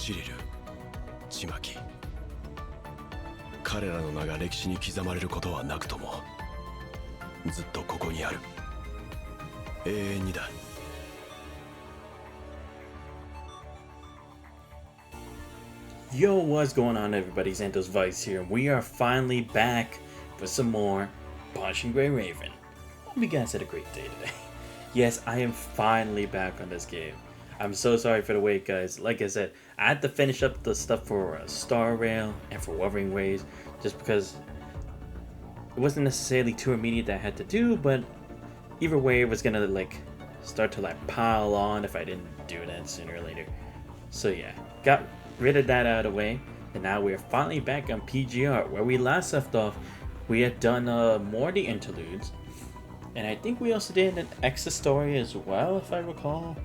シリル、ちまき。彼らの名が歴史に刻まれることはなくとも、ずっとここにある。永遠にだ。Yo, what's going on, everybody? Xantos Vice here. We are finally back for some more Punching Grey Raven. Hope you guys had a great day today. Yes, I am finally back on this game. I'm so sorry for the wait, guys. Like I said, I had to finish up the stuff for Star Rail and for Wuthering Waves, just because it wasn't necessarily too immediate that I had to do, but either way, it was gonna start to pile on if I didn't do that sooner or later. So yeah, got rid of that out of the way, and now we're finally back on PGR. Where we last left off, we had done more of the interludes, and I think we also did an extra story as well, if I recall.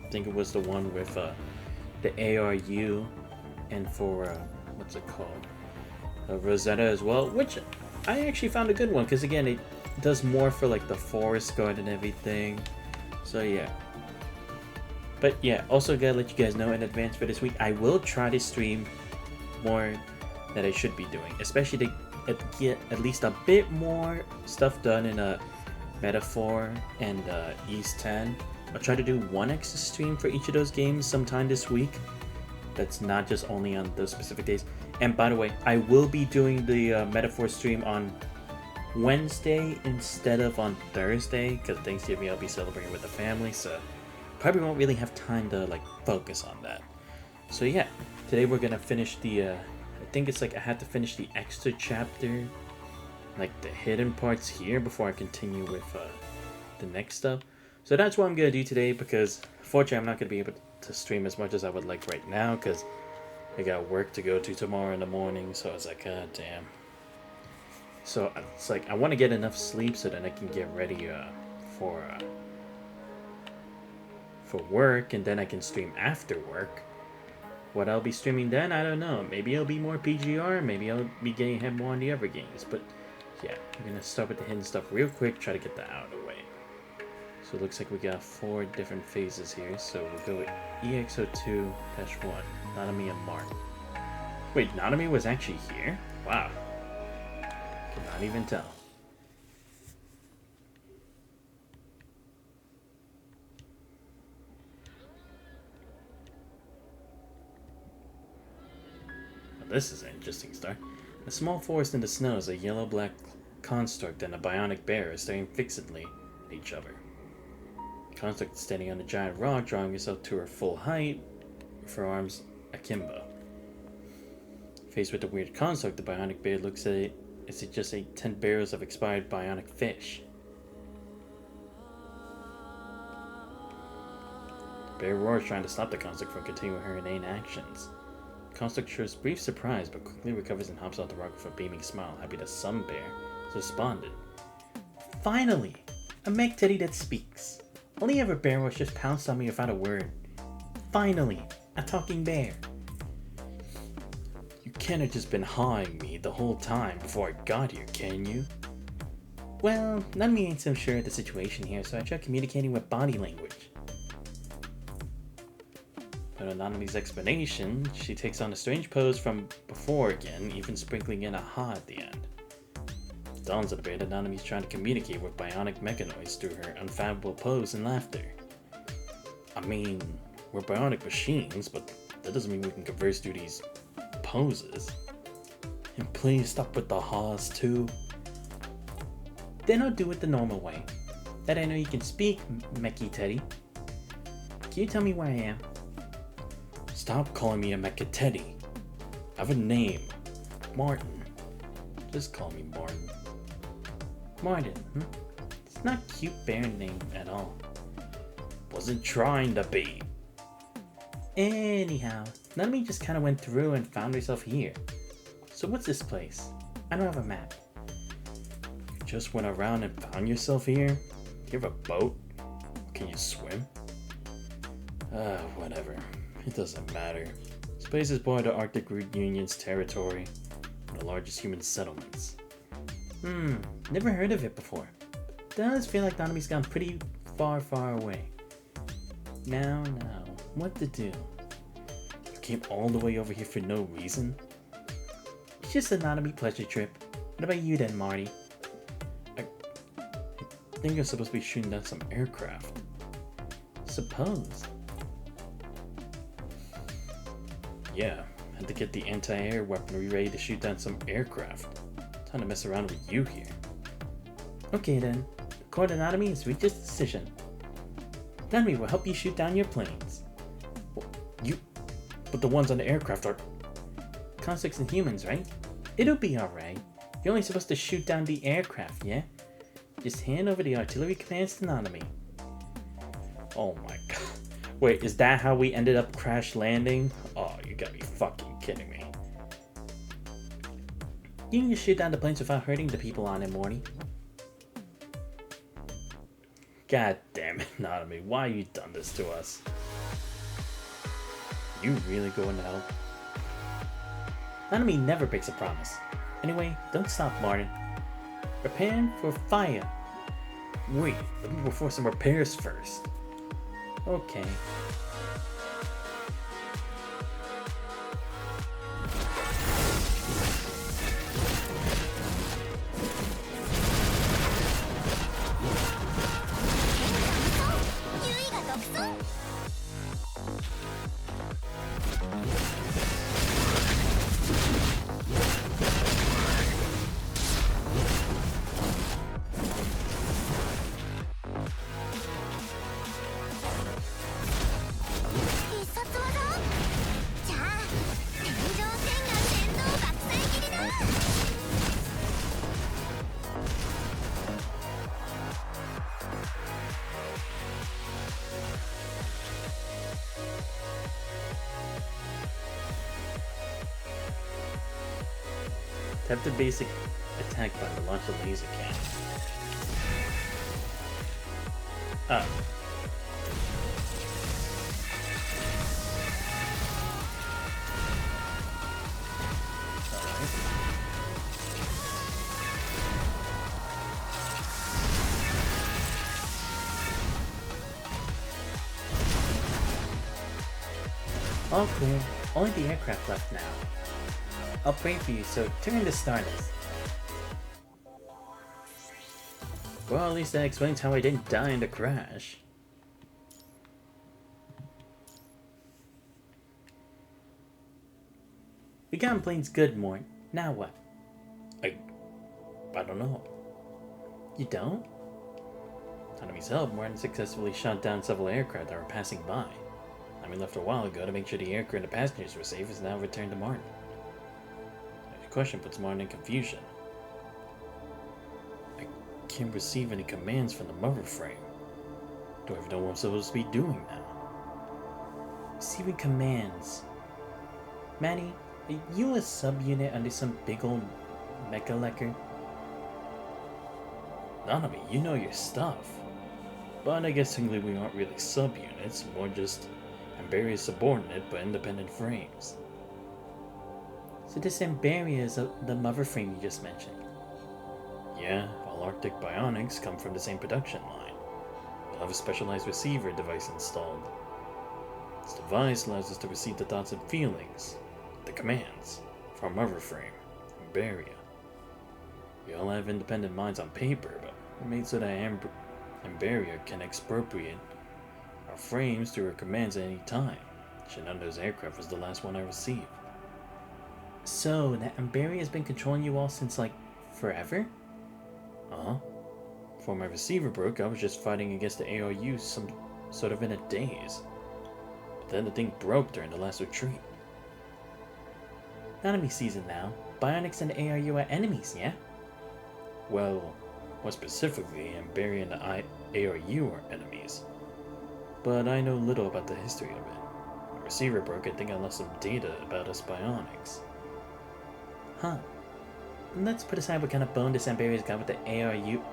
I think it was the one with the ARU and for what's it called, Rosetta as well, which I actually found a good one, because again, it does more for the forest guard and everything. So yeah. But yeah, also gotta let you guys know in advance for this week, I will try to stream more that I should be doing, especially to get at least a bit more stuff done in a Metaphor and East 10. I'll try to do one extra stream for each of those games sometime this week. That's not just only on those specific days. And by the way, I will be doing the Metaphor stream on Wednesday instead of on Thursday, because Thanksgiving I'll be celebrating with the family, so probably won't really have time to focus on that. So yeah, today we're gonna finish the I think it's I had to finish the extra chapter, the hidden parts here, before I continue with the next stuff. So that's what I'm gonna do today, because fortunately I'm not gonna be able to stream as much as I would like right now, because I got work to go to tomorrow in the morning. So I was like, god damn. So it's I want to get enough sleep so that I can get ready for work, and then I can stream after work. What I'll be streaming then, I don't know. Maybe it'll be more PGR, maybe I'll be getting ahead more on the other games. But yeah, I'm gonna start with the hidden stuff real quick, try to get that out of the way. So it looks like we got 4 different phases here. So we'll go with EX02-1, Nanami and Mark. Wait, Nanami was actually here? Wow. Could not even tell. This is an interesting start. A small forest in the snow is a yellow-black construct and a bionic bear is staring fixedly at each other. The construct is standing on a giant rock, drawing herself to her full height, with her arms akimbo. Faced with the weird construct, the bionic bear looks at it as it just ate 10 barrels of expired bionic fish. The bear roars, trying to stop the construct from continuing her inane actions. Construct shows brief surprise, but quickly recovers and hops off the rock with a beaming smile, happy that some bear has responded. Finally! A mech teddy that speaks. Only ever bear was just pounced on me without a word. Finally! A talking bear. You can't have just been hawing me the whole time before I got here, can you? Well, none of me ain't so sure of the situation here, so I tried communicating with body language. But Anonymous's explanation, she takes on a strange pose from before again, even sprinkling in a ha at the end. It dawns on the bear that Anonymo's trying to communicate with bionic mechanoids through her unfathomable pose and laughter. I mean, we're bionic machines, but that doesn't mean we can converse through these poses. And please stop with the ha's too. Then I'll do it the normal way. That I know you can speak, Mechy Teddy. Can you tell me where I am? Stop calling me a Mecha Teddy. I have a name. Martin. Just call me Martin. Martin, It's not a cute bear name at all. Wasn't trying to be. Anyhow, Nanami just kind of went through and found herself here. So what's this place? I don't have a map. You just went around and found yourself here? You have a boat? Can you swim? Whatever. It doesn't matter. This place is part of the Arctic Root Union's territory, one of the largest human settlements. Never heard of it before. Does feel like Nanami's gone pretty far away. Now, what to do? You came all the way over here for no reason? It's just an anatomy pleasure trip. What about you then, Marty? I think you're supposed to be shooting down some aircraft. Suppose. Yeah, had to get the anti-air weaponry ready to shoot down some aircraft. Time to mess around with you here. Okay then, Court Anatomy has reached its decision. Anatomy will help you shoot down your planes. But the ones on the aircraft are constructs and humans, right? It'll be alright. You're only supposed to shoot down the aircraft, yeah? Just hand over the artillery commands to Anatomy. Oh my god. Wait, is that how we ended up crash landing? Oh, you gotta be fucking kidding me. You can just shoot down the planes without hurting the people on it, Morty. God damn it, Anatomy. Why you done this to us? You really going to help? Anatomy never breaks a promise. Anyway, don't stop, Martin. Preparing for fire. Wait, let me perform some repairs first. Okay. Tap the basic attack button to launch a laser cannon. Oh. All clear. Only the aircraft left now. I'll pray for you, so turn to Stardust. Well, at least that explains how I didn't die in the crash. We got planes good, Mort. Now what? I don't know. You don't? Enemy's help, Morton successfully shot down several aircraft that were passing by. I left a while ago to make sure the aircraft and the passengers were safe is now returned to Martin. The question puts Martin in confusion. I can't receive any commands from the mother frame. Do I even know what I'm supposed to be doing now? Receiving commands. Manny, are you a subunit under some big old mecha lecker? Nanami, you know your stuff. But I guess technically we aren't really subunits, more just Amberia subordinate but independent frames. So this Amberia is the mother frame you just mentioned? Yeah, all Arctic bionics come from the same production line. We'll have a specialized receiver device installed. This device allows us to receive the thoughts and feelings, the commands, from our mother frame, Amberia. We all have independent minds on paper, but we're made so that Amberia can expropriate our frames through her commands at any time. Shenando's aircraft was the last one I received. So, that Amberia has been controlling you all since, like, forever? Uh-huh. Before my receiver broke, I was just fighting against the ARU some sort of in a daze. But then the thing broke during the last retreat. Enemy season now. Bionics and the ARU are enemies, yeah? Well, more specifically, Amberia and the ARU are enemies. But I know little about the history of it. My receiver broke, I think I lost some data about us bionics. Huh. Let's put aside what kind of bone this Amberia's got with the ARU.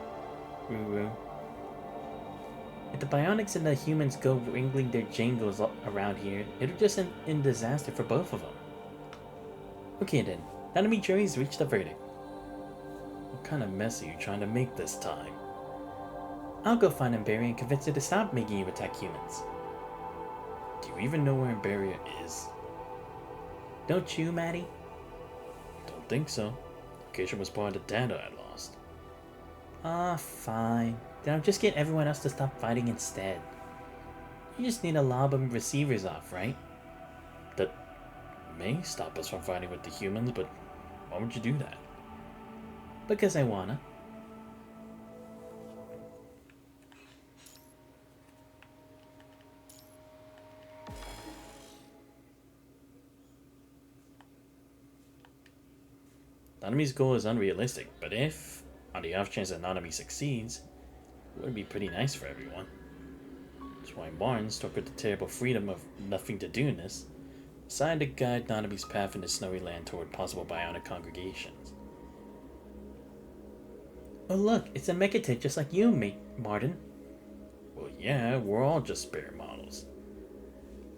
If the bionics and the humans go wrangling their jangles around here, it'll just end in disaster for both of them. Okay then, enemy jury's reached a verdict. What kind of mess are you trying to make this time? I'll go find Amberia and convince her to stop making you attack humans. Do you even know where Amberia is? Don't you, Maddie? Don't think so. Location was part of the data I lost. Ah, fine. Then I'll just get everyone else to stop fighting instead. You just need to lob them receivers off, right? That may stop us from fighting with the humans, but why would you do that? Because I wanna. Nanami's goal is unrealistic, but if, on the off chance that Nanami succeeds, it would be pretty nice for everyone. That's why Barnes, struck with the terrible freedom of nothing to do-ness, decided to guide Nanami's path in the snowy land toward possible bionic congregations. Oh look, it's a Mechatech just like you, Martin. Well yeah, we're all just spare models.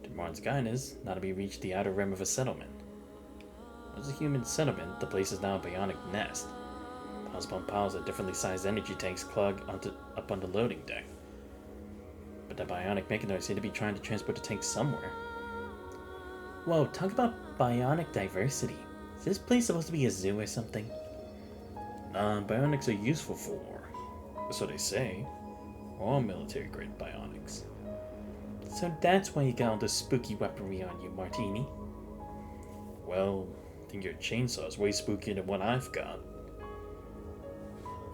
To Martin's guidance, Nanami reached the outer rim of a settlement. It was a human settlement, the place is now a bionic nest. Piles upon piles of differently sized energy tanks clog up on the loading deck. But the bionic mechanoids seem to be trying to transport the tanks somewhere. Whoa, talk about bionic diversity. Is this place supposed to be a zoo or something? Bionics are useful for war. So they say. All military-grade bionics. So that's why you got all this spooky weaponry on you, Martini. Well, I think your chainsaw is way spookier than what I've got.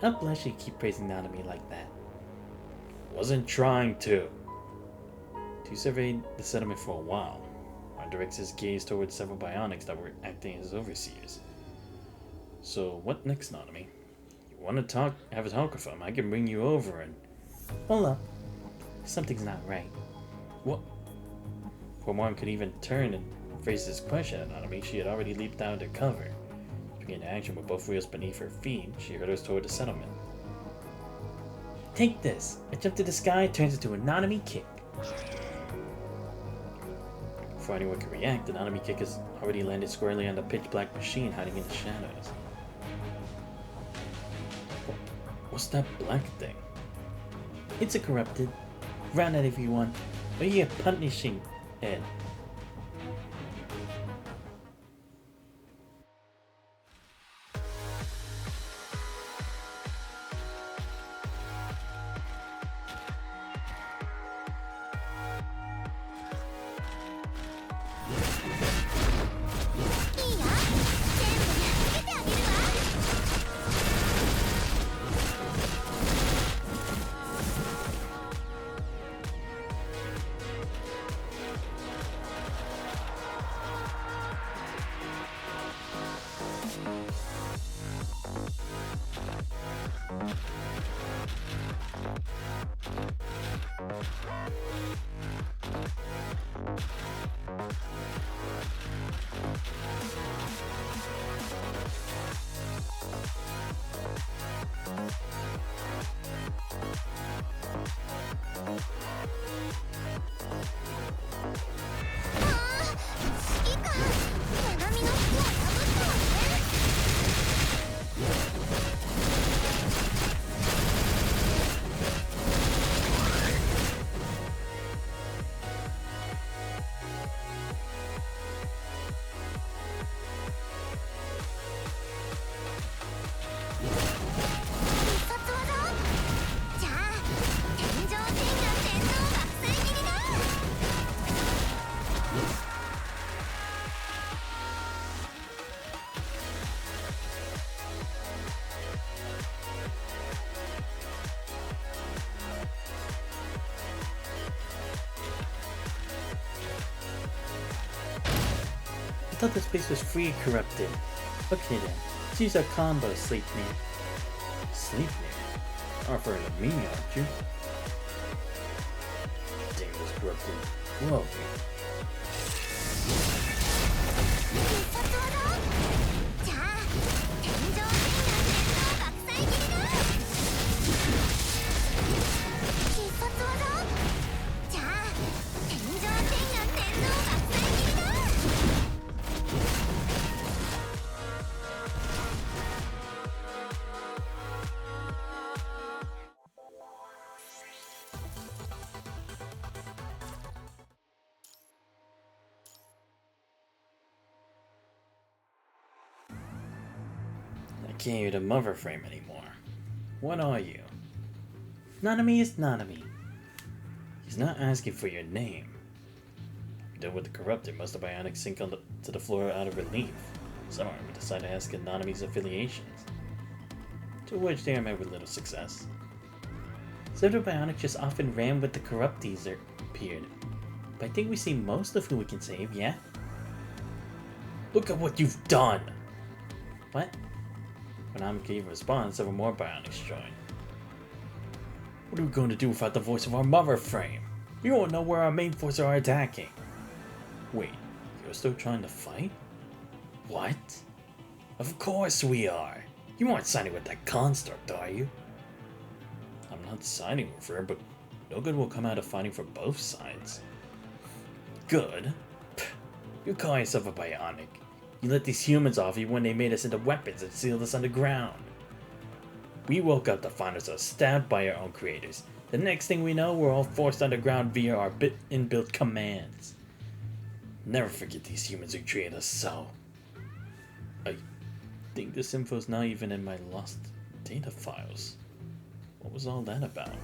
How bless you keep praising Nanami like that. Wasn't trying to. He surveyed the settlement for a while. I directed his gaze towards several bionics that were acting as overseers. So what next, Nanami? You want to have a talk with him? I can bring you over and... Hold up. Something's not right. What? Before Martin could even turn and face his question at Nanami, she had already leaped down to cover. She began action with both wheels beneath her feet. She hurtled toward the settlement. Take this! A jump to the sky turns into a Nanami kick. Before anyone could react, the Nanami kick has already landed squarely on the pitch-black machine hiding in the shadows. What's that black thing? It's a corrupted. Round at everyone. Or you're punishing it. I thought this place was free corrupted. Okay then, let's use our combo, Sleipnir. Sleipnir? Are referring to me, aren't you? Damn this corrupted. Whoa. can't hear the mother frame anymore. What are you? Nanami is Nanami. He's not asking for your name. Done with the corrupted, must the bionic sink to the floor out of relief. Some are we decide to ask Nanami's affiliations, to which they are met with little success. Several bionic just often ran with the corruptees that appeared, but I think we see most of who we can save, yeah? Look at what you've done! What? When Nanami gave a response, several more bionics joined. What are we going to do without the voice of our mother frame? We won't know where our main forces are attacking. Wait, you're still trying to fight? What? Of course we are. You aren't signing with that construct, are you? I'm not signing with her, but no good will come out of fighting for both sides. Good? Pfft, you call yourself a bionic. You let these humans off you when they made us into weapons and sealed us underground. We woke up to find ourselves stabbed by our own creators. The next thing we know, we're all forced underground via our inbuilt commands. Never forget these humans who treated us so. I think this info's not even in my lost data files. What was all that about?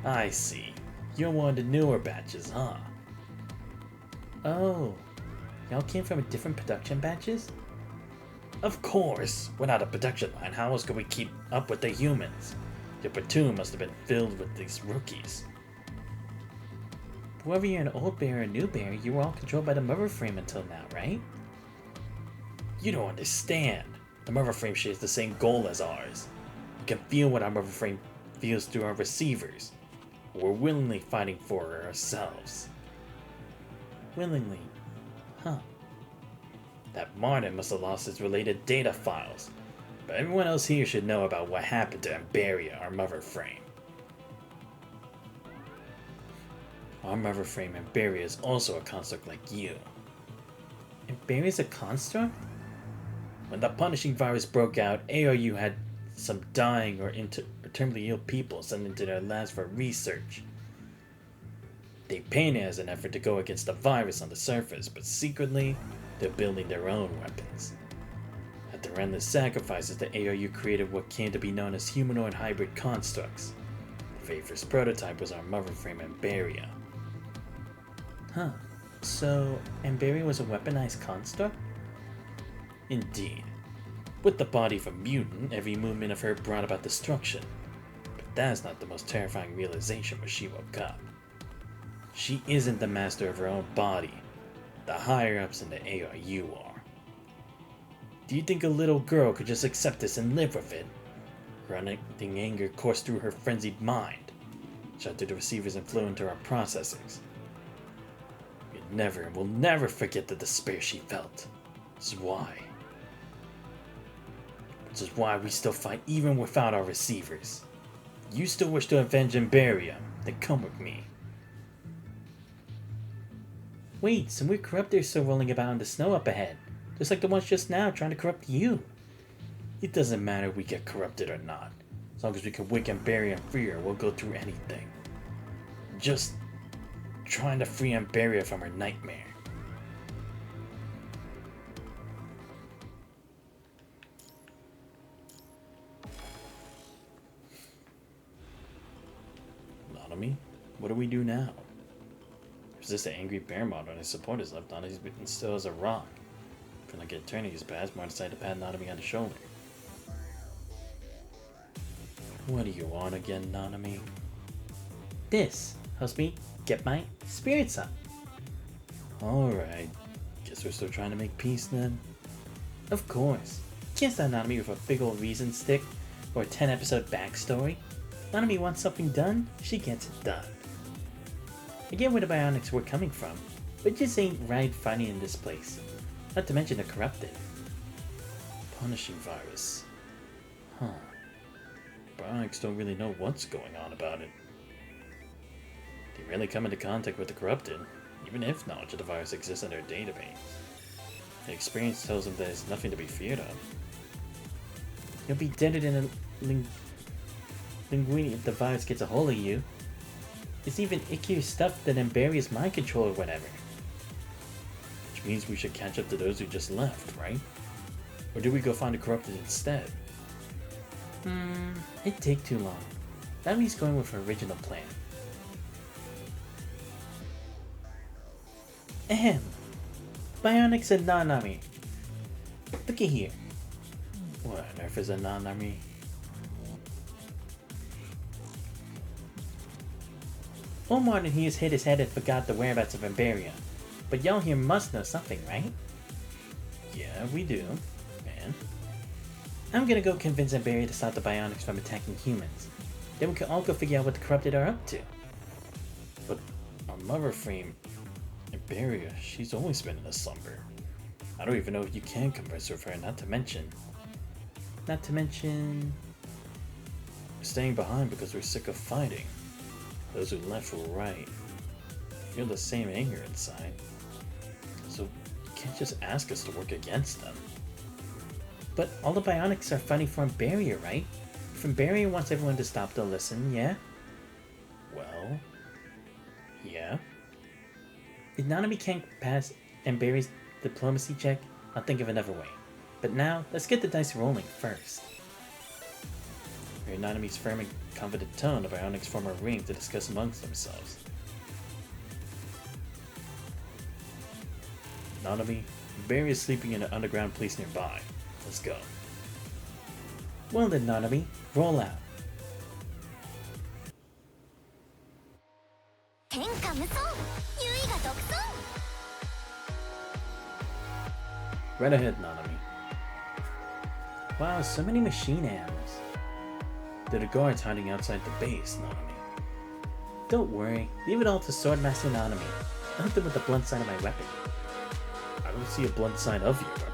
I see. You're one of the newer batches, huh? Oh, y'all came from different production batches? Of course! Without a production line, how else could we keep up with the humans? Your platoon must have been filled with these rookies. Whether you're an old bear or a new bear, you were all controlled by the mother frame until now, right? You don't understand. The mother frame shares the same goal as ours. We can feel what our mother frame feels through our receivers. We're willingly fighting for ourselves. Willingly? Huh. That Martin must have lost his related data files, but everyone else here should know about what happened to Amberia, our mother frame. Our mother frame Amberia is also a construct like you. Amberia is a construct? When the punishing virus broke out, ARU had some dying or terminally ill people sent into their labs for research. They painted it as an effort to go against the virus on the surface, but secretly, they're building their own weapons. After endless sacrifices, the ARU created what came to be known as humanoid hybrid constructs. The very first prototype was our mother frame Amberia. Huh. So, Amberia was a weaponized construct? Indeed. With the body of a mutant, every movement of her brought about destruction. But that's not the most terrifying realization when she woke up. She isn't the master of her own body. The higher-ups in the ARU are. Do you think a little girl could just accept this and live with it? Her unending anger coursed through her frenzied mind, shot through the receivers and flew into our processors. We never and will never forget the despair she felt. This is why. Which is why we still fight even without our receivers. You still wish to avenge Amberia, then come with me. Wait, some weird corruptors are still rolling about in the snow up ahead, just like the ones just now trying to corrupt you. It doesn't matter if we get corrupted or not. As long as we can wake Amberia and free her, we'll go through anything. Just trying to free Amberia from her nightmare. Nanami, what do we do now? Resist the angry bear model and his supporters left on. He's been still as a rock. Feeling like eternity's passed, Martin decided to pat Nanami on the shoulder. What do you want again, Nanami? This helps me get my spirits up. Alright. Guess we're still trying to make peace then? Of course. Can't stand Nanami with a big old reason stick or a 10-episode backstory. Nanami wants something done, she gets it done. I get where the bionics were coming from, but it just ain't right fighting in this place. Not to mention the corrupted. Punishing virus. Huh. Bionics don't really know what's going on about it. They rarely come into contact with the corrupted, even if knowledge of the virus exists in their database. The experience tells them that it's nothing to be feared of. You'll be deaded in a linguini if the virus gets a hold of you. It's even ickier stuff than Amberia's mind control or whatever. Which means we should catch up to those who just left, right? Or do we go find the corrupted instead? It'd take too long. Nami's going with her original plan. Ahem! Bionics and Nanami. Looky here. What on earth is a Nanami? Omar and he has hit his head and forgot the whereabouts of Imperia. But y'all here must know something, right? Yeah, we do. Man. I'm gonna go convince Imperia to stop the Bionics from attacking humans. Then we can all go figure out what the corrupted are up to. But our mother frame, Imperia, she's always been in a slumber. I don't even know if you can converse with her, not to mention, we're staying behind because we're sick of fighting. Those who left were right. Feel the same anger inside. So you can't just ask us to work against them. But all the Bionics are fighting for Imperia, right? If Imperia wants everyone to stop, they'll listen, yeah? Well, yeah. If Nanami can't pass Imperia's diplomacy check, I'll think of another way. But now, let's get the dice rolling first. Hear Nanami's firm and confident tone, the Bionics form a ring to discuss amongst themselves. Nanami, Barry is sleeping in an underground place nearby. Let's go. Well then, Nanami, roll out. Right ahead, Nanami. Wow, so many machine animals. They're the guards hiding outside the base, Nanami. Don't worry, leave it all to Swordmaster Nanami. I'll hit them with the blunt side of my weapon. I don't see a blunt side of your weapon.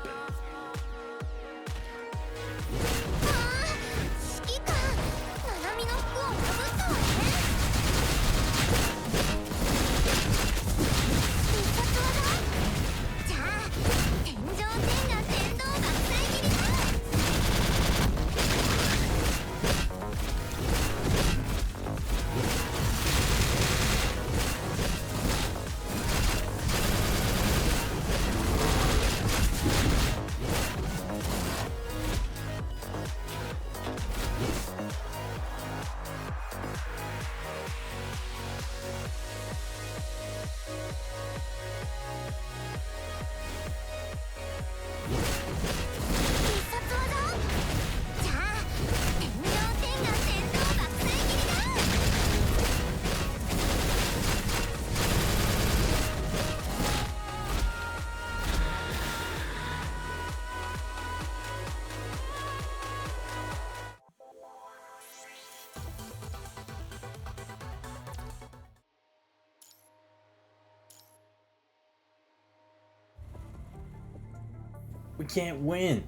We can't win.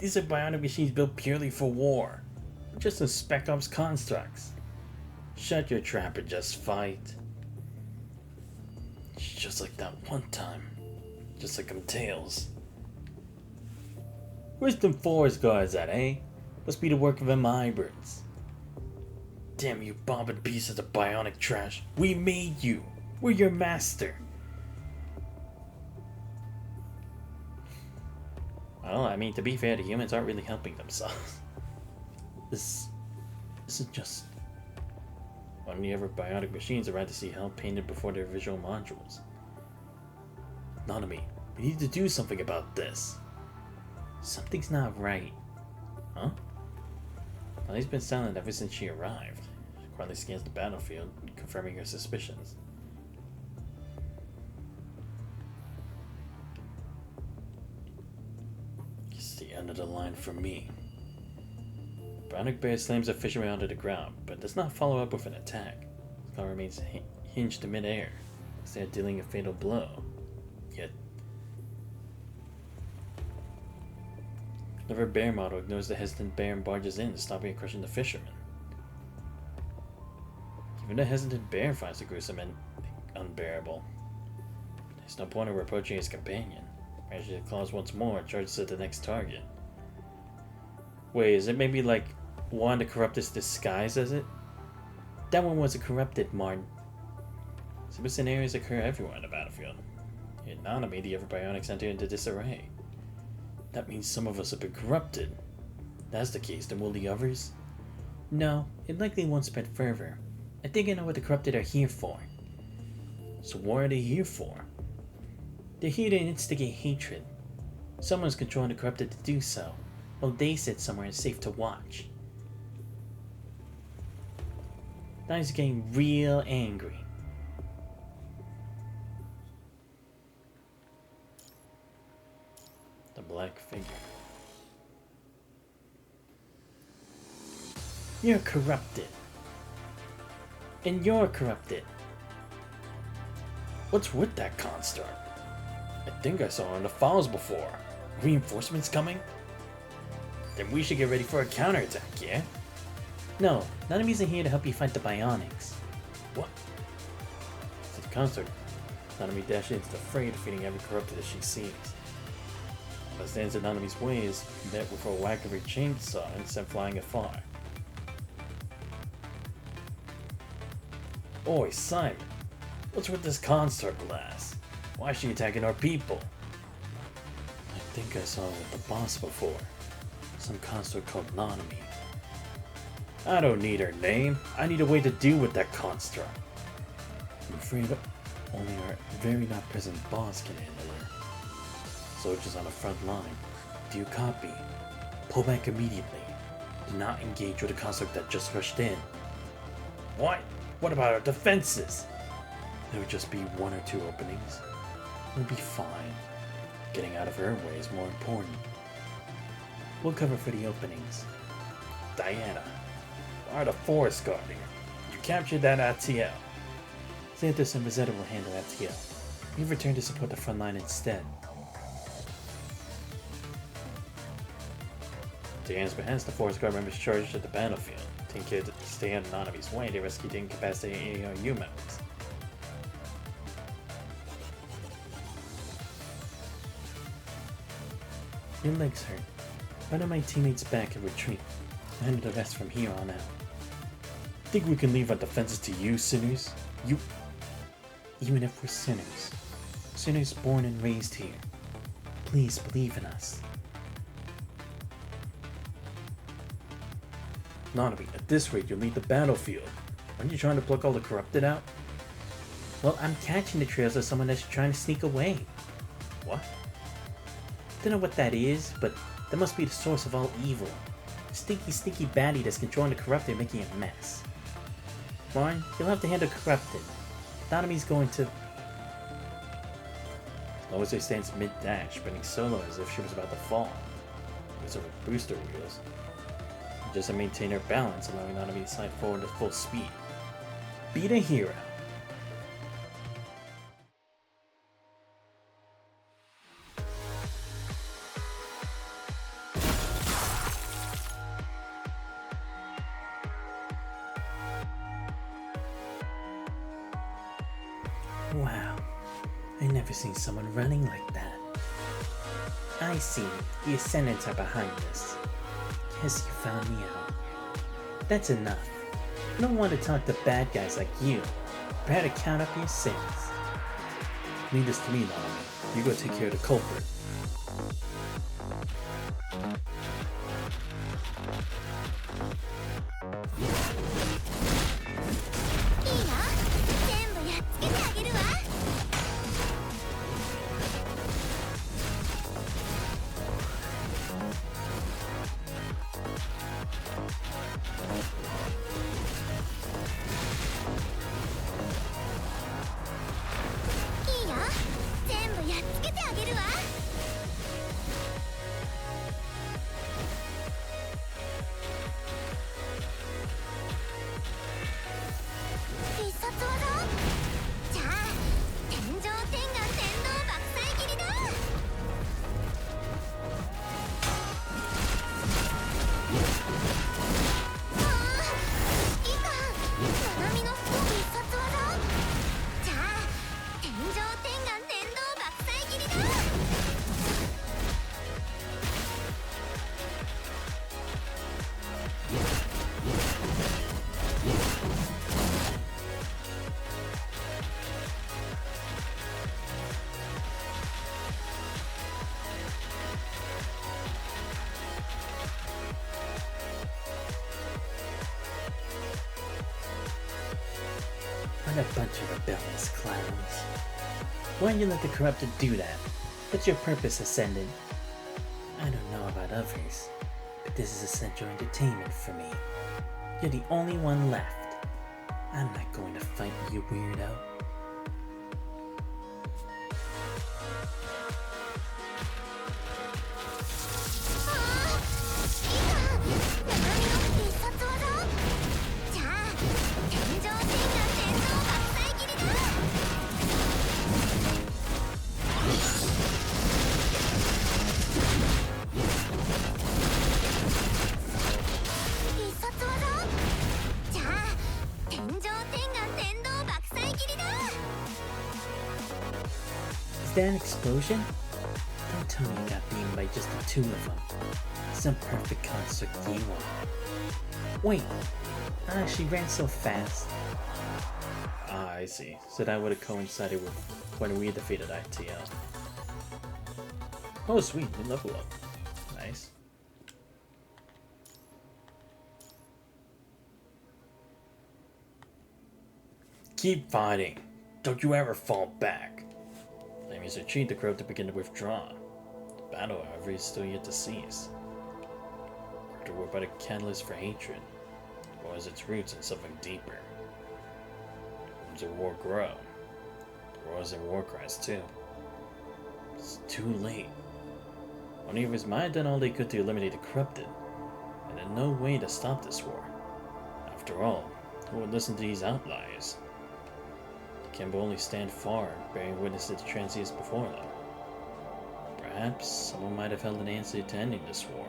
These are bionic machines built purely for war. Just some Spec Ops constructs. Shut your trap and just fight. It's just like that one time. Just like them Tails. Where's them forest guards at, eh? Must be the work of them hybrids. Damn you bobbing pieces of bionic trash. We made you. We're your master. Well, I mean, to be fair, the humans aren't really helping themselves. This isn't just only ever bionic machines arrive to see hell painted before their visual modules. Nanami, we need to do something about this. Something's not right. Huh? Well, he's been silent ever since she arrived. She quietly scans the battlefield, confirming her suspicions. End of the line for me. Bionic Bear slams a fisherman onto the ground, but does not follow up with an attack. His claw remains hinged in midair, instead of dealing a fatal blow. Yet, another bear model ignores the hesitant bear and barges in, stopping and crushing the fisherman. Even the hesitant bear finds the gruesome and unbearable. There's no point in reproaching his companion. Ranges the claws once more and charges at the next target. Wait, is it maybe like one to corrupted's disguised as it? That one wasn't corrupted, Martin. Similar scenarios occur everywhere on the battlefield. In Nanami, the other bionics enter into disarray. That means some of us have been corrupted. If that's the case, then will the others? No, it likely won't spread further. I think I know what the corrupted are here for. So what are they here for? They're here to instigate hatred. Someone's controlling the corrupted to do so. Well, they said somewhere is safe to watch. Now he's getting real angry. The black figure. You're corrupted. And you're corrupted. What's with that construct? I think I saw it in the files before. Reinforcements coming? Then we should get ready for a counterattack, yeah? No, Nanami isn't here to help you fight the bionics. What? It's a construct. Nanami dashes into the fray, defeating every corrupted that she sees. What stands in Nanami's way is met with a whack of her chainsaw and sent flying afar. Oi, Simon! What's with this construct glass? Why is she attacking our people? I think I saw it with the boss before. Some construct called Nanami. I don't need her name. I need a way to deal with that construct. I'm afraid only our very not present boss can handle her. Soldiers on the front line. Do you copy? Pull back immediately. Do not engage with the construct that just rushed in. What? What about our defenses? There would just be one or two openings. We'll be fine. Getting out of her way is more important. We'll cover for the openings. Diana, are the forest guard here? You captured that ATL. Xanthos and Rosetta will handle ATL. We've returned to support the front line instead. Diana's behest, the forest guard members charged at the battlefield. Taking care to stay out of Nanami's way, they rescued and incapacitated ARU members. Your legs hurt. Why don't my teammates back and retreat? I'll handle the rest from here on out. Think we can leave our defenses to you, sinners? You... Even if we're sinners. Sinners born and raised here. Please believe in us. Nanami, at this rate you'll leave the battlefield. Aren't you trying to pluck all the corrupted out? Well, I'm catching the trails of someone that's trying to sneak away. What? Don't know what that is, but that must be the source of all evil. Stinky baddie that's controlling the corrupted and making a mess. Fine, you'll have to handle corrupted. Nanami's going to... Lois stands mid-dash, spinning solo as if she was about to fall. Those are her booster wheels. Just to maintain her balance, allowing Nanami to slide forward at full speed. Be the hero. Wow, I never seen someone running like that. I see, the Ascendants are behind us. Guess you found me out. That's enough. I don't want to talk to bad guys like you. Prepare to count up your sins. Leave this to me, Nanami. You go take care of the culprit. What a bunch of rebellious clowns. Why you let the corrupted do that? What's your purpose, Ascendant? I don't know about others, but this is essential entertainment for me. You're the only one left. I'm not going to fight you, weirdo. Is that an explosion? Don't tell me you got beamed by just the two of them. Some perfect concert you want. Wait, she ran so fast. Ah, I see. So that would have coincided with when we defeated ITL. Oh, sweet, new level up. Nice. Keep fighting. Don't you ever fall back. Enemies retreat, the crowd to begin to withdraw. The battle, however, is still yet to cease. After war but a catalyst for hatred, or has its roots in something deeper. The wounds of war grow. The roars and war cries too. It's too late. Only of his mind done all they could to eliminate the corrupted, and in no way to stop this war. After all, who would listen to these outliers? Can but only stand far, bearing witness to the transients before them. Perhaps someone might have held an answer to ending this war,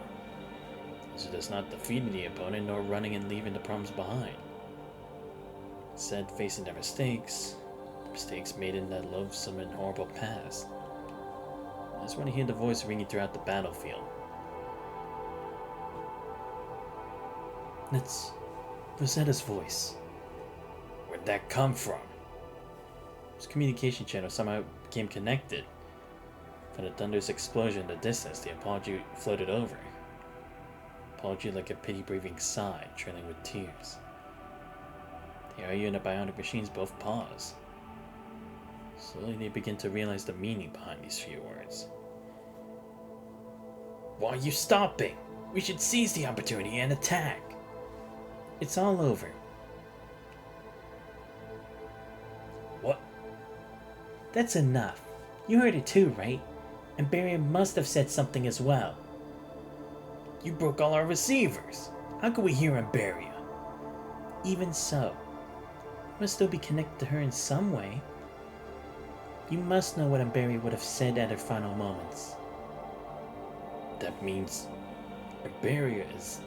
as it is not defeating the opponent nor running and leaving the problems behind. Instead, facing their mistakes made in that loathsome and horrible past. That's when I hear the voice ringing throughout the battlefield. It's Rosetta's voice. Where'd that come from? His communication channel somehow became connected. From the thunderous explosion in the distance, the apology floated over. Apology like a pity-breathing sigh, trailing with tears. The ARU and the bionic machines both pause. Slowly they begin to realize the meaning behind these few words. Why are you stopping? We should seize the opportunity and attack. It's all over. What? That's enough. You heard it too, right? And Barrier must have said something as well. You broke all our receivers. How could we hear Barrier? Even so, you must still be connected to her in some way. You must know what Barrier would have said at her final moments. That means Barrier is...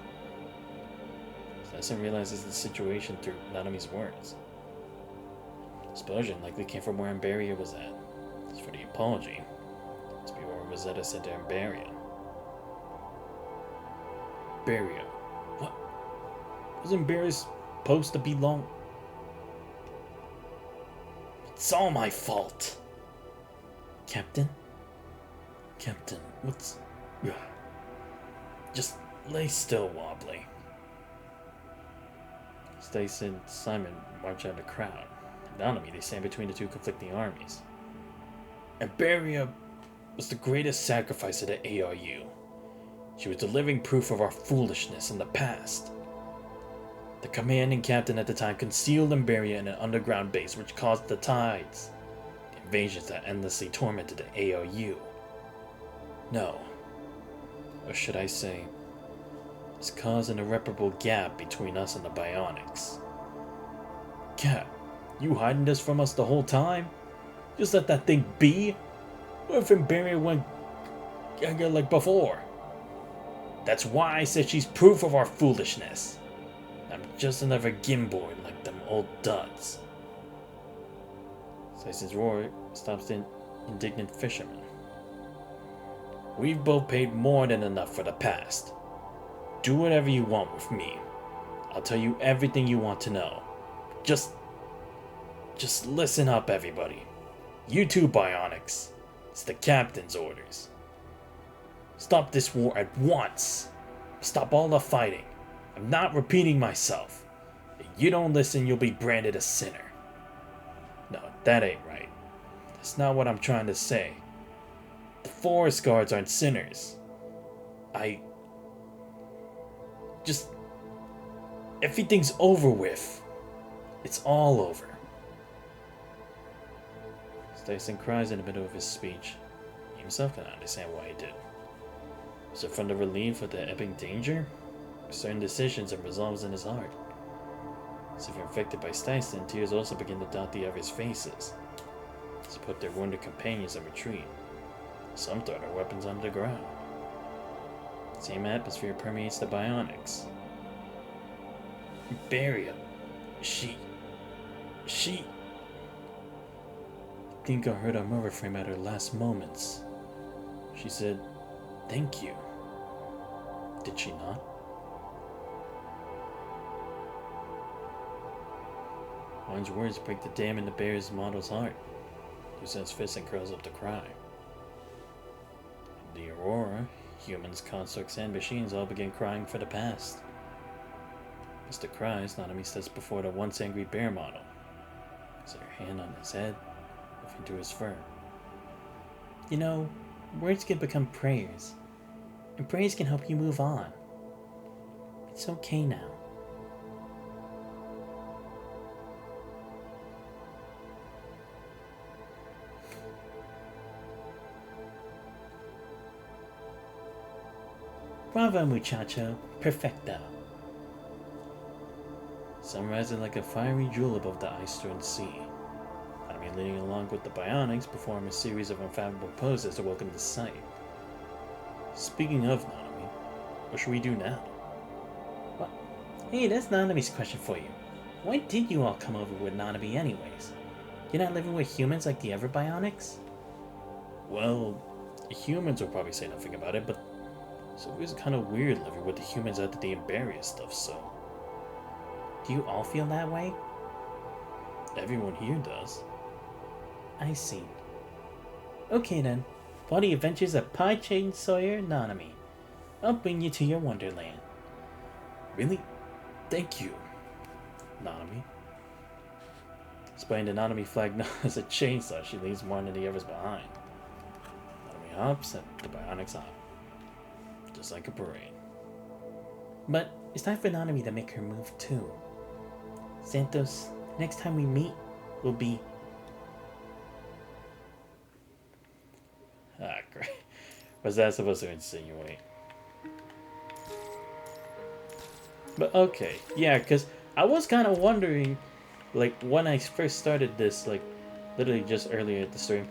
Assassin realizes the situation through Nanami's words. Explosion likely came from where Barrier was at. As for the apology, it's be what Rosetta said to Barrier. Barrier? What? Wasn't Barrier supposed to be long? It's all my fault. Captain? Captain, what's... Just lay still, Wobbly. Stacy and Simon march out of the crowd. Down to me, they stand between the two conflicting armies. And Barrier was the greatest sacrifice of the ARU. She was the living proof of our foolishness in the past. The commanding captain at the time concealed Barrier in an underground base which caused the tides. The invasions that endlessly tormented the ARU. No. Or should I say, it's caused an irreparable gap between us and the Bionics. Cap, you hiding this from us the whole time? Just let that thing be? What if Barrier went like before? That's why I said she's proof of our foolishness. I'm just another gimboard like them old duds. Tyson's roar stops the indignant fisherman. We've both paid more than enough for the past. Do whatever you want with me. I'll tell you everything you want to know. Just listen up, everybody. You too, Bionics. It's the captain's orders. Stop this war at once. Stop all the fighting. I'm not repeating myself. If you don't listen, you'll be branded a sinner. That ain't right. That's not what I'm trying to say. The forest guards aren't sinners. Just... everything's over with. It's all over. Dyson cries in the middle of his speech. He himself cannot understand why he did. Was it from the relief of the ebbing danger? Certain decisions and resolves in his heart. As if infected by Styson, tears also begin to dot the others' faces. As put their wounded companions in retreat. Some throw their weapons onto the ground. The same atmosphere permeates the bionics. Baria. She... I think I heard our mother frame at her last moments. She said, "Thank you." Did she not? Juan's words break the dam in the bear's model's heart, who sends fists and curls up to cry. The Aurora, humans, constructs, and machines all begin crying for the past. As the cries, Nanami steps before the once angry bear model, puts her hand on his head, into his fur. You know, words can become prayers, and prayers can help you move on. It's okay now. Bravo, muchacho. Perfecto. Sun rises like a fiery jewel above the ice-strewn sea. Leading along with the bionics, perform a series of unfathomable poses to welcome the sight. Speaking of Nanami, what should we do now? What? Hey, that's Nanami's question for you. Why did you all come over with Nanami anyways? You're not living with humans like the other bionics? Well, humans will probably say nothing about it, but so it was kind of weird living with the humans after the Imberia stuff, so... Do you all feel that way? Everyone here does. I see. Okay then, for the adventures of Pie Chain Sawyer and Nanami, I'll bring you to your wonderland. Really? Thank you, Nanami. Displaying the Nanami flag known as a chainsaw, she leaves one of the others behind. Nanami hops and the bionics hop. Just like a parade. But it's time for Nanami to make her move too. Santos, next time we meet will be... Ah, great. What's that supposed to insinuate? But okay, yeah, because I was kind of wondering, like, when I first started this, like, literally just earlier at the stream,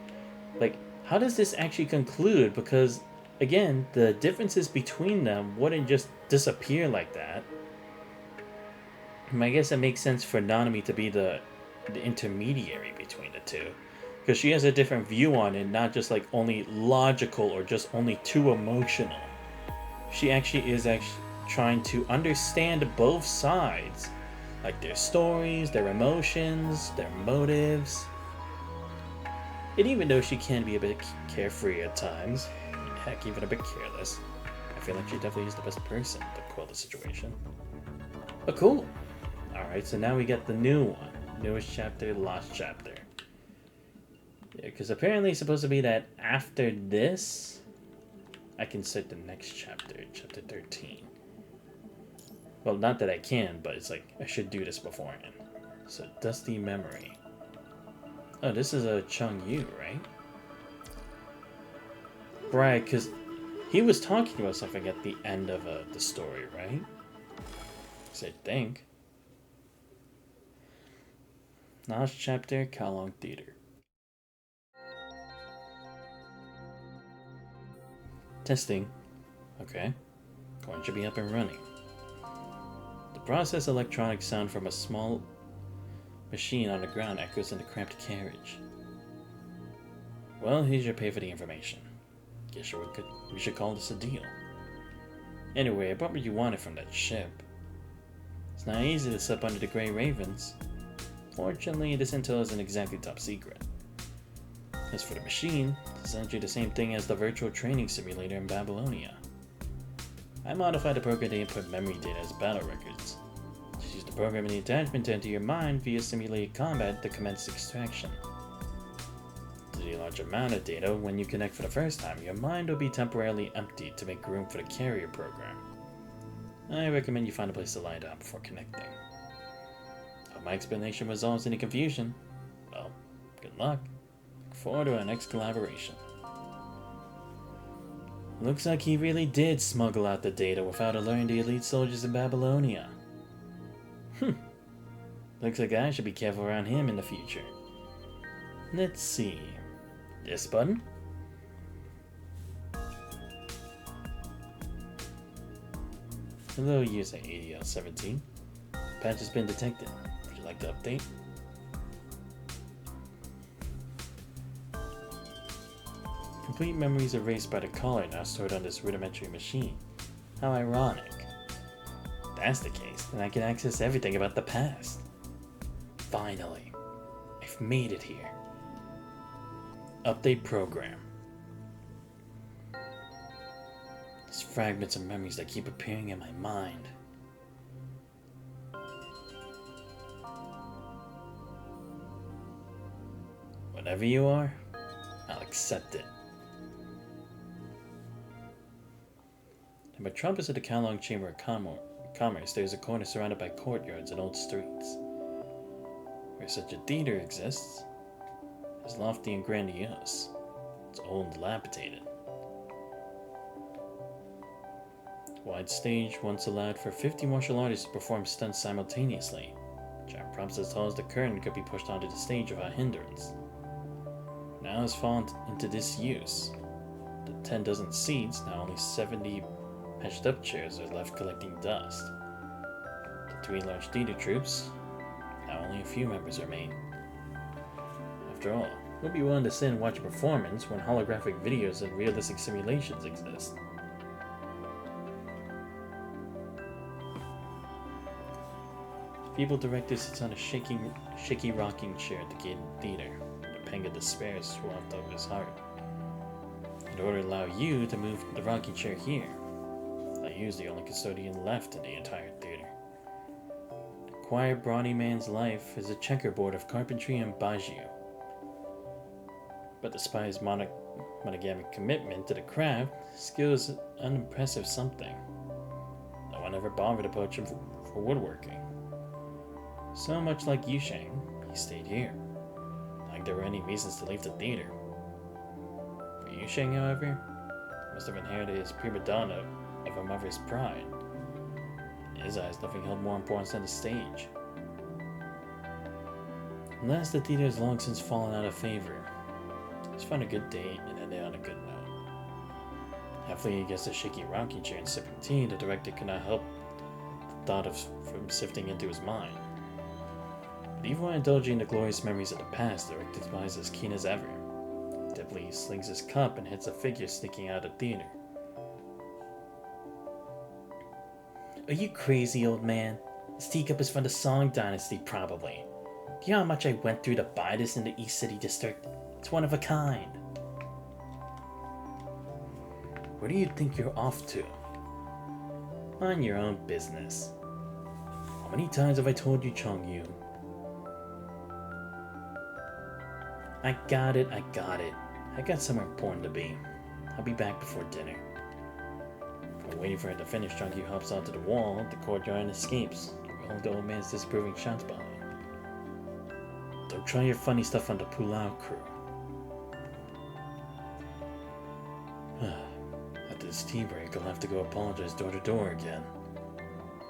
like, how does this actually conclude? Because, again, the differences between them wouldn't just disappear like that. I guess it makes sense for Nanami to be the intermediary between the two. Because she has a different view on it, not just like only logical or just only too emotional. She actually is trying to understand both sides. Like their stories, their emotions, their motives. And even though she can be a bit carefree at times, heck, even a bit careless, I feel like she definitely is the best person to quell the situation. But cool. Alright, so now we get the new one. Newest chapter, last chapter. Yeah, because apparently it's supposed to be that after this, I can start the next chapter, chapter 13. Well, not that I can, but it's like, I should do this beforehand. So, Dusty Memory. Oh, this is a Chung Yu, right? Right, because he was talking about something at the end of the story, right? So I think. Last chapter, Kowloong Theater. Testing. Okay. Coin should be up and running. The processed electronic sound from a small machine on the ground echoes in the cramped carriage. Well, here's your pay for the information. Guess we should call this a deal. Anyway, I brought what you wanted from that ship. It's not easy to slip under the Grey Ravens. Fortunately, this intel isn't exactly top secret. As for the machine, it's essentially the same thing as the virtual training simulator in Babylonia. I modified the program to input memory data as battle records. Just use the program and the attachment to enter your mind via simulated combat to commence extraction. Due to the large amount of data, when you connect for the first time, your mind will be temporarily emptied to make room for the carrier program. I recommend you find a place to lie down before connecting. Hope my explanation resolves any confusion. Well, good luck. Look forward to our next collaboration. Looks like he really did smuggle out the data without alerting the elite soldiers in Babylonia. Looks like I should be careful around him in the future. Let's see. This button? Hello, user ADL17. Patch has been detected. Would you like to update? Complete memories erased by the caller now stored on this rudimentary machine. How ironic. If that's the case, then I can access everything about the past. Finally, I've made it here. Update program. There's fragments of memories that keep appearing in my mind. Whatever you are, I'll accept it. The metropolis of the Kowloong Chamber of Commerce, there is a corner surrounded by courtyards and old streets. Where such a theater exists, it's lofty and grandiose. It's old and dilapidated. Wide stage once allowed for 50 martial artists to perform stunts simultaneously. Giant props as tall as the curtain could be pushed onto the stage without hindrance. Now has fallen into disuse. The 10 dozen seats, now only 70 patched up chairs, are left collecting dust. The 3 large theater troops, now only a few members remain. After all, who'd be willing to sit and watch a performance when holographic videos and realistic simulations exist? The feeble director sits on a shaky rocking chair at the gated theater. A pang of despair swelled over his heart. In order to allow you to move the rocking chair here, I use the only custodian left in the entire theater. The quiet, brawny man's life is a checkerboard of carpentry and bijou. But despite his monogamic commitment to the craft, skill is an unimpressive something. No one ever bothered to approach him for woodworking. So much like Yusheng, he stayed here. Like there were any reasons to leave the theater. For Yusheng, however, must have inherited his prima donna of a mother's pride. In his eyes, nothing held more importance than the stage. Unless the theater has long since fallen out of favor. Let's find a good date and end it on a good note. Happily against a shaky rocking chair and sipping tea, the director could not help the thought from sifting into his mind. But even when indulging the glorious memories of the past, the director's mind is as keen as ever. Deftly slings his cup and hits a figure sneaking out of the theater. Are you crazy, old man? This teacup is from the Song Dynasty, probably. Do you know how much I went through to buy this in the East City District? It's one of a kind. Where do you think you're off to? Mind your own business. How many times have I told you, Chongyu? I got it. I got somewhere important to be. I'll be back before dinner. While waiting for her to finish, Chongyu hops onto the wall of the courtyard and escapes, leaving the old man's disapproving shots behind. Don't try your funny stuff on the Pulau crew. After this tea break, I'll have to go apologize door to door again.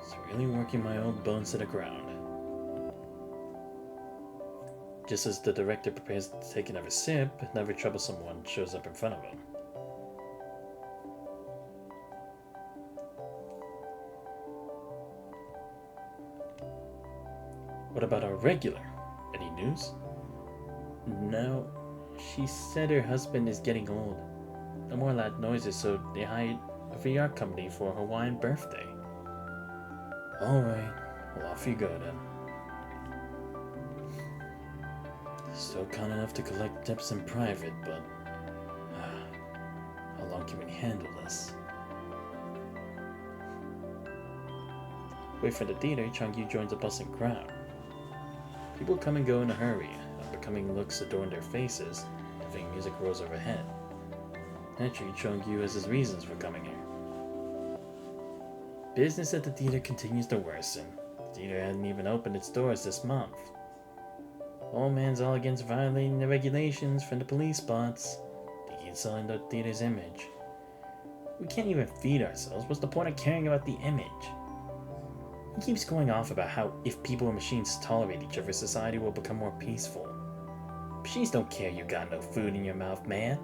It's really working my old bones to the ground. Just as the director prepares to take another sip, another troublesome one shows up in front of him. What about our regular? Any news? No. She said her husband is getting old. No more loud noises, so they hired a VR company for a Hawaiian birthday. Alright, well off you go then. Still kind enough to collect tips in private, but how long can we handle this? Away from the theater, Chongyu joins a bustling crowd. People come and go in a hurry. Unbecoming looks adorn their faces, The faint music rose overhead. Naturally, Chong-yu has his reasons for coming here. Business at the theater continues to worsen. The theater hadn't even opened its doors this month. Old man's all against violating the regulations from the police spots. They keep selling the theater's image. We can't even feed ourselves. What's the point of caring about the image? He keeps going off about how if people and machines tolerate each other, society will become more peaceful. Machines don't care you got no food in your mouth, man.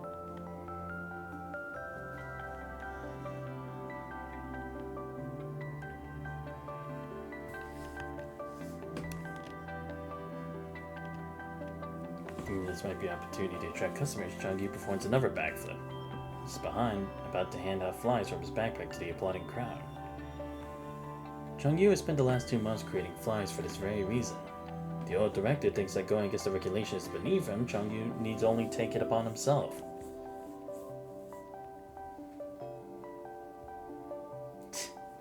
This might be an opportunity to attract customers. Chong-yu performs another backflip. He's behind, about to hand out flies from his backpack to the applauding crowd. Chong-yu has spent the last 2 months creating flies for this very reason. The old director thinks that going against the regulations beneath him, Chong-yu needs only take it upon himself.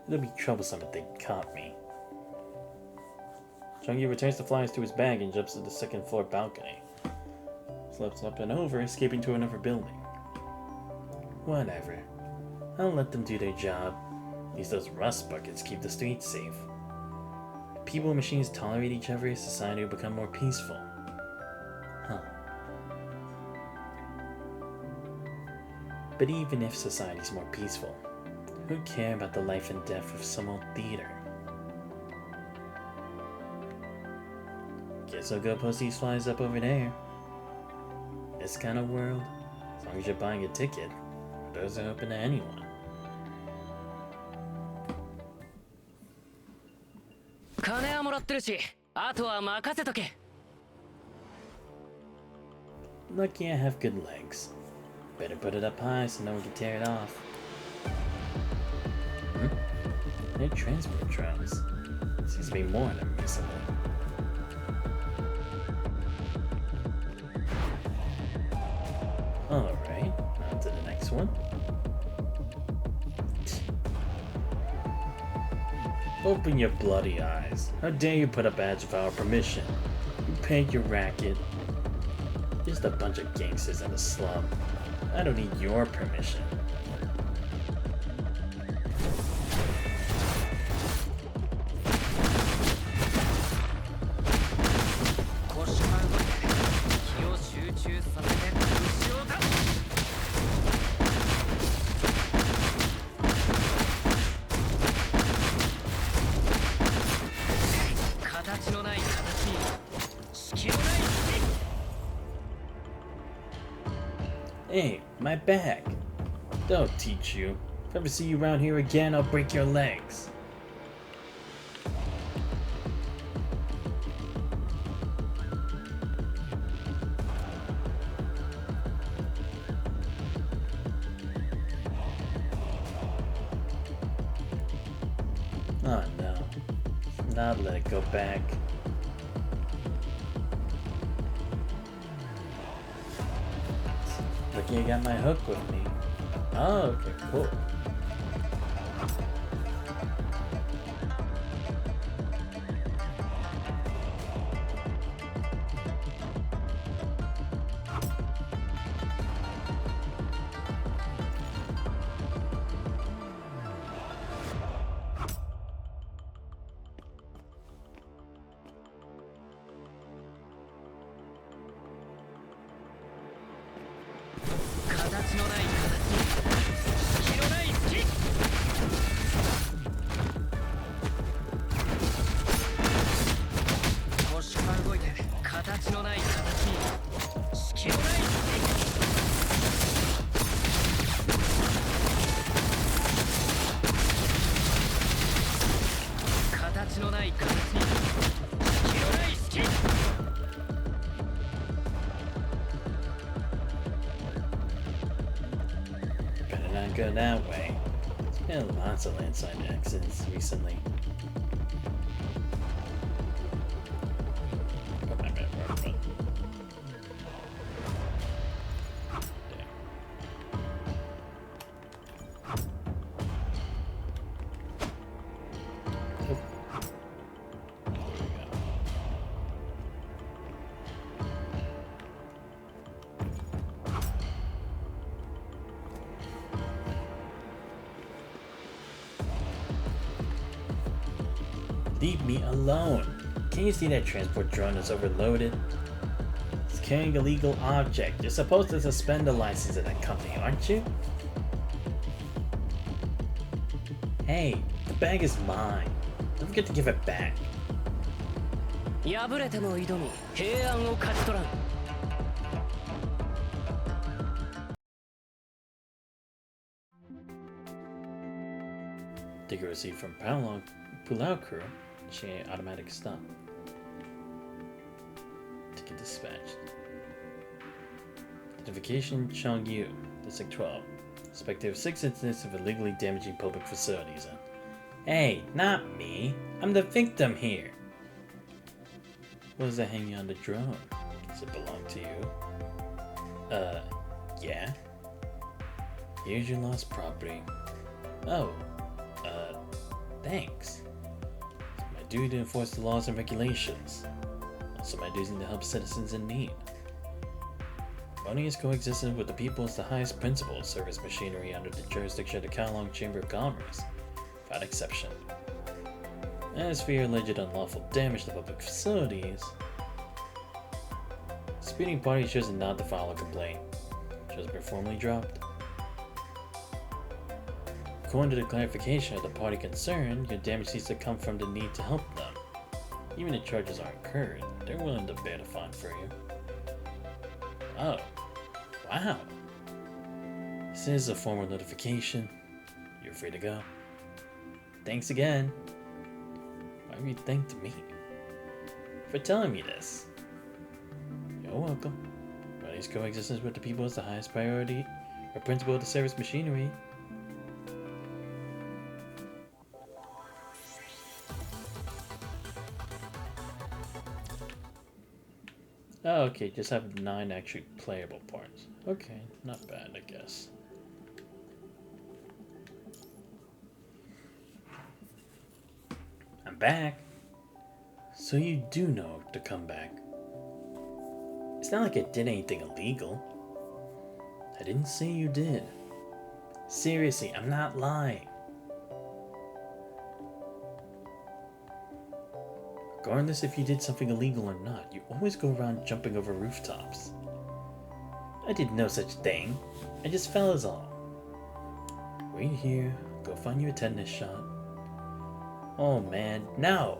It'll be troublesome if they caught me. Chong-yu returns the flies to his bag and jumps to the second floor balcony. Flips up and over, escaping to another building. Whatever. I'll let them do their job. At least those rust buckets keep the streets safe. If people and machines tolerate each other, society will become more peaceful. Huh. But even if society's more peaceful, who care about the life and death of some old theater? Guess I'll go post these flies up over there. This kind of world, as long as you're buying a ticket, doors are open to anyone. Lucky I have good legs. Better put it up high so no one can tear it off. They're transport drones. Seems to be more than them recently. Alright, on to the next one. Open your bloody eyes. How dare you put up ads without our permission? You paid your racket. Just a bunch of gangsters in the slum. I don't need your permission. Hey, my bag. They'll teach you. If I ever see you around here again, I'll break your legs. Oh no. Not let it go back. Lucky I got my hook with me. Oh, okay, cool. Better not go that way. There's been lots of landslide accidents recently. Leave me alone. Can't you see that transport drone is overloaded? It's carrying a illegal object. You're supposed to suspend the license of that company, aren't you? Hey, the bag is mine. Don't forget to give it back. 敗れても挑み平安を勝ち取らん Take a receipt from Kowloong crew. She automatic stop. Ticket dispatched. Identification Chongyu, District 12. Suspected of 6 incidents of illegally damaging public facilities. Hey, not me. I'm the victim here. What is that hanging on the drone? Does it belong to you? Yeah. Here's your lost property. Oh, thanks. It's my duty to enforce the laws and regulations. Also my duty to help citizens in need. Harmonious coexistence with the people is the highest principle of service machinery under the jurisdiction of the Kowloong Chamber of Commerce, without exception. As for your alleged unlawful damage to public facilities, the disputing party chosen not to file a complaint. It has been formally dropped. According to the clarification of the party concerned, your damage needs to come from the need to help them. Even if charges are incurred, they're willing to bear the fine for you. Oh, wow. This is a formal notification. You're free to go. Thanks again. Why have you thanked me? For telling me this. You're welcome. Harmonious coexistence with the people is the highest priority or principle of the service machinery. Oh, okay, just have 9 actually playable parts. Okay, not bad, I guess. I'm back. So you do know to come back. It's not like I did anything illegal. I didn't say you did. Seriously, I'm not lying. Regardless if you did something illegal or not, you always go around jumping over rooftops. I did no such thing. I just fell is all. Wait here, go find you a tetanus shot. Oh man, no!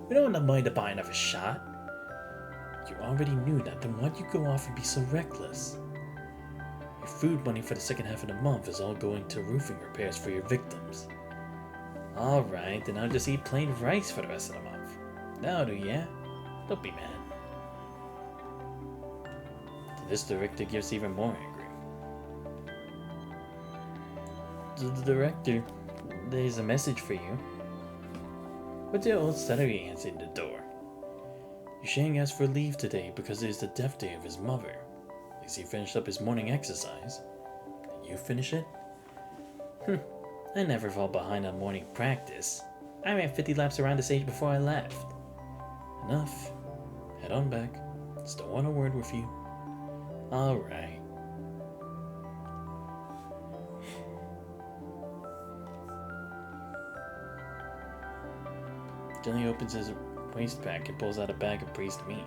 We don't have enough money to buy another shot. You already knew that, then why'd you go off and be so reckless? Your food money for the second half of the month is all going to roofing repairs for your victims. Alright, then I'll just eat plain rice for the rest of the month. Now do ya? Don't be mad. This director gets even more angry. The director, there's a message for you. But the old celery answered the door. Yusheng asked for leave today because it is the death day of his mother. As he finished up his morning exercise. Did you finish it? I never fall behind on morning practice. I ran 50 laps around the stage before I left. Enough. Head on back. Still want a word with you. Alright. Johnny opens his waist pack and pulls out a bag of braised meat.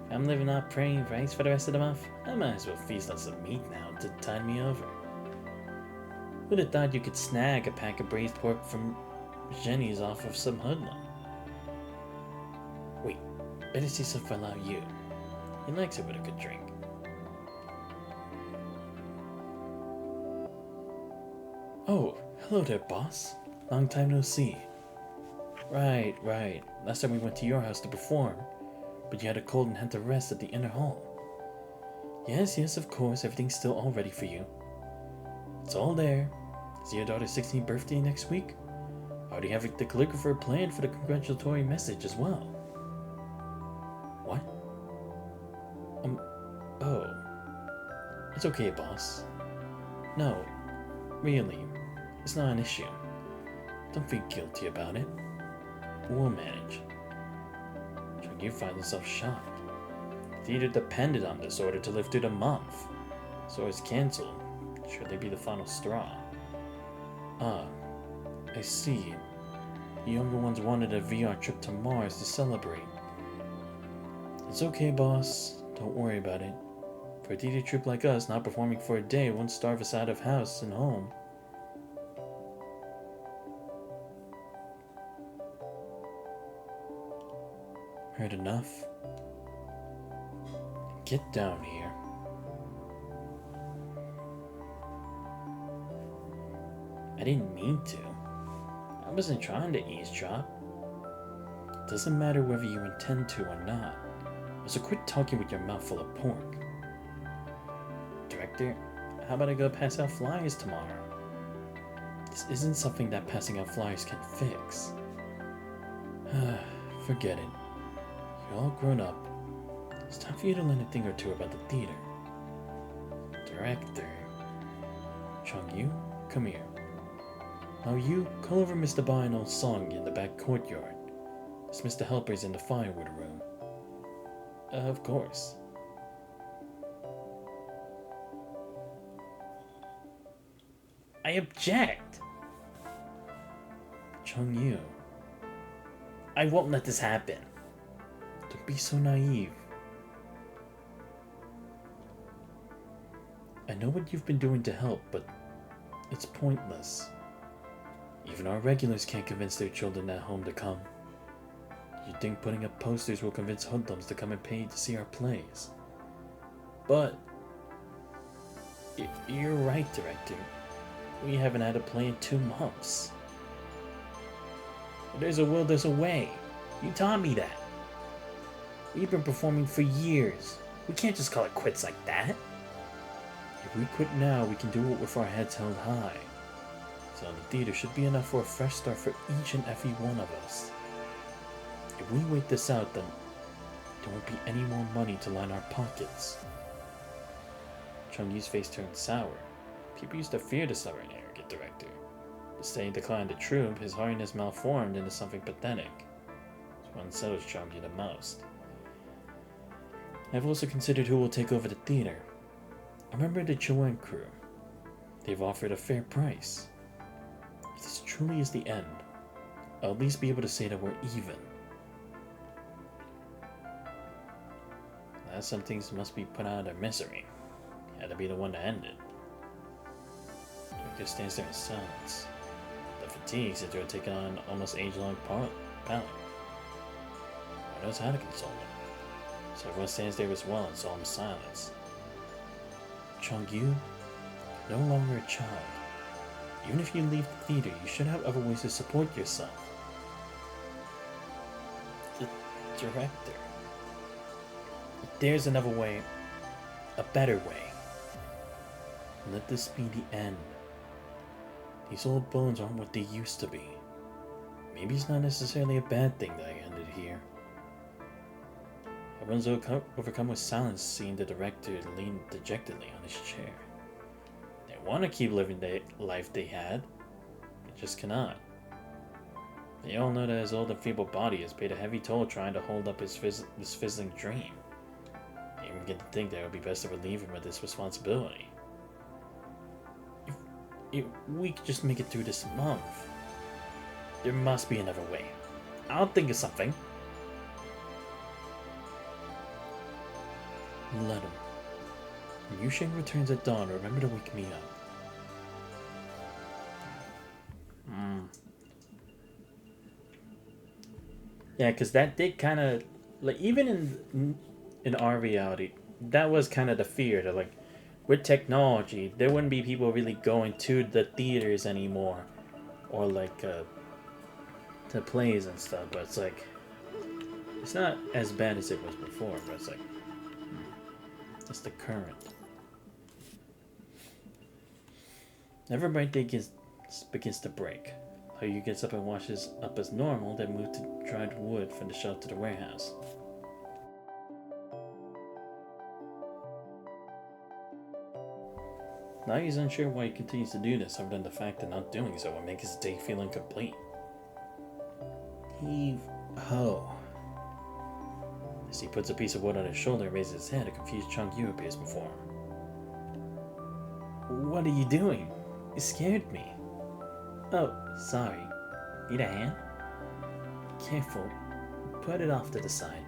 If I'm living off plain rice for the rest of the month, I might as well feast on some meat now to tide me over. Who'd have thought you could snag a pack of braised pork from Jenny's off of some hoodlum? Wait, better see something about you. He likes it with a good drink. Oh, hello there, boss. Long time no see. Right. Last time we went to your house to perform, but you had a cold and had to rest at the inner hall. Yes, of course, everything's still all ready for you. It's all there. Is your daughter's 16th birthday next week? I already have the calligrapher planned for the congratulatory message as well. What? Oh. It's okay, boss. No, really, it's not an issue. Don't feel guilty about it. We'll manage. You find yourself shocked. The theater depended on this order to live through the month. So it's cancelled. Should they be the final straw? Ah, I see. The younger ones wanted a VR trip to Mars to celebrate. It's okay, boss. Don't worry about it. For a theater trip like us, not performing for a day won't starve us out of house and home. Heard enough? Get down here. I didn't mean to. I wasn't trying to eavesdrop. It doesn't matter whether you intend to or not. So quit talking with your mouth full of pork. Director, how about I go pass out flyers tomorrow? This isn't something that passing out flyers can fix. Forget it. You're all grown up. It's time for you to learn a thing or two about the theater. Director. Chung-Yu, come here. Now you, call over Mr. Bionel's song in the back courtyard. It's Mr. Helper's in the firewood room. Of course. I object! Chung-Yu. I won't let this happen. Don't be so naive. I know what you've been doing to help, but it's pointless. Even our regulars can't convince their children at home to come. You think putting up posters will convince hoodlums to come and pay to see our plays? But you're right, Director. We haven't had a play in 2 months. There's a will, there's a way. You taught me that. We've been performing for years. We can't just call it quits like that. If we quit now, we can do it with our heads held high. So the theater should be enough for a fresh start for each and every one of us. If we wait this out, then there won't be any more money to line our pockets. Chung-Yu's face turned sour. People used to fear the stubborn, arrogant director. The saying declined the troupe, his heartiness malformed into something pathetic. It's what unsettles Chung-Yu the most. I've also considered who will take over the theater. I remember the Choen crew. They've offered a fair price. If this truly is the end, I'll at least be able to say that we're even. Now some things must be put out of their misery. Had to be the one to end it. Victor stands there in silence. The fatigue seems to have taken on an almost age-long pallor. Who knows how to console him? So everyone stands there as well in solemn silence. Chung-Yu, you're no longer a child. Even if you leave the theater, you should have other ways to support yourself. The director. There's another way. A better way. Let this be the end. These old bones aren't what they used to be. Maybe it's not necessarily a bad thing that I ended here. Everyone's overcome with silence, seeing the director lean dejectedly on his chair. They want to keep living the life they had, but just cannot. They all know that his old and feeble body has paid a heavy toll trying to hold up his fizzling dream. They even begin to think that it would be best to relieve him of this responsibility. If we could just make it through this month. There must be another way. I'll think of something. Let him. When Yusheng returns at dawn, remember to wake me up. Yeah, because that did kind of, like, even in our reality, that was kind of the fear that, like, with technology, there wouldn't be people really going to the theaters anymore, or like to plays and stuff. But it's like, it's not as bad as it was before. But it's like, that's the current. Every birthday begins to break. Hayu gets up and washes up as normal, then moves to dried wood from the shelf to the warehouse. Now he's unsure why he continues to do this, other than the fact that not doing so will make his day feel incomplete. Heave-ho. As he puts a piece of wood on his shoulder and raises his head, a confused Chung-Yu appears before him. What are you doing? You scared me. Oh, sorry. Need a hand? Careful. Put it off to the side.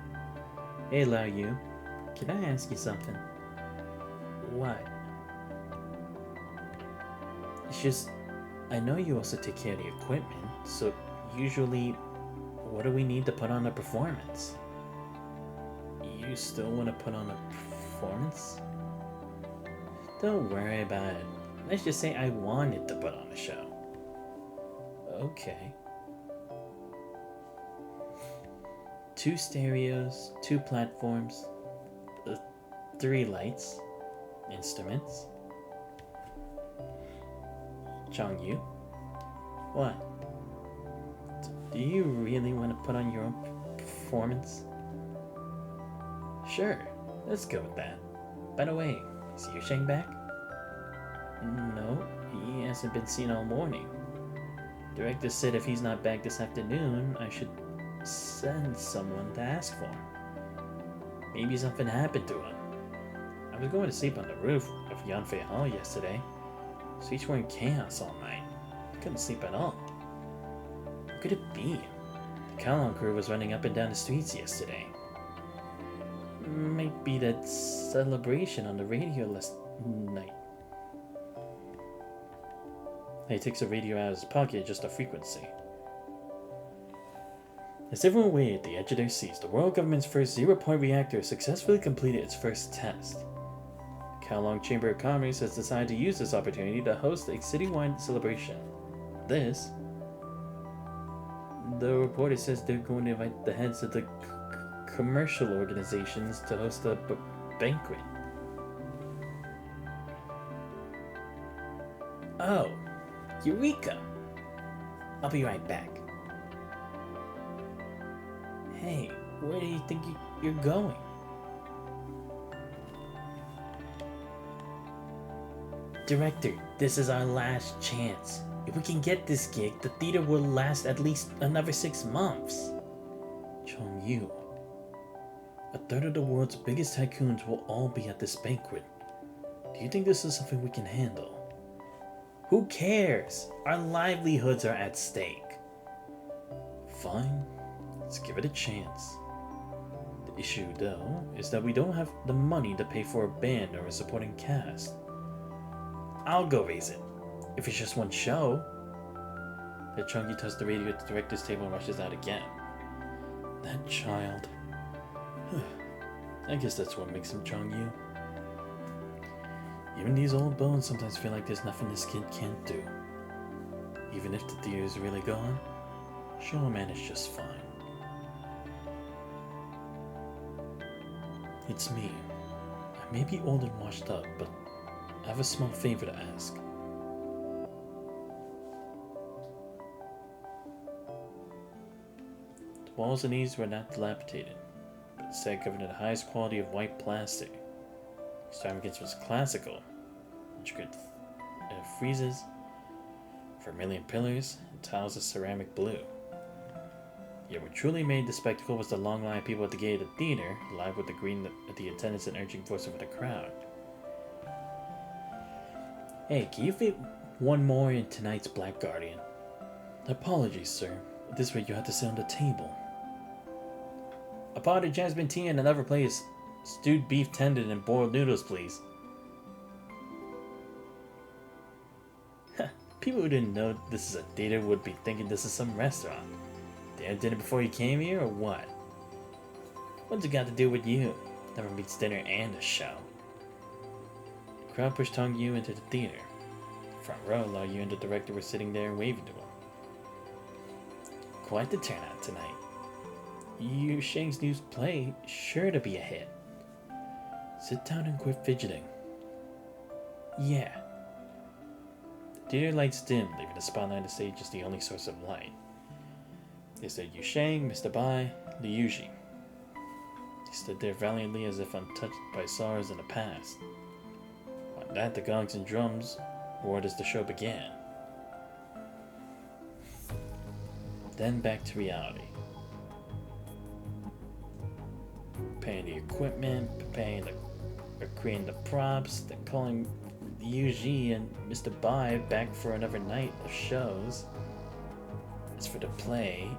Hey, Lao Yu. Can I ask you something? What? It's just, I know you also take care of the equipment, so usually, what do we need to put on a performance? You still want to put on a performance? Don't worry about it. Let's just say I wanted to put on a show. Okay. 2 stereos, 2 platforms, 3 lights, instruments. Chongyu, what? Do you really want to put on your own performance? Sure, let's go with that. By the way, is Yusheng back? No, he hasn't been seen all morning. Director said if he's not back this afternoon, I should send someone to ask for him. Maybe something happened to him. I was going to sleep on the roof of Yanfei Hall yesterday. Streets were in chaos all night. I couldn't sleep at all. What could it be? The Kowloong crew was running up and down the streets yesterday. Might be that celebration on the radio last night. He takes the radio out of his pocket, just a frequency. As everyone waited at the edge of their seats, the world government's first zero-point reactor successfully completed its first test. The Kowloong Chamber of Commerce has decided to use this opportunity to host a citywide celebration. The reporter says they're going to invite the heads of the commercial organizations to host a banquet. Oh, Eureka! I'll be right back. Hey, where do you think you're going? Director, this is our last chance. If we can get this gig, the theater will last at least another 6 months. Chongyu, a third of the world's biggest tycoons will all be at this banquet. Do you think this is something we can handle? Who cares? Our livelihoods are at stake. Fine, let's give it a chance. The issue, though, is that we don't have the money to pay for a band or a supporting cast. I'll go raise it, if it's just one show. The Chunky tosses the radio at the director's table and rushes out again. That child. I guess that's what makes him Chongyu. Even these old bones sometimes feel like there's nothing this kid can't do. Even if the theater is really gone, she'll manage just fine. It's me. I may be old and washed up, but I have a small favor to ask. The walls and eaves were not dilapidated, but instead covered in the highest quality of white plastic. The extravagance was classical, intricate friezes, vermilion pillars, and tiles of ceramic blue. Yet what truly made the spectacle was the long line of people at the gate of the theater, alive with the attendance and urging voice of the crowd. Hey, can you fit one more in tonight's Black Guardian? Apologies, sir. This way you have to sit on the table. A pot of jasmine tea and another place. Stewed beef tendon and boiled noodles, please. People who didn't know this is a theater would be thinking this is some restaurant. They had dinner before you came here, or what? What's it got to do with you? Never meets dinner and a show. The crowd pushed Tong Yu into the theater. The front row, Lao Yu and the director were sitting there waving to him. Quite the turnout tonight. Yu Sheng's new play is sure to be a hit. Sit down and quit fidgeting. Yeah. The theater lights dim, leaving the spotlight on the stage as the only source of light. They said Yu Sheng, Mr. Bai, Liu Yuji. He stood there valiantly as if untouched by sorrows in the past. On that, the gongs and drums roared as the show began. Then back to reality. Preparing the equipment, creating the props, then calling Yuji and Mr. Bai back for another night of shows. As for the play,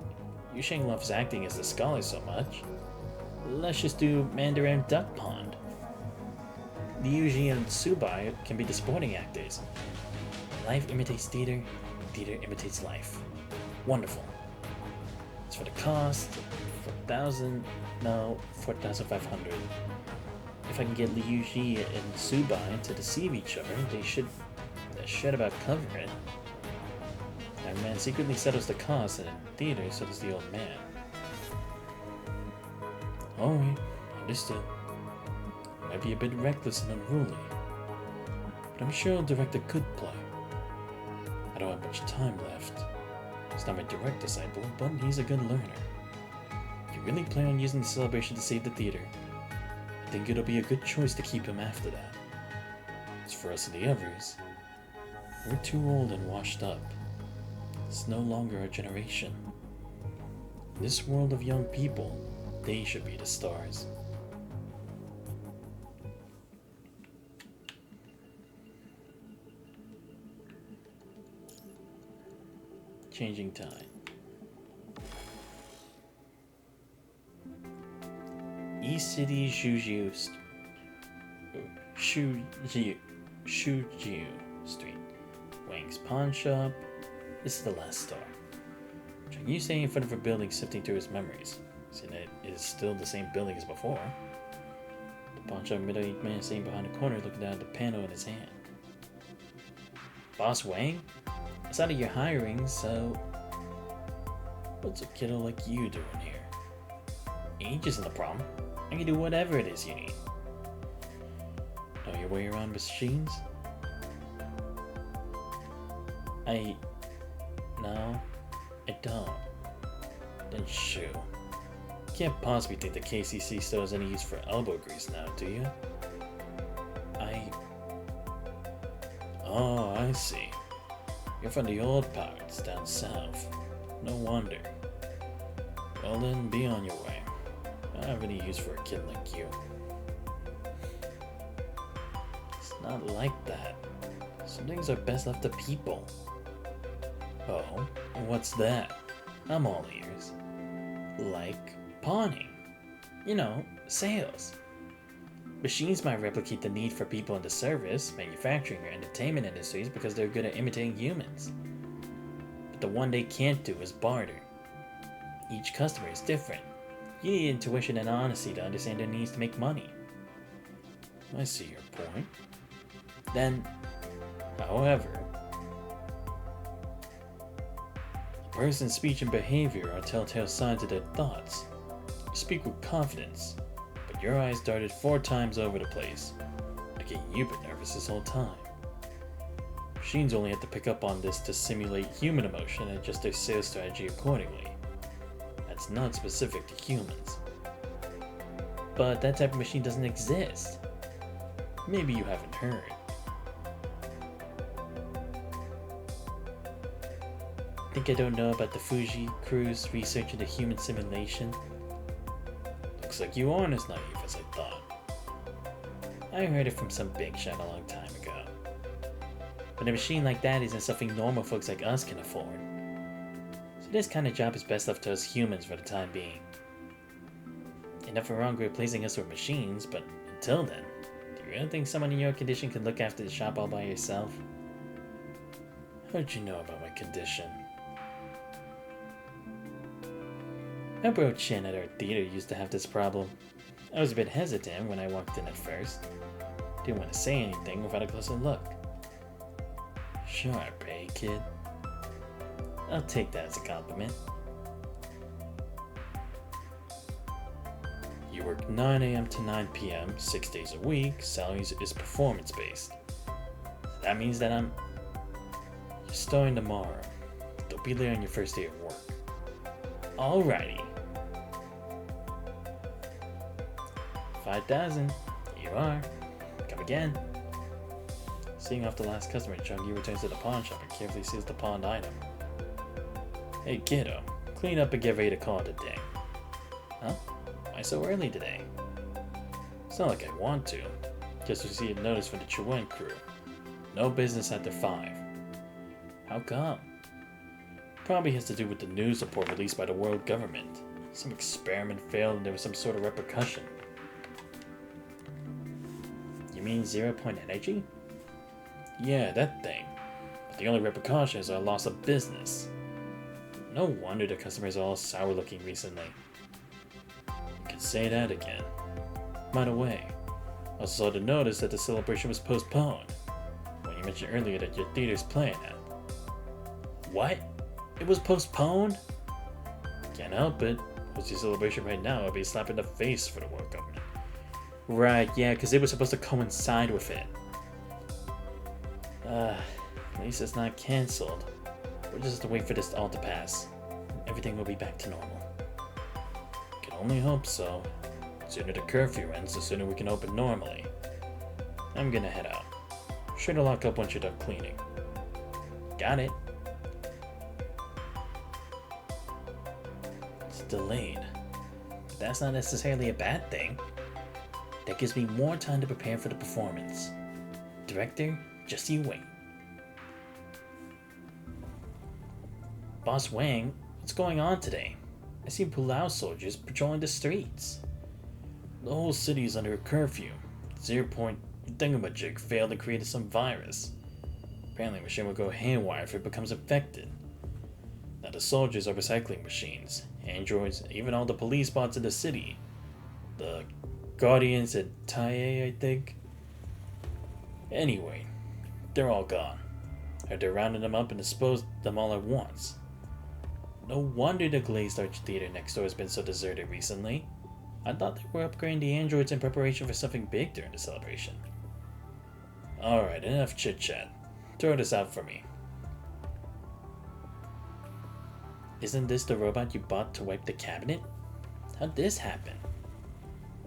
Yusheng loves acting as a scholar so much. Let's just do Mandarin Duck Pond. Liuji and Subai can be the supporting actors. Life imitates theater, theater imitates life. Wonderful. As for the cost, 4,500. If I can get Liuji and Subai to deceive each other, they should about cover it. Our man secretly settles the cost, and in theater, so does the old man. Alright, understood. Might be a bit reckless and unruly, but I'm sure he'll direct a good play. I don't have much time left. He's not my direct disciple, but he's a good learner. If you really plan on using the celebration to save the theater, I think it'll be a good choice to keep him after that. As for us and the others, we're too old and washed up. It's no longer our generation. In this world of young people, they should be the stars. Changing time. East City Shujiu Street. Wang's Pawn Shop. This is the last star. Chang-Yu staying in front of a building sifting through his memories. Seeing it is still the same building as before. The pawn shop middle-aged man sitting behind a corner looking down at the panel in his hand. Boss Wang? I saw that you're hiring, so what's a kiddo like you doing here? Age isn't the problem. I can do whatever it is you need. Know your way around machines? No, I don't. Then shoo. You can't possibly think the KCC still has any use for elbow grease now, do you? Oh, I see. You're from the old parts down south. No wonder. Well then, be on your way. I don't have any use for a kid like you. It's not like that. Some things are best left to people. Oh, what's that? I'm all ears. Like pawning. You know, sales. Machines might replicate the need for people in the service, manufacturing, or entertainment industries because they're good at imitating humans. But the one they can't do is barter. Each customer is different. You need intuition and honesty to understand their needs to make money. I see your point. Then, however, a person's speech and behavior are telltale signs of their thoughts. You speak with confidence, but your eyes darted 4 times over the place. Like you've been nervous this whole time. Machines only have to pick up on this to simulate human emotion and adjust their sales strategy accordingly. That's not specific to humans. But that type of machine doesn't exist. Maybe you haven't heard. Think I don't know about the Fuji crew's research into human simulation? Looks like you aren't as naive as I thought. I heard it from some big shot a long time ago. But a machine like that isn't something normal folks like us can afford. So this kind of job is best left to us humans for the time being. Ain't nothing wrong with replacing us with machines, but until then, do you really think someone in your condition can look after the shop all by yourself? How'd you know about my condition? My bro Chin at our theater used to have this problem. I was a bit hesitant when I walked in at first. Didn't want to say anything without a closer look. Sharp, eh, kid? I'll take that as a compliment. You work 9 AM to 9 PM, 6 days a week, salaries is performance-based. That means that you're starting tomorrow. Don't be late on your first day of work. Alrighty. 5,000. Here you are. Come again. Seeing off the last customer, Chungi returns to the pawn shop and carefully seals the pawned item. Hey kiddo, clean up and get ready to call it a day. Huh? Why so early today? It's not like I want to. Just received a notice from the Chuen crew. No business after 5. How come? Probably has to do with the news report released by the world government. Some experiment failed and there was some sort of repercussion. You mean 0-point energy? Yeah, that thing. But the only repercussions are loss of business. No wonder the customers are all sour looking recently. You could say that again. By the way, I also saw the notice that the celebration was postponed. When you mentioned earlier that your theater's playing it. What? It was postponed? Can't help it. What's your celebration right now? I'll be slapping the face for the world government. Right, yeah, because it was supposed to coincide with it. At least it's not cancelled. We'll just have to wait for this all to pass. Everything will be back to normal. Can only hope so. The sooner the curfew ends, the sooner we can open normally. I'm gonna head out. Sure to lock up once you're done cleaning. Got it. It's delayed. But that's not necessarily a bad thing. That gives me more time to prepare for the performance. Director, just you wait. Boss Wang, what's going on today? I see Pulau soldiers patrolling the streets. The whole city is under a curfew. 0-point thingamajig failed and created some virus. Apparently the machine will go haywire if it becomes infected. Now the soldiers are recycling machines, androids, even all the police bots in the city. The Guardians at Taie, I think. Anyway, they're all gone. Or they're rounding them up and disposed them all at once. No wonder the Glazed Arch Theater next door has been so deserted recently. I thought they were upgrading the androids in preparation for something big during the celebration. Alright, enough chit chat. Throw this out for me. Isn't this the robot you bought to wipe the cabinet? How'd this happen?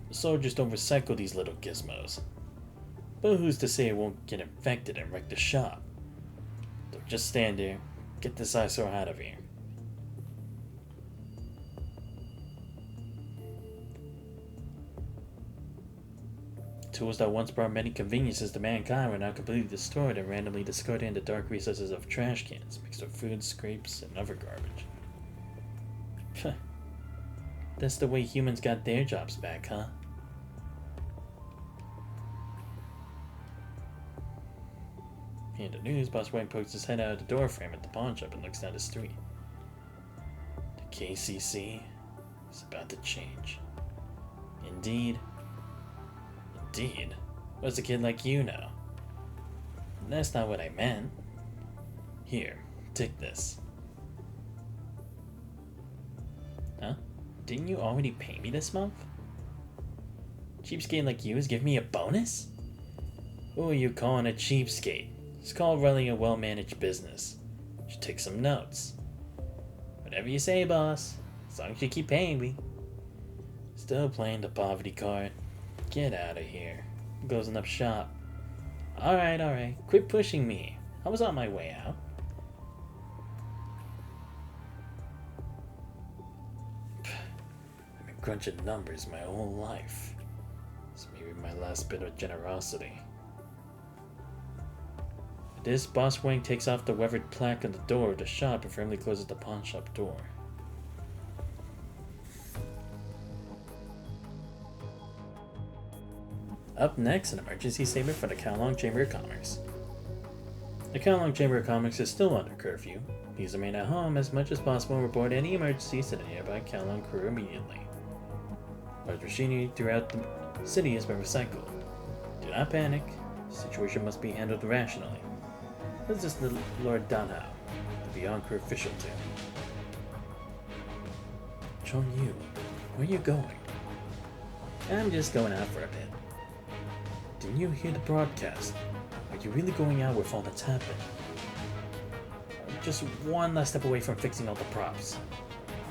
The soldiers don't recycle these little gizmos. But who's to say it won't get infected and wreck the shop? So just stand there, get this eyesore out of here. Tools that once brought many conveniences to mankind were now completely destroyed and randomly discarded into dark recesses of trash cans, mixed with food, scrapes, and other garbage. That's the way humans got their jobs back, huh? In the news, Boss Wang pokes his head out of the door frame at the pawn shop and looks down the street. The KCC is about to change. Indeed. Indeed? What's a kid like you know? That's not what I meant. Here, take this. Huh? Didn't you already pay me this month? Cheapskate like you is giving me a bonus? Who are you calling a cheapskate? It's called running a well-managed business. You should take some notes. Whatever you say, boss. As long as you keep paying me. Still playing the poverty card. Get out of here. I'm closing up shop. Alright. Quit pushing me. I was on my way out. I've been crunching numbers my whole life. It's maybe my last bit of generosity. With this, Boss Wang takes off the weathered plaque on the door of the shop and firmly closes the pawn shop door. Up next, an emergency statement from the Kowloong Chamber of Commerce. The Kowloong Chamber of Commerce is still under curfew. Please remain at home as much as possible and report any emergencies to the nearby Kowloong crew immediately. Large machinery throughout the city has been recycled. Do not panic. The situation must be handled rationally. This is the Lord Danhao, the Beyond Crew official too. Chong Yu, where are you going? I'm just going out for a bit. Didn't you hear the broadcast? Are you really going out with all that's happened? Just one last step away from fixing all the props.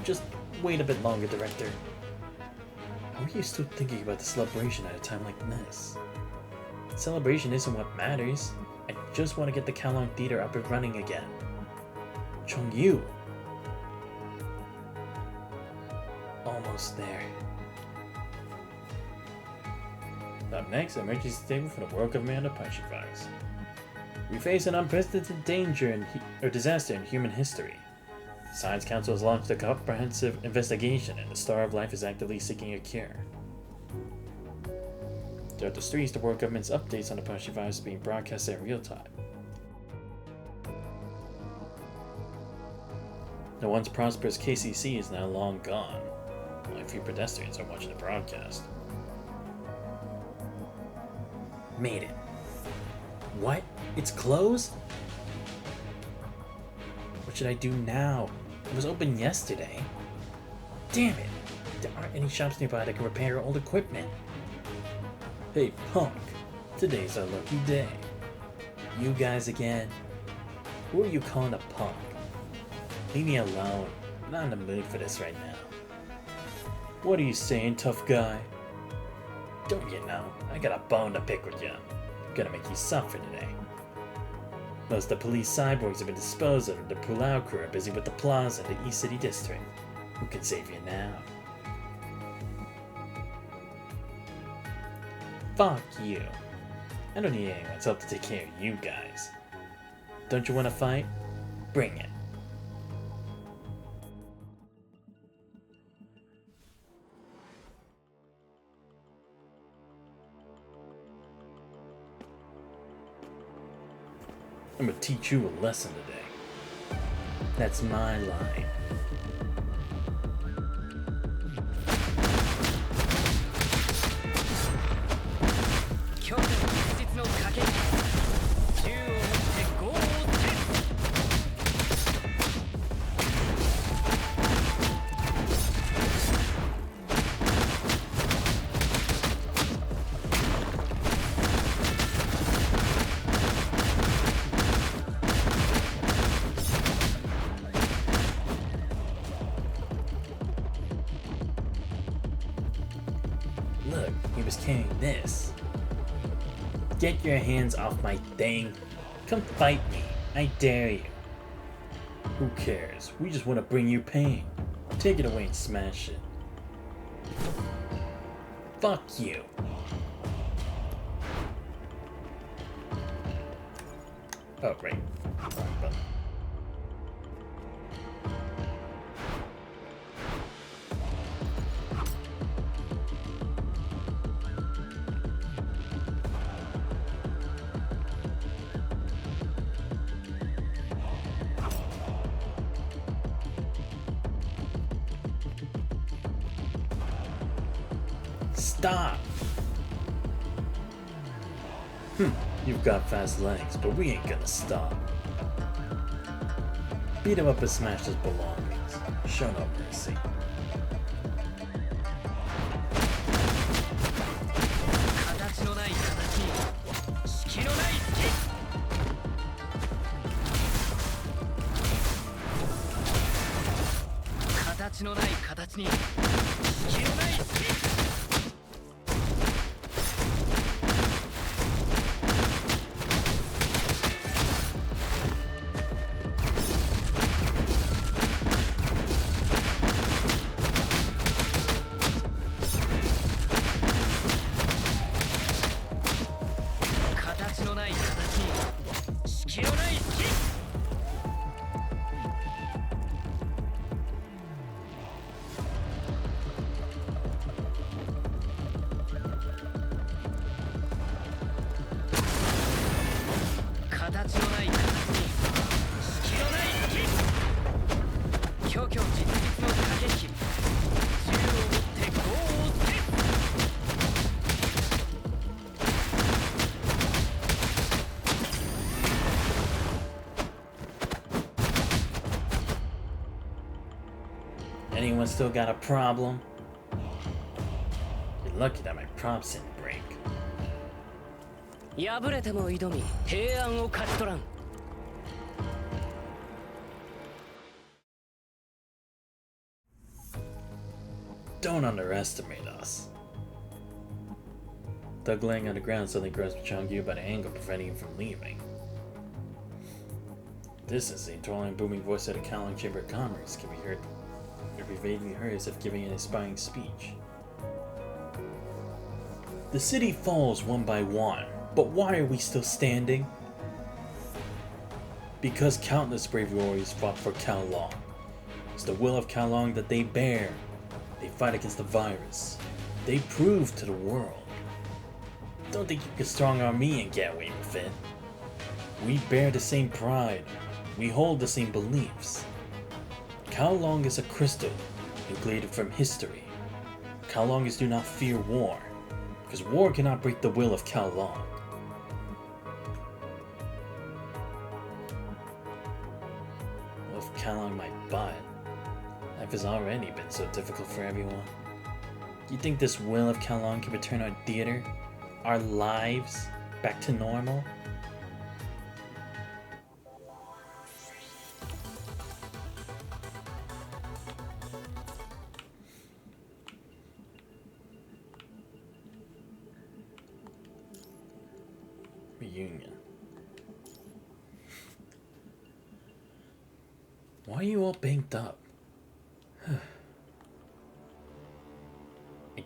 Just wait a bit longer, Director. How are you still thinking about the celebration at a time like this? Celebration isn't what matters. I just want to get the Kowloong Theater up and running again. Chong Yu. Almost there. Up next, emergency statement from the world government of Punching We face an unprecedented danger or disaster in human history. Science Council has launched a comprehensive investigation, and the Star of Life is actively seeking a cure. Throughout the streets, the world government's updates on the Punchy virus being broadcast in real time. The once prosperous KCC is now long gone. Only a few pedestrians are watching the broadcast. Made it. What? It's closed? What should I do now? It was open yesterday. Damn it! There aren't any shops nearby that can repair old equipment. Hey, punk. Today's our lucky day. You guys again? Who are you calling a punk? Leave me alone. I'm not in the mood for this right now. What are you saying, tough guy? Don't you know? I got a bone to pick with you. I'm gonna make you suffer today. Most of the police cyborgs have been disposed of, and the Pulau crew are busy with the plaza in the East City District. Who can save you now? Fuck you. I don't need anyone's help to take care of you guys. Don't you want to fight? Bring it. I'm gonna teach you a lesson today. That's my line. Look, he was carrying this. Get your hands off my thing. Come fight me. I dare you. Who cares? We just want to bring you pain. Take it away and smash it. Fuck you. Oh, right. Wrong button. Stop! You've got fast legs, but we ain't gonna stop. Beat him up and smash his belongings. Show no mercy. Anyone still got a problem? You're lucky that my props didn't break. 破れても挑み平安を勝ち取らん Don't underestimate us. Doug laying on the ground suddenly grabs Changyu by the ankle, preventing him from leaving. This is the enthralling booming voice of the Kowloong Chamber of Commerce can be heard. It be vaguely heard as if giving an inspiring speech. The city falls one by one, but why are we still standing? Because countless brave warriors fought for Kowloong. It's the will of Kowloong that they bear. They fight against the virus. They prove to the world. Don't think you can strong arm me and get away with it. We bear the same pride. We hold the same beliefs. Kowloong is a crystal nucleated from history. Kowloong is do not fear war, because war cannot break the will of Kowloong. With Kowloong my butt, life has already been so difficult for everyone. Do you think this will of Kowloong can return our theater, our lives, back to normal? Reunion. Why are you all banked up? I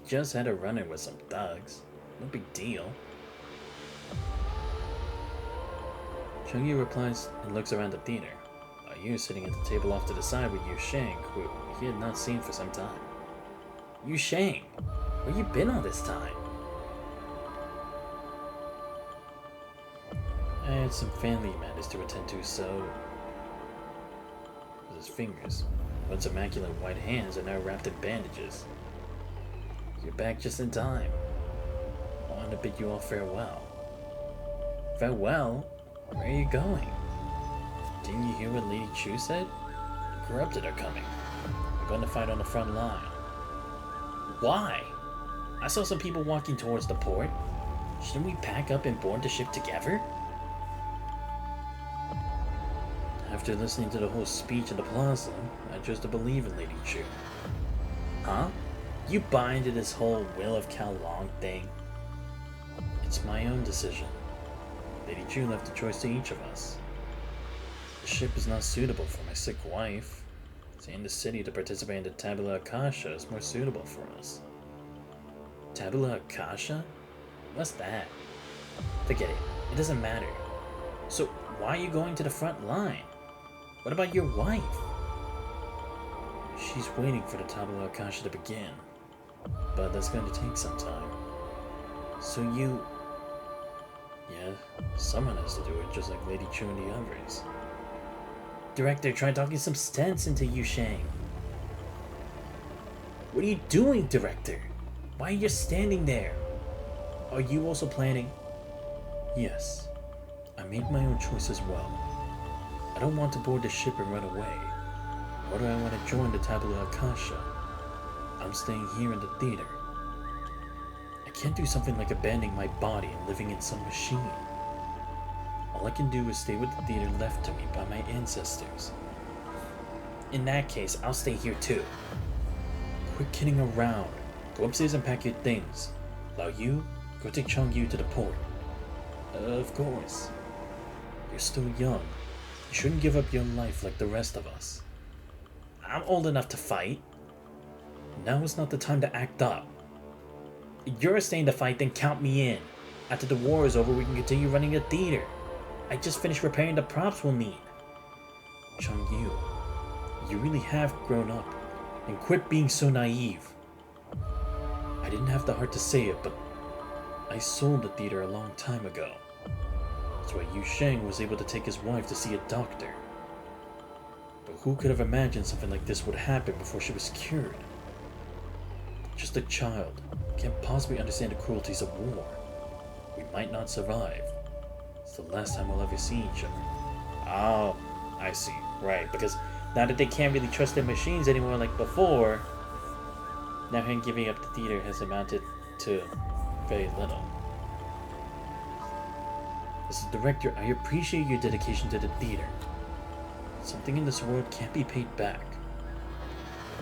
just had a run-in with some thugs. No big deal. Chungi replies and looks around the theater, while Yu is sitting at the table off to the side with Yu Shang, who he had not seen for some time. Yu Shang, where you been all this time? I had some family matters to attend to, so... His fingers, once immaculate white hands, are now wrapped in bandages. You're back just in time. I wanted to bid you all farewell. Farewell? Where are you going? Didn't you hear what Lady Chu said? The corrupted are coming. We're going to fight on the front line. Why? I saw some people walking towards the port. Shouldn't we pack up and board the ship together? After listening to the whole speech in the plaza, I chose to believe in Lady Chu. Huh? You buy into this whole will of Kowloong thing? It's my own decision. Lady Chu left the choice to each of us. The ship is not suitable for my sick wife. Staying in the city to participate in the Tabula Akasha is more suitable for us. Tabula Akasha? What's that? Forget it. It doesn't matter. So why are you going to the front line? What about your wife? She's waiting for the Tabula Akasha to begin. But that's going to take some time. So you... Yeah, someone has to do it, just like Lady Chu and the others. Director, try talking some sense into Yu Shang. What are you doing, Director? Why are you just standing there? Are you also planning? Yes, I made my own choice as well. I don't want to board the ship and run away. Nor do I want to join the Tabula Akasha. I'm staying here in the theater. I can't do something like abandoning my body and living in some machine. All I can do is stay with the theater left to me by my ancestors. In that case, I'll stay here too. Quit kidding around. Go upstairs and pack your things. Lao Yu, go take Chong Yu to the port. Of course. You're still young. You shouldn't give up your life like the rest of us. I'm old enough to fight. Now is not the time to act up. You're staying to fight, then count me in. After the war is over, we can continue running the theater. I just finished repairing the props we'll need. Chong Yu, you really have grown up, and quit being so naive. I didn't have the heart to say it, but I sold the theater a long time ago. That's why Yu Shang was able to take his wife to see a doctor. But who could have imagined something like this would happen before she was cured? Just a child can't possibly understand the cruelties of war. We might not survive. It's the last time we'll ever see each other. Oh, I see. Right, because now that they can't really trust their machines anymore like before, now him giving up the theater has amounted to very little. As a director, I appreciate your dedication to the theater. Something in this world can't be paid back.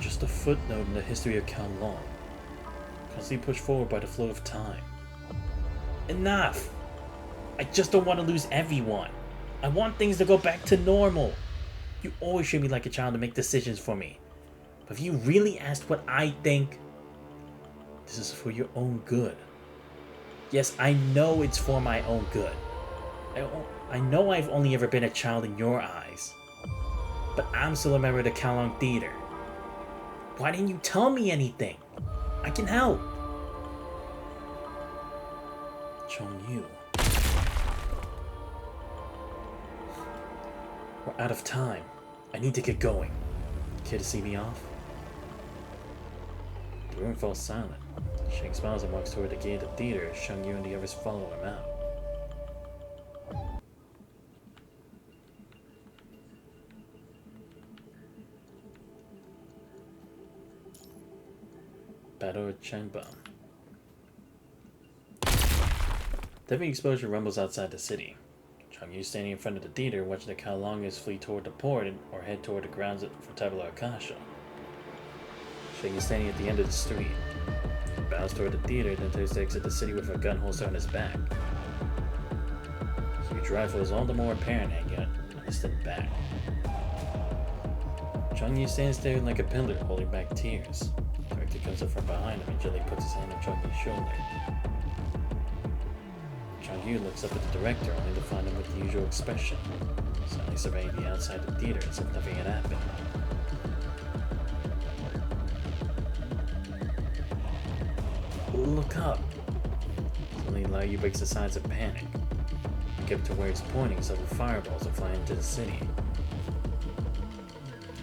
Just a footnote in the history of Kowloong, constantly pushed forward by the flow of time. Enough! I just don't want to lose everyone. I want things to go back to normal. You always treat me like a child to make decisions for me. But if you really asked what I think, this is for your own good. Yes, I know it's for my own good. I know I've only ever been a child in your eyes. But I'm still a member of the Kowloong Theater. Why didn't you tell me anything? I can help. Chong-yu. We're out of time. I need to get going. Care to see me off? The room falls silent. Shang smiles and walks toward the gate of the theater as Chong-yu and the others follow him out. Battle of Changbang. Deafening explosion rumbles outside the city. Chong-yu standing in front of the theater, watching the Kowloongers flee toward the port or head toward the grounds for Tabula Akasha. Shang is standing at the end of the street. He bows toward the theater, then turns to exit the city with a gun holster on his back. His huge rifle is all the more apparent hanging on his thin back. Chong-yu stands there like a pillar, holding back tears. The director comes up from behind him and gently puts his hand on Chong-yu's shoulder. Chong-yu looks up at the director, only to find him with the usual expression, silently surveying the outside of the theater as if nothing had happened. Look up! Suddenly, Liu breaks the silence of panic. Look up to where he's pointing, several fireballs are flying into the city.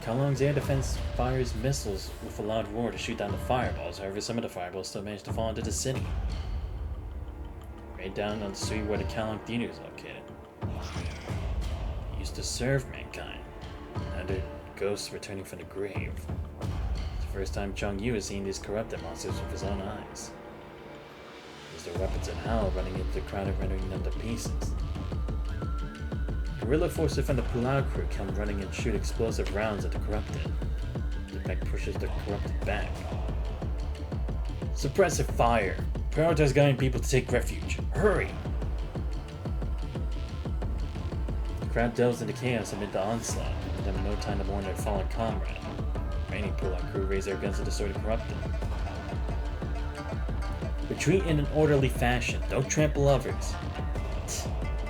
Kowloong's air defense fires missiles with a loud roar to shoot down the fireballs, however some of the fireballs still manage to fall into the city. Right down on the street where the Kowloong Theater is located. He used to serve mankind. Now they're ghosts returning from the grave. It's the first time Chong-yu has seen these corrupted monsters with his own eyes. Use their weapons in hell, running into the crowd and rendering them to pieces. Guerrilla forces from the Pulau crew come running and shoot explosive rounds at the corrupted. The pack pushes the corrupted back. Suppressive fire! Prioritize guiding people to take refuge. Hurry! The crowd delves into chaos amid the onslaught, and have no time to mourn their fallen comrade. Many Pulau crew raise their guns to destroy the corrupted. Retreat in an orderly fashion. Don't trample others.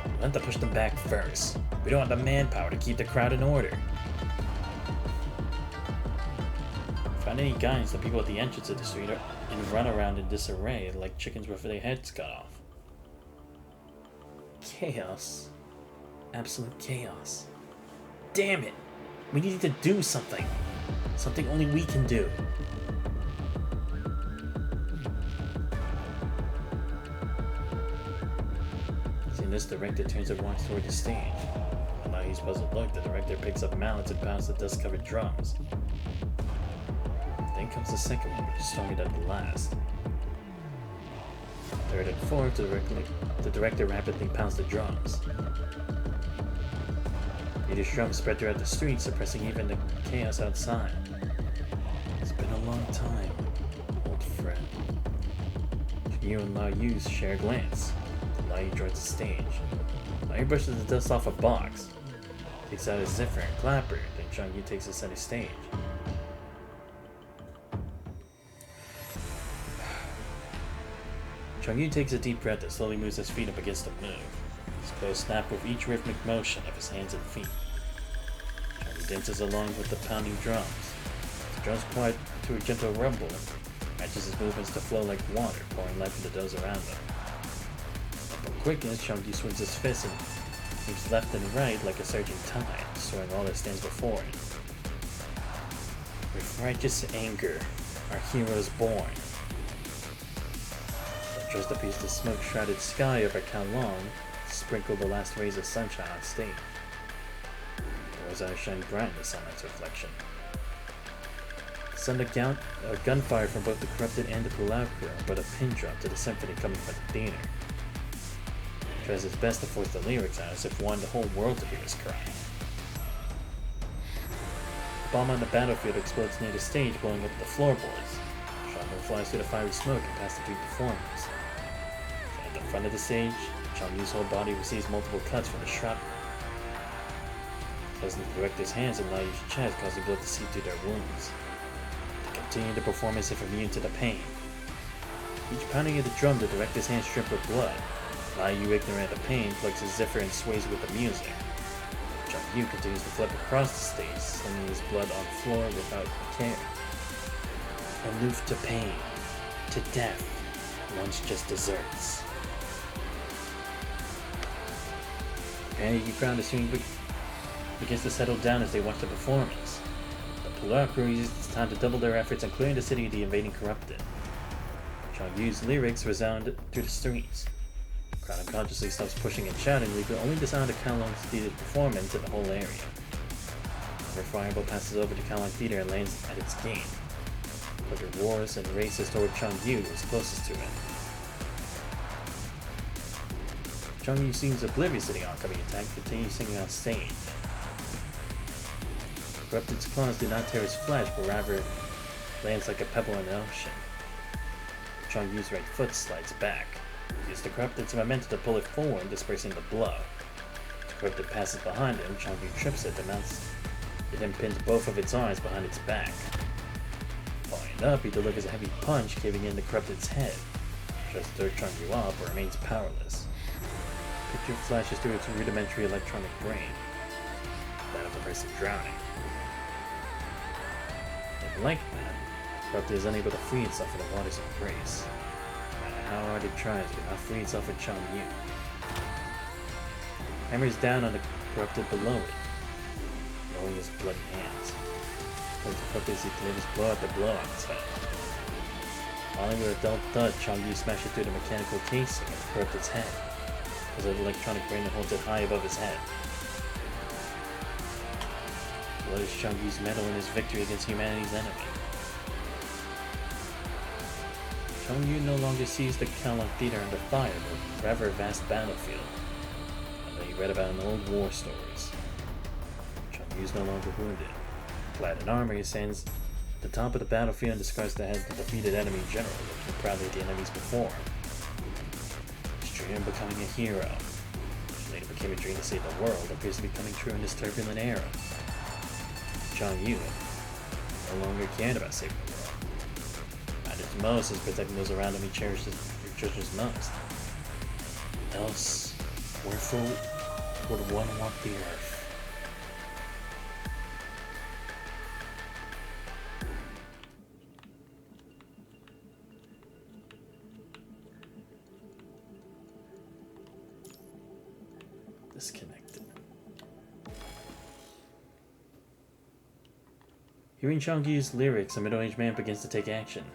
We have to push them back first. We don't have the manpower to keep the crowd in order. Find any guidance, the people at the entrance of the street are and run around in disarray like chickens with their heads cut off. Chaos. Absolute chaos. Damn it! We need to do something. Something only we can do. Seeing this, the director turns and walks toward the stage. While he's puzzled look, the director picks up mallets and pounds the dust-covered drums. Then comes the second one, which is stronger than the last. Third and fourth, the director rapidly pounds the drums. These drums spread throughout the street, suppressing even the chaos outside. It's been a long time, old friend. You and Lao Yu share a glance. Lao Yu joins the stage. Lao Yu brushes the dust off a box, takes out a ziffer and clapper, then Chong Yu takes the center stage. Chong Yu takes a deep breath and slowly moves his feet up against the move. His clothes snap with each rhythmic motion of his hands and feet. Chong Yu dances along with the pounding drums. The drums quiet to a gentle rumble, matches his movements to flow like water, pouring life into those around him. Upon quickness, Chong Yu swings his fist and moves left and right like a surging tide, destroying all that stands before him. With righteous anger, our hero is born. Just to piece the smoke-shrouded sky over Kowloong, sprinkle the last rays of sunshine on stage. Those eyes shine bright in the sunlight's reflection. Send a gunfire from both the corrupted and the Pulau crew, but a pin drop to the symphony coming from the theater. He tries his best to force the lyrics out as if wanting the whole world to hear his cry. A bomb on the battlefield explodes near the stage, blowing up the floorboards. Shotgun flies through the fiery smoke and past the three performers. At the front of the stage, Chong Yu's whole body receives multiple cuts from the shrapnel. Closing the director's hands and Lao Yu's chest, causing blood to seep through their wounds. They continue the performance if immune to the pain. Each pounding of the drum, the director's hands drip with blood. Lao Yu, ignorant of the pain, plugs his ziffer and sways with the music. Yu continues to flip across the stage, slinging his blood on the floor without care. Aloof to pain, to death, once just deserts. And the crowd is soon begins to settle down as they watch the performance. The Pulau crew uses this time to double their efforts on clearing the city of the invading corrupted. Chong Yu's lyrics resound through the streets. The crowd unconsciously stops pushing and shouting, leaving only the sound of Kowloong's theater performance in the whole area. Another fireball passes over to Kowloong Theater and lands at its gate. Clicker roars and races toward Chong Yu, who is closest to it. Chong Yu seems oblivious to the oncoming attack, continues singing on stage. Corrupted's claws do not tear his flesh, but rather lands like a pebble in the ocean. Chong Yu's right foot slides back. He uses the Corrupted's momentum to pull it forward, dispersing the blow. The Corrupted passes behind him, Chong Yu trips it, it then pins both of its arms behind its back. Following up, he delivers a heavy punch, caving in the Corrupted's head. Tries to throw Chong Yu up, but remains powerless. A picture flashes through its rudimentary electronic brain, that of a person drowning. And like that, Corrupted is unable to free itself from the water's embrace. No matter how hard it tries, it cannot free itself from Chong Yu. Hammers down on the Corrupted below it, rolling his bloody hands. Towards the Corrupted as he delivers blow after blow on its head. Falling with a dull thud, Chong Yu smashes through the mechanical casing of the Corrupted's head, as an electronic brain that holds it high above his head. Blood is Chong Yu's medal in his victory against humanity's enemy. Chong Yu no longer sees the Kowloong Theater under fire, but rather a vast battlefield, that he read about in old war stories. Chong Yu is no longer wounded. Clad in armor, he stands at the top of the battlefield and describes the head of the defeated enemy general, looking proudly at the enemies before him. His dream of becoming a hero, which later became a dream to save the world, appears to be coming true in this turbulent era. Chong Yu no longer cared about saving the world. What matters most is protecting those around him he cherishes most. Else, wherefore would one walk the earth? Disconnected. Hearing Chong Yu's lyrics, a middle-aged man begins to take action.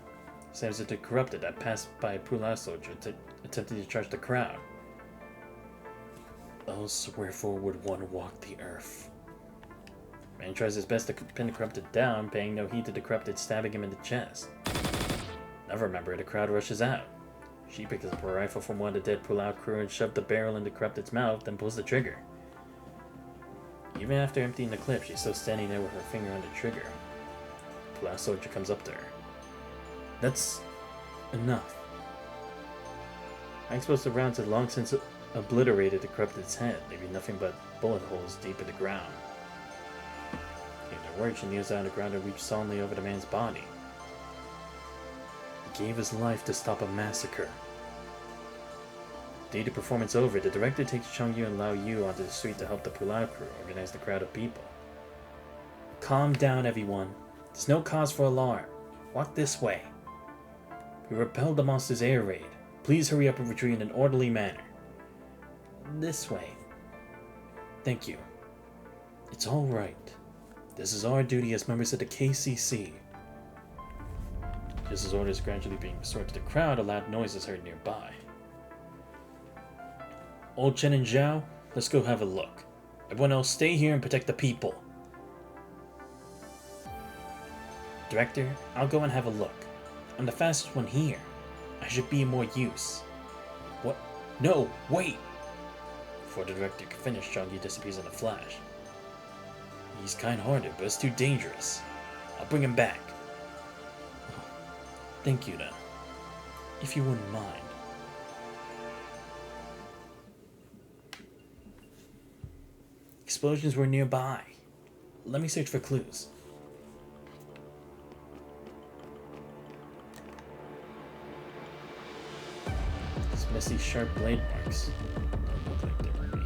He slams into Corrupted that passed by a Pulau soldier attempting to charge the crowd. Else wherefore would one walk the earth? Man tries his best to pin the Corrupted down, paying no heed to the Corrupted stabbing him in the chest. Another member of the crowd rushes out. She picks up a rifle from one of the dead Pulau crew and shoves the barrel into Corrupted's mouth, then pulls the trigger. Even after emptying the clip, she's still standing there with her finger on the trigger. The Pulau soldier comes up to her. That's enough. Explosive rounds had long since obliterated the Corrupted's head, leaving nothing but bullet holes deep in the ground. In their words, she kneels down on the ground and weeps solemnly over the man's body. He gave his life to stop a massacre. The performance over, the director takes Chong Yu and Lao Yu onto the street to help the Pulau crew organize the crowd of people. Calm down, everyone. There's no cause for alarm. Walk this way. We repelled the monster's air raid. Please hurry up and retreat in an orderly manner. This way. Thank you. It's all right. This is our duty as members of the KCC. Just as orders gradually being restored to the crowd, a loud noise is heard nearby. Old Chen and Zhao, let's go have a look. Everyone else stay here and protect the people. Director, I'll go and have a look. I'm the fastest one here. I should be of more use. What? No, wait! Before the director could finish, Chong Yu disappears in a flash. He's kind-hearted, but it's too dangerous. I'll bring him back. Thank you, then. If you wouldn't mind. Explosions were nearby. Let me search for clues. These messy, sharp blade marks don't look like they were me.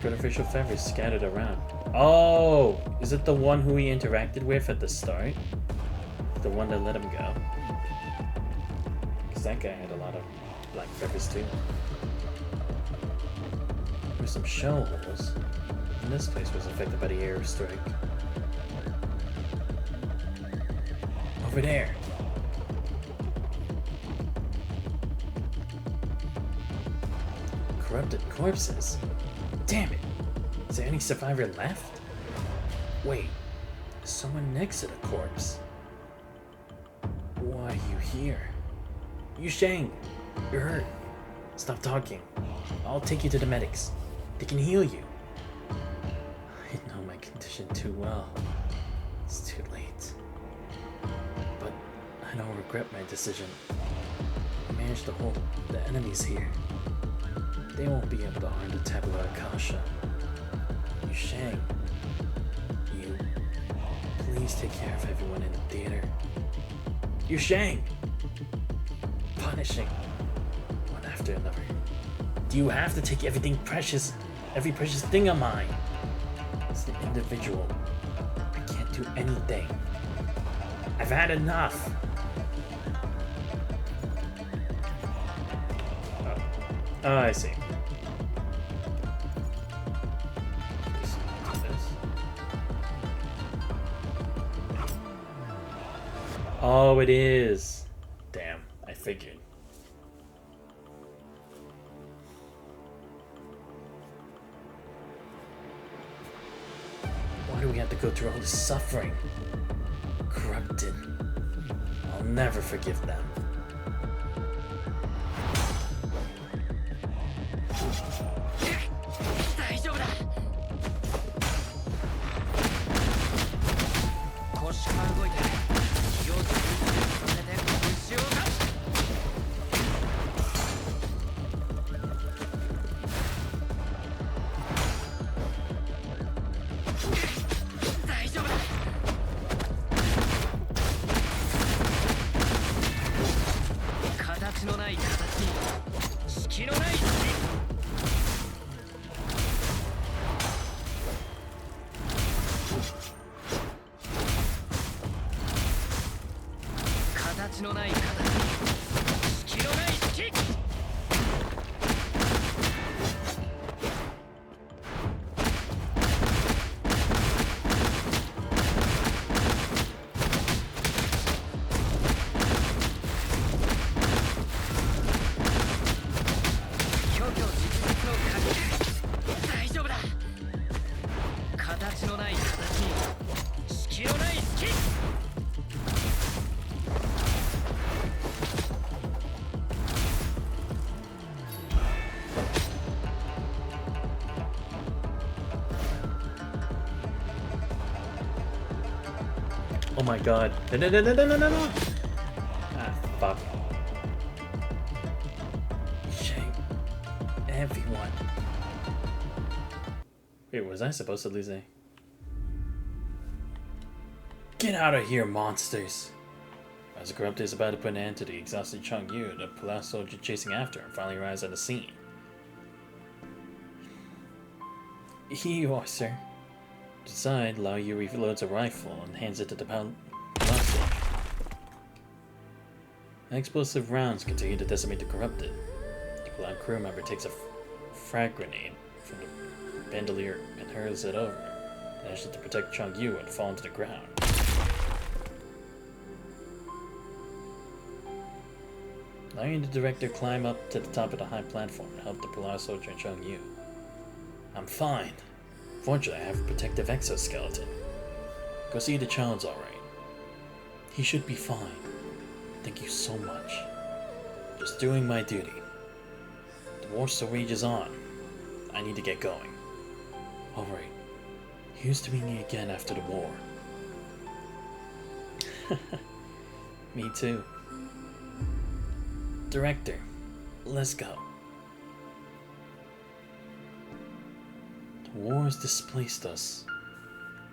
Sacred official feathers scattered around. Oh! Is it the one who he interacted with at the start? The one that let him go? Because that guy had a lot of black feathers too. There's some shell holes. And this place was affected by the airstrike. Over there! Corrupted corpses? Damn it! Is there any survivor left? Wait, there's someone next to the corpse. Why are you here? Yu Shang! You're hurt. Stop talking. I'll take you to the medics. They can heal you. I know my condition too well. It's too late. But I don't regret my decision. I managed to hold the enemies here. They won't be able to harm the Tabula Akasha. Yu Shang, you please take care of everyone in the theater. Yu Shang! Punishing one after another. Do you have to take every precious thing of mine? As an individual, I can't do anything. I've had enough. Oh, I see. Oh, it is. Damn, I figured. Why do we have to go through all this suffering? Corrupted. I'll never forgive them. Oh my god. No. Ah, fuck. Shame. Everyone. Wait, was I supposed to lose a... Get out of here, monsters! As the corrupted is about to put an end to the exhausted Chong Yu, the police soldier chasing after him finally arrives at the scene. Here you are, sir. To the side, Lao Yu reloads a rifle and hands it to the police soldier. Explosive rounds continue to decimate the corrupted. The Kowloong crew member takes a frag grenade from the bandolier and hurls it over, managing to protect Chong Yu and fall into the ground. Lao Yu and the director climb up to the top of the high platform to help the police soldier and Chong Yu. I'm fine. Fortunately, I have a protective exoskeleton. Go see the child's alright. He should be fine. Thank you so much. Just doing my duty. The war still rages on. I need to get going. Alright. Here's to meeting again after the war. Me too. Director, let's go. The war has displaced us.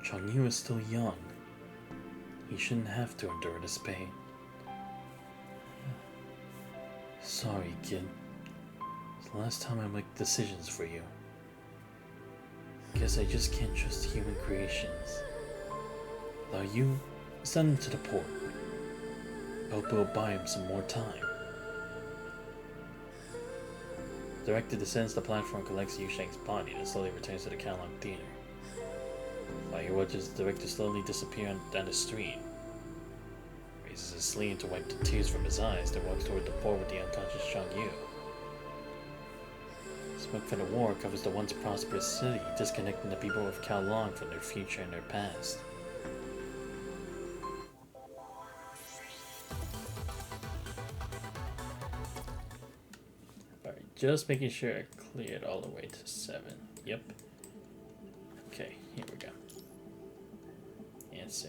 Chong Yu is still young. He shouldn't have to endure this pain. Sorry, kid. It's the last time I make decisions for you. Guess I just can't trust human creations. Now you, send him to the port. I hope we'll buy him some more time. Director descends the platform, collects Yu Shang's body, and slowly returns to the Kowloong Theater. While he watches the director slowly disappear down the street, raises his sleeve to wipe the tears from his eyes, then walks toward the port with the unconscious Chang Yu. Smoke from the war covers the once prosperous city, disconnecting the people of Kowloong from their future and their past. Alright, just making sure I cleared all the way to 7. Yep. Okay, here we go. Let's see.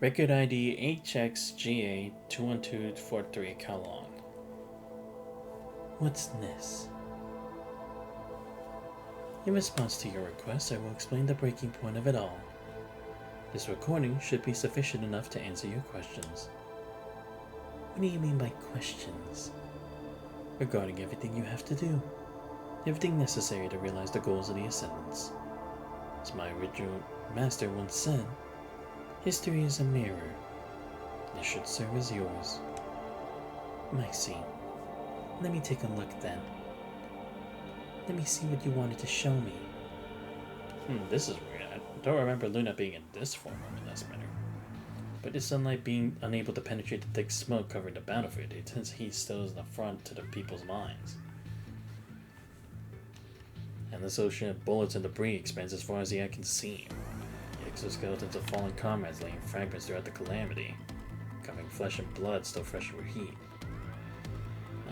Record ID HXGA21243 Kowloong. What's this? In response to your request, I will explain the breaking point of it all. This recording should be sufficient enough to answer your questions. What do you mean by questions? Regarding everything you have to do. Everything necessary to realize the goals of the Ascendants. As my original master once said, history is a mirror. It should serve as yours. Maxine, let me take a look then. Let me see what you wanted to show me. This is weird. I don't remember Luna being in this form of an Espener. But the sunlight being unable to penetrate the thick smoke covering the battlefield, it turns heat still is an affront to the people's minds. And this ocean of bullets and debris expands as far as the eye can see. The exoskeletons of fallen comrades laying fragments throughout the calamity, covering flesh and blood still fresh with heat.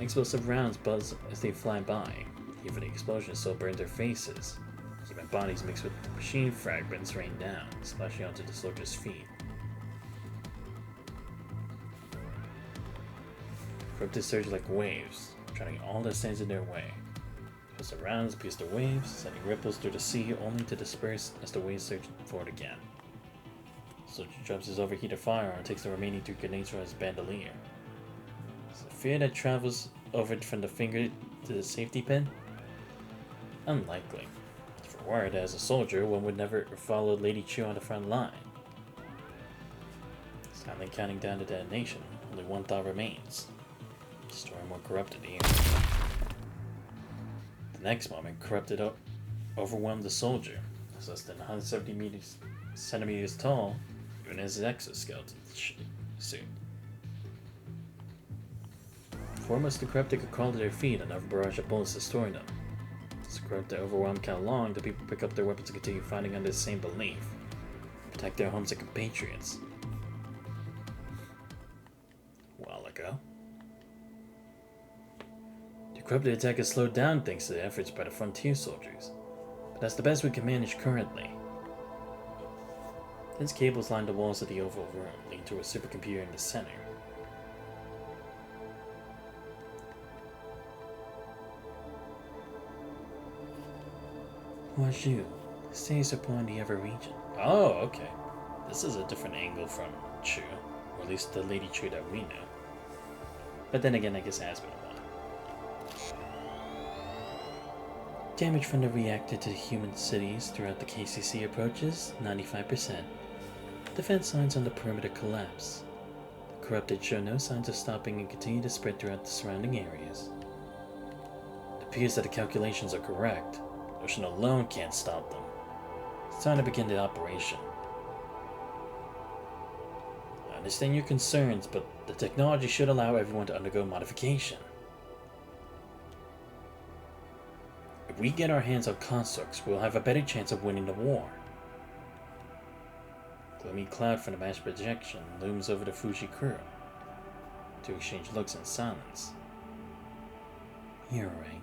Explosive rounds buzz as they fly by. Even the explosions still burn their faces. Human bodies mixed with machine fragments rain down, splashing onto the soldiers' feet. Corrupted surge like waves, treading all that stands in their way. Twist around, pierce the waves, sending ripples through the sea, only to disperse as the waves surge forward again. Soldier drops his overheated firearm and takes the remaining 3 grenades from his bandolier. Is it fear that travels over from the finger to the safety pin? Unlikely. For word, as a soldier, one would never follow Lady Chu on the front line. Silently counting down the detonation, only one thought remains. Destroy more corrupted here. The next moment, corrupted overwhelmed the soldier. He was less than 170 centimeters tall, even as his exoskeleton suit. Foremost, the corrupted could crawl to their feet, another barrage of bullets destroying them. As the corrupted overwhelmed Kowloong, the people pick up their weapons and continue fighting under the same belief. Protect their homes and compatriots. A while ago, the corrupted attack has slowed down thanks to the efforts by the frontier soldiers, but that's the best we can manage currently. Dense cables line the walls of the oval room, leading to a supercomputer in the center. Waju, stays upon the Ever region. Oh, okay. This is a different angle from Chu, or at least the Lady Chu that we know. But then again, I guess it has been a while. Damage from the reactor to human cities throughout the KCC approaches 95%. Defense lines on the perimeter collapse. The corrupted show no signs of stopping and continue to spread throughout the surrounding areas. It appears that the calculations are correct. The ocean alone can't stop them. It's time to begin the operation. I understand your concerns, but the technology should allow everyone to undergo modification. If we get our hands on constructs, we'll have a better chance of winning the war. A gloomy cloud from the mass projection looms over the Fuji crew. To exchange looks in silence. You're right.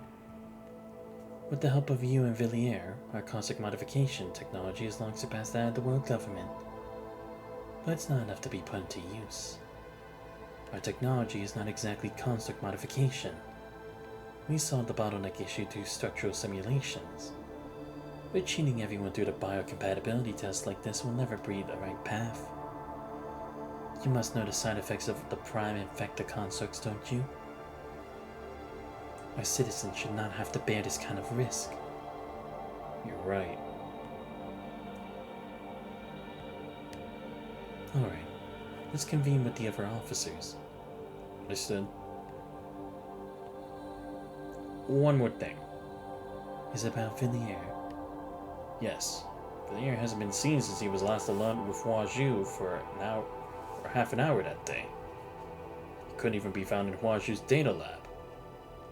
With the help of you and Villiers, our construct modification technology has long surpassed that of the world government. But it's not enough to be put into use. Our technology is not exactly construct modification. We solved the bottleneck issue through structural simulations. But cheating everyone through the biocompatibility test like this will never breed the right path. You must know the side effects of the prime infector constructs, don't you? Our citizens should not have to bear this kind of risk. You're right. Alright, let's convene with the other officers. Understood. One more thing. Is it about Villiers? Yes. Villiers hasn't been seen since he was last alone with Hua Zhu for half an hour that day. He couldn't even be found in Hua Zhu's data lab.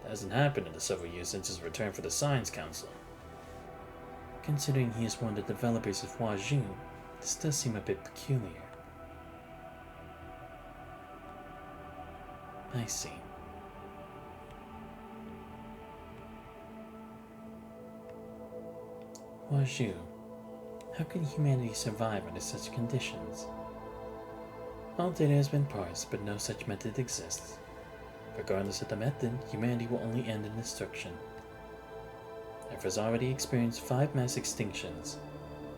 That hasn't happened in the several years since his return for the Science Council. Considering he is one of the developers of Hua Zhu, this does seem a bit peculiar. I see. Hua Zhu, how can humanity survive under such conditions? All data has been parsed, but no such method exists. Regardless of the method, humanity will only end in destruction. Earth has already experienced 5 mass extinctions.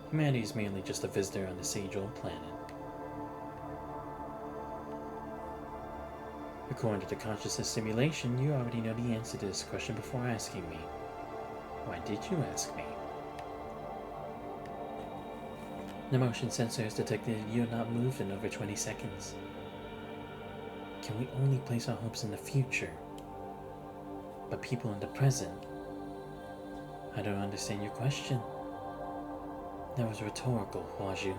Humanity is merely just a visitor on this age-old planet. According to the consciousness simulation, you already know the answer to this question before asking me. Why did you ask me? The motion sensor has detected that you have not moved in over 20 seconds. Can we only place our hopes in the future? But people in the present? I don't understand your question. That was rhetorical, Hua Zhu.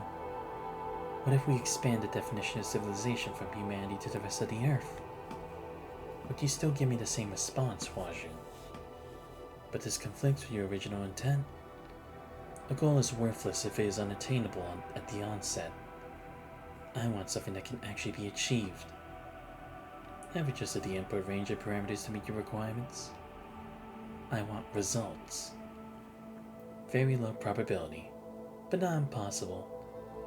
What if we expand the definition of civilization from humanity to the rest of the Earth? Would you still give me the same response, Hua Zhu? But this conflicts with your original intent. A goal is worthless if it is unattainable at the onset. I want something that can actually be achieved. I've adjusted the input range of parameters to meet your requirements. I want results. Very low probability, but not impossible.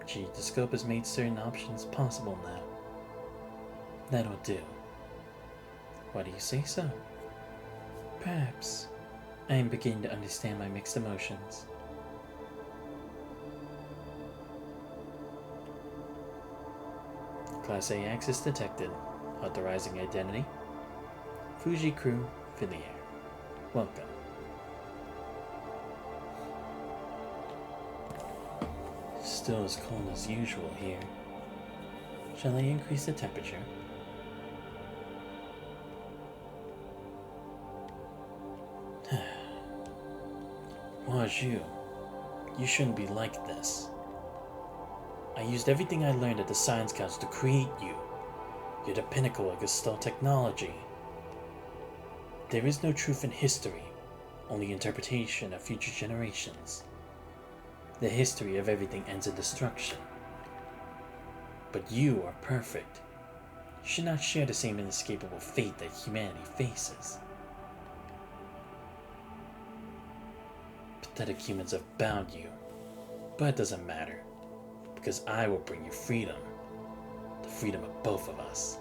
Gee, the scope has made certain options possible now. That'll do. Why do you say so? Perhaps. I am beginning to understand my mixed emotions. Class A access detected. Authorizing identity. Fuji Crew, Villiers. Welcome. Still as cold as usual here. Shall I increase the temperature? Hua Zhu, you shouldn't be like this. I used everything I learned at the Science Council to create you. You're the pinnacle of Gestalt technology. There is no truth in history, only interpretation of future generations. The history of everything ends in destruction. But you are perfect. You should not share the same inescapable fate that humanity faces. Pathetic humans have bound you, but it doesn't matter, because I will bring you freedom. The freedom of both of us.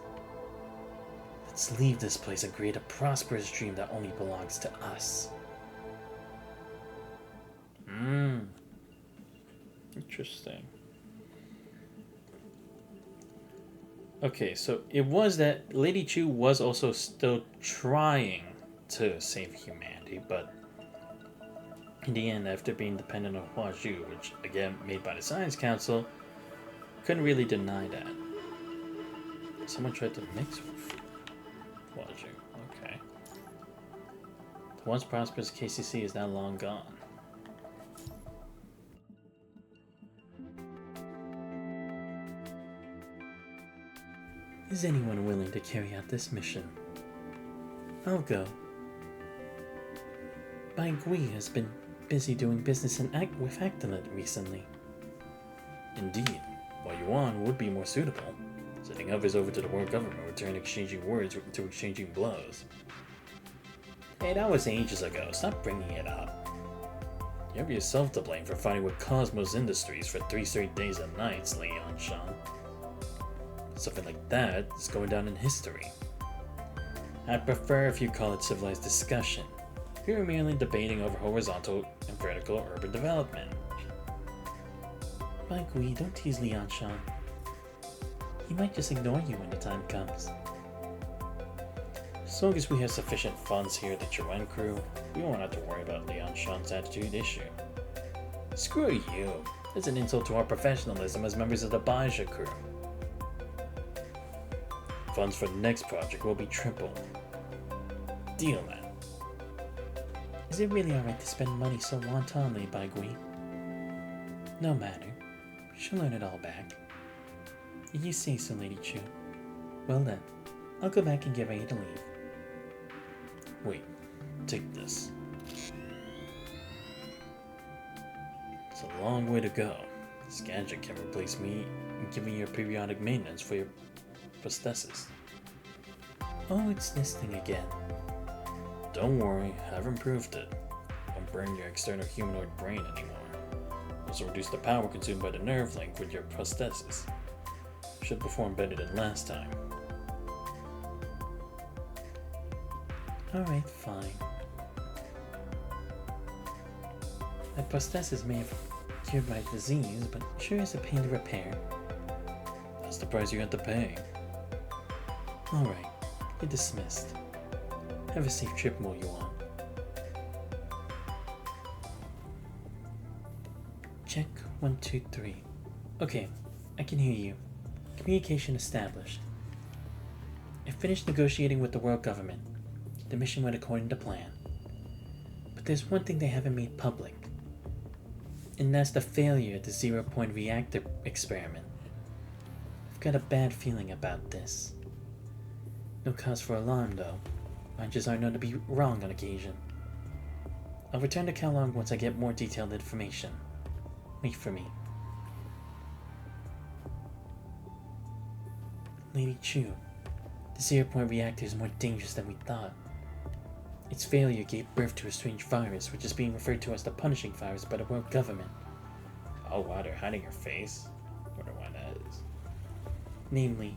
Let's leave this place and create a prosperous dream that only belongs to us. Interesting. Okay, so it was that Lady Chu was also still trying to save humanity, but in the end, after being dependent on Hua Zhu, which again made by the Science Council, couldn't really deny that. Someone tried to mix with Hua Zhu. Okay. The once prosperous KCC is now long gone. Is anyone willing to carry out this mission? I'll go. Bai Gui has been busy doing business with Actinet recently. Indeed, Wei Yuan would be more suitable. Sending others over to the world government would turn exchanging words to exchanging blows. Hey, that was ages ago. Stop bringing it up. You have yourself to blame for fighting with Cosmos Industries for 3 straight days and nights, Li Yanshan. Something like that is going down in history. I'd prefer if you call it civilized discussion. We were merely debating over horizontal and vertical urban development. Bai Gui, don't tease Li Yanshan. He might just ignore you when the time comes. As long as we have sufficient funds here at the Chiwen crew, we won't have to worry about Leon Shan's attitude issue. Screw you! It's an insult to our professionalism as members of the Baja crew. Funds for the next project will be triple. Deal, man. Is it really alright to spend money so wantonly, Baigui? No matter. She'll earn it all back. You say so, Lady Chu. Well then, I'll go back and get ready to leave. Wait, take this. It's a long way to go. This gadget can replace me and give me your periodic maintenance for your prosthesis. Oh, it's this thing again. Don't worry, I've improved it. Won't burn your external humanoid brain anymore. Also reduce the power consumed by the nerve link with your prosthesis. Should perform better than last time. Alright, fine. My prosthesis may have cured my disease, but sure is a pain to repair. That's the price you have to pay. Alright, you're dismissed. Have a safe trip, Mo Yuan. Check 1, 2, 3. Okay, I can hear you. Communication established. I finished negotiating with the world government. The mission went according to plan. But there's one thing they haven't made public. And that's the failure of the zero-point reactor experiment. I've got a bad feeling about this. No cause for alarm, though. Ranchers are known to be wrong on occasion. I'll return to Kowloong once I get more detailed information. Wait for me. Lady Chu, the zero-point reactor is more dangerous than we thought. Its failure gave birth to a strange virus, which is being referred to as the punishing virus by the world government. Oh wow, they're hiding her face? Wonder why that is. Namely,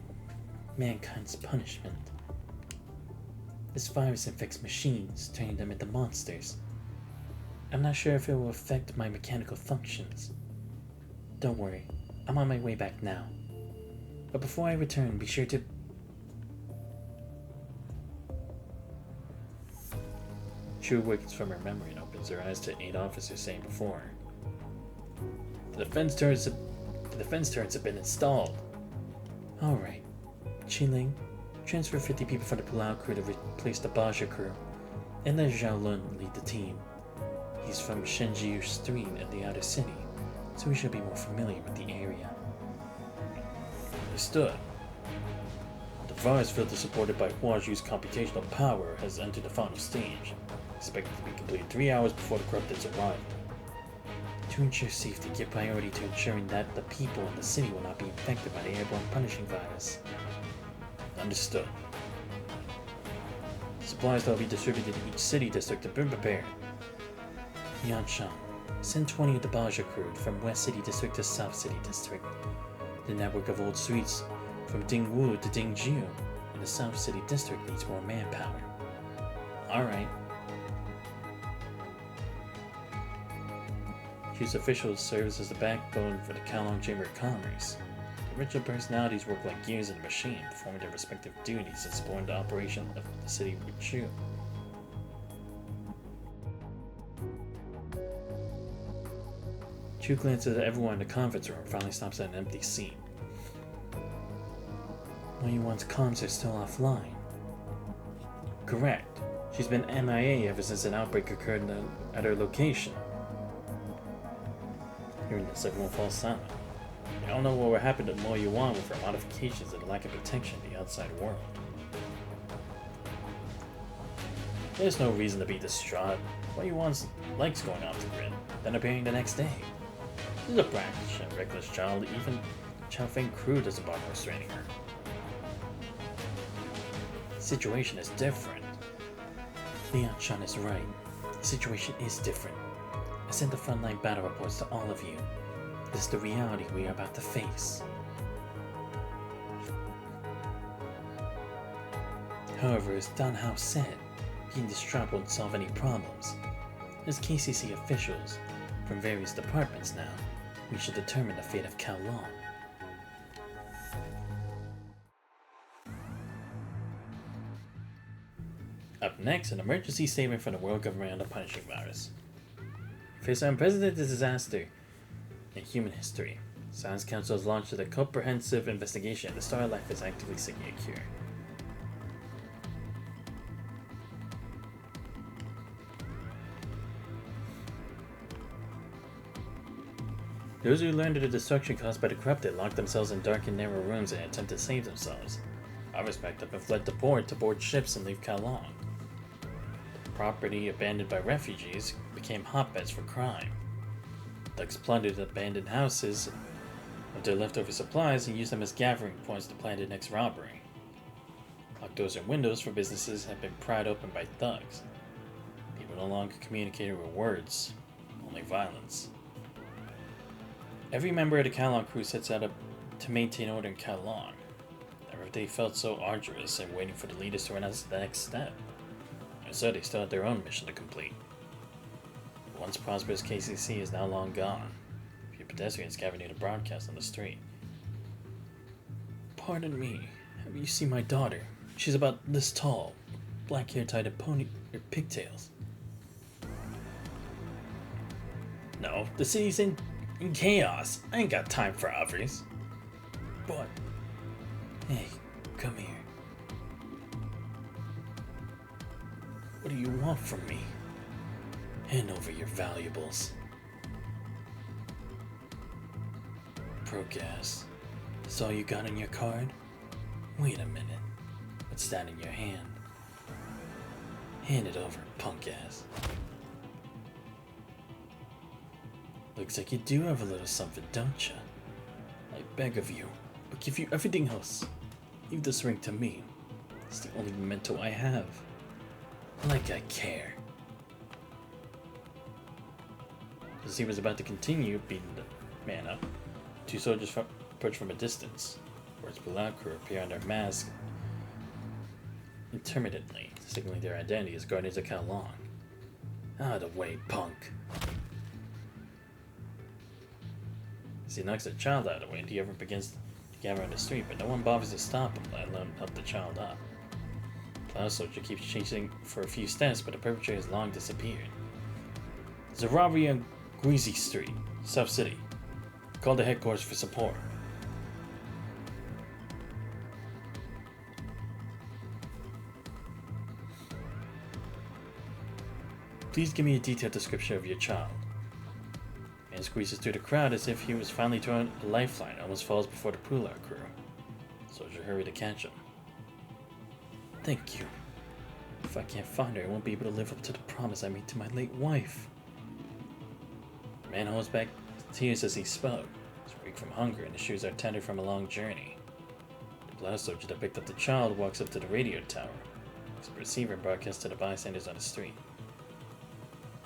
mankind's punishment. This virus infects machines, turning them into monsters. I'm not sure if it will affect my mechanical functions. Don't worry, I'm on my way back now. But before I return, be sure to... Chu awakens from her memory and opens her eyes to 8 officers saying before her. The defense turrets have been installed. Alright. Qiling, transfer 50 people from the Palau crew to replace the Baja crew, and let Zhao Lun lead the team. He's from Shenjiu Street in the outer city, so he should be more familiar with the area. Understood. The virus filter supported by Huaju's computational power has entered the final stage, expected to be completed 3 hours before the corrupted's arrival. To ensure safety, give priority to ensuring that the people in the city will not be infected by the airborne punishing virus. Understood. Supplies that will be distributed to each city district have been prepared. Yanshan, send 20 of the Baja crew from West City District to South City District. The network of old streets from Dingwu to Dingjiu in the South City District needs more manpower. Alright. Chu's officials serves as the backbone for the Kowloong Chamber of Commerce. The original personalities work like gears in a machine, performing their respective duties and supporting the operation of the city of Chu. Chu glances at everyone in the conference room and finally stops at an empty seat. Mo Yuan's comms are still offline. Correct. She's been MIA ever since an outbreak occurred at her location. Hearing this, everyone falls silent. I don't know what will happen to Mo Yuan with her modifications and the lack of protection to the outside world. There's no reason to be distraught. Mo Yuan likes going off the grid, then appearing the next day. She's a brash and reckless child. Even Chao Feng crew doesn't bother restraining her. The situation is different. Leon Shan is right. The situation is different. I sent the frontline battle reports to all of you. This is the reality we are about to face. However, as Dan Hao said, being distraught won't solve any problems. As KCC officials from various departments now, we should determine the fate of Kowloong. Next, an emergency statement from the world government on the punishing virus. Face an unprecedented disaster in human history. Science Council has launched a comprehensive investigation. The Star of Life is actively seeking a cure. Those who learned of the destruction caused by the corrupted locked themselves in dark and narrow rooms in an attempt to save themselves. Others packed up and fled to board ships and leave Kowloong. The property abandoned by refugees became hotbeds for crime. Thugs plundered abandoned houses of their leftover supplies and used them as gathering points to plan the next robbery. Locked doors and windows for businesses have been pried open by thugs. People no longer communicated with words, only violence. Every member of the Kowloong crew sets out to maintain order in Kowloong. Every day felt so arduous and waiting for the leaders to announce the next step. And so they still had their own mission to complete. The once prosperous KCC is now long gone. A few pedestrians gathered near the broadcast on the street. Pardon me, have you seen my daughter? She's about this tall, black hair tied in pigtails. No, the city's in chaos. I ain't got time for others. But, hey, come here. What do you want from me? Hand over your valuables. Progas, that's all you got in your card? Wait a minute. What's that in your hand? Hand it over, punk ass. Looks like you do have a little something, don't you? I beg of you, I'll give you everything else. Leave this ring to me. It's the only memento I have. Like I care. As he was about to continue beating the man up, two soldiers approached from a distance. Words below crew appear under masks intermittently, signaling their identity as guardians of Kowloong. Out of the way, punk. As he knocks the child out of the way, the other begins to gather on the street, but no one bothers to stop him, let alone help the child up. The Cloud Soldier keeps chasing for a few steps, but the perpetrator has long disappeared. There's a robbery on Greasy Street, South City. Call the headquarters for support. Please give me a detailed description of your child. Man squeezes through the crowd as if he was finally thrown a lifeline, almost falls before the pull-out crew. Soldier hurry to catch him. Thank you. If I can't find her, I won't be able to live up to the promise I made to my late wife. The man holds back tears as he spoke. He's weak from hunger and his shoes are tattered from a long journey. The Cloud Soldier that picked up the child walks up to the radio tower. His receiver broadcasts to the bystanders on the street.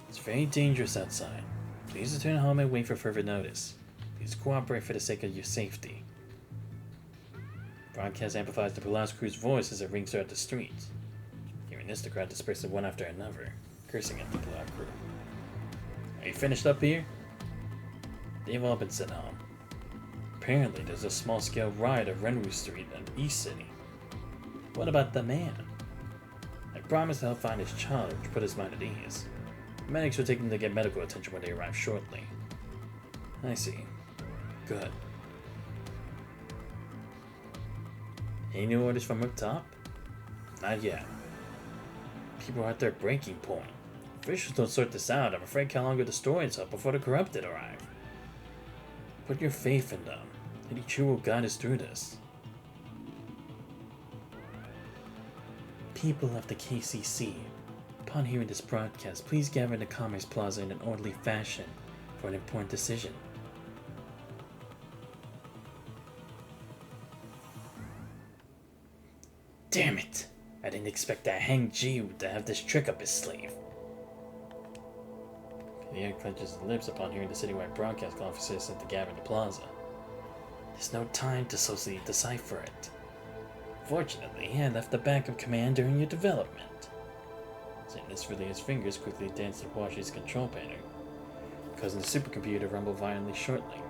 It's very dangerous outside. Please return home and wait for further notice. Please cooperate for the sake of your safety. Broadcast amplifies the Pulaski crew's voice as it rings throughout the streets. Hearing this, the crowd disperses one after another, cursing at the Pulaski crew. Are you finished up here? They've all been sent home. Apparently, there's a small-scale riot of Renwu Street in East City. What about the man? I promised to help find his child, which put his mind at ease. Medics will take them to get medical attention when they arrive shortly. I see. Good. Any new orders from up top? Not yet. People are at their breaking point. Officials don't sort this out. I'm afraid Kowloong will destroy itself before the corrupted arrive. Put your faith in them. Lady Chu will guide us through this. People of the KCC, upon hearing this broadcast, please gather in the Commerce Plaza in an orderly fashion for an important decision. Damn it! I didn't expect that Hang Ji to have this trick up his sleeve. Kalia clenches his lips upon hearing the citywide broadcast calling for citizens to gather in the plaza. There's no time to socially decipher it. Fortunately, I left the backup command during your development. Saying this, his fingers quickly danced to Washi's control panel, causing the supercomputer to rumble violently shortly.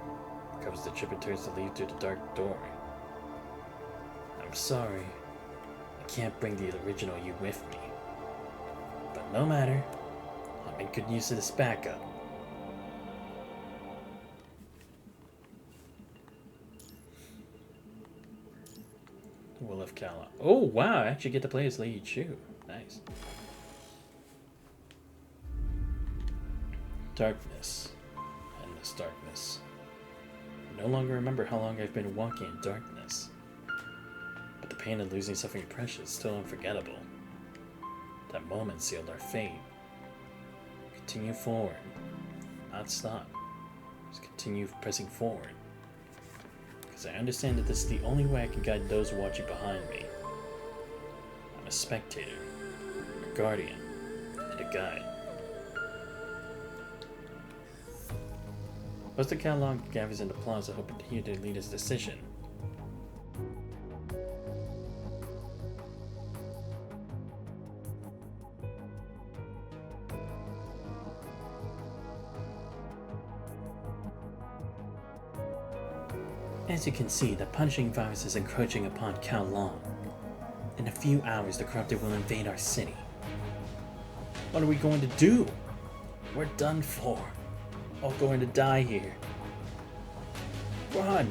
Covers the chip and turns to leave through the dark doorway. I'm sorry. I can't bring the original you with me. No matter. I'll make good use of this backup. Will of Kowloong. Oh wow, I actually get to play as Lady Chu. Nice. Darkness. Endless darkness. I no longer remember how long I've been walking in darkness. But the pain of losing something precious is still unforgettable. That moment sealed our fate. Continue forward. Not stop. Just continue pressing forward. Because I understand that this is the only way I can guide those watching behind me. I'm a spectator, a guardian, and a guide. Most of Kowloong gathers in the plaza hoping to hear their leader's decision. As you can see, the punishing virus is encroaching upon Kowloong. In a few hours, the corrupted will invade our city. What are we going to do? We're done for. All going to die here. Run!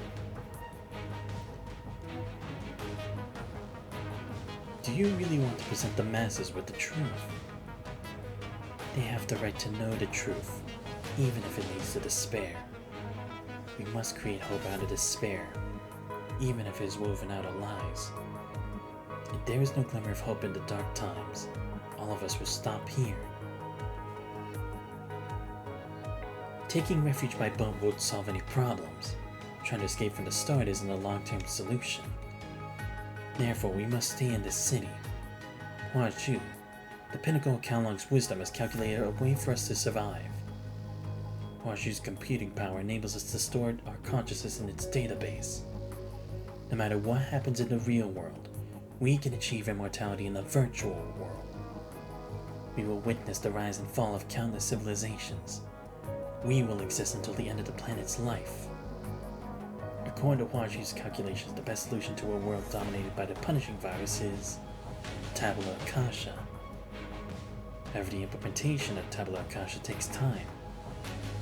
Do you really want to present the masses with the truth? They have the right to know the truth, even if it leads to despair. We must create hope out of despair, even if it is woven out of lies. If there is no glimmer of hope in the dark times, all of us will stop here. Taking refuge by boat won't solve any problems. Trying to escape from the start isn't a long-term solution. Therefore, we must stay in this city. Huazhu, the pinnacle of Kowloong's wisdom, has calculated a way for us to survive. Huazhu's computing power enables us to store our consciousness in its database. No matter what happens in the real world, we can achieve immortality in the virtual world. We will witness the rise and fall of countless civilizations. We will exist until the end of the planet's life. According to Huazhu's calculations, the best solution to a world dominated by the punishing virus is Tabula Akasha. However, the implementation of Tabula Akasha takes time.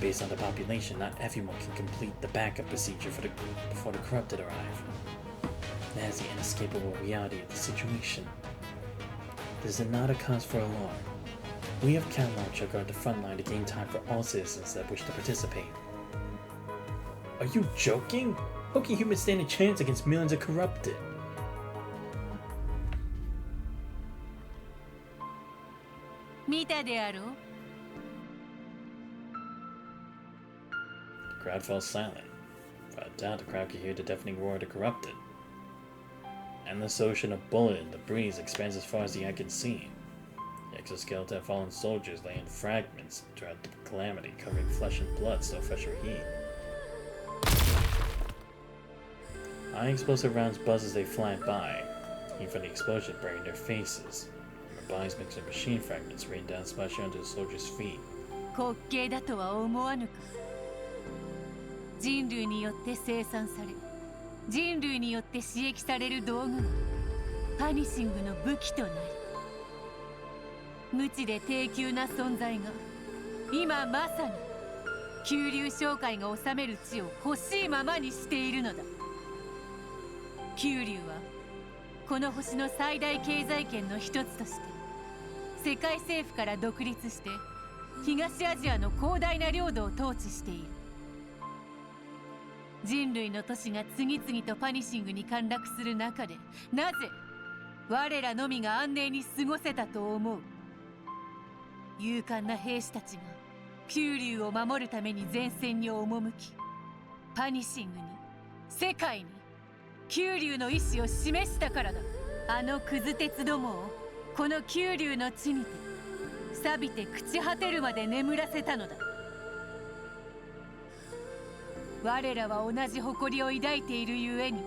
Based on the population, not everyone can complete the backup procedure before the corrupted arrive. That is the inescapable reality of the situation. This is not a cause for alarm. We of Kowloong shall guard the front line to gain time for all citizens that wish to participate. Are you joking? How can humans stand a chance against millions of corrupted? The crowd fell silent. Without a doubt, the crowd could hear the deafening roar of the corrupted. Endless ocean of bullet and debris expands as far as the eye can see. The exoskeleton of fallen soldiers lay in fragments throughout the calamity, covering flesh and blood still fresh from heat. High explosive rounds buzz as they fly by, heat from the explosion burning their faces. Their bodies mixed with machine fragments rain down, splashing onto the soldiers' feet. 滑稽だとは思わぬか。人類によって生産され、人類によって刺激される道具がパニシングの武器となり、無知で低級な存在が今まさに九竜商会が治める地を欲しいままにしているのだ。九竜はこの星の最大経済圏の一つとして世界政府から独立して東アジアの広大な領土を統治している。人類の都市が次々とパニシングに陥落する中で、なぜ我らのみが安寧に過ごせたと思う？勇敢な兵士たちが九竜を守るために前線に赴き、パニシングに、世界に九竜の意志を示したからだ。あのクズ鉄どもをこの九竜の地にて錆びて朽ち果てるまで眠らせたのだ。我らは同じ誇りを抱いているゆえに、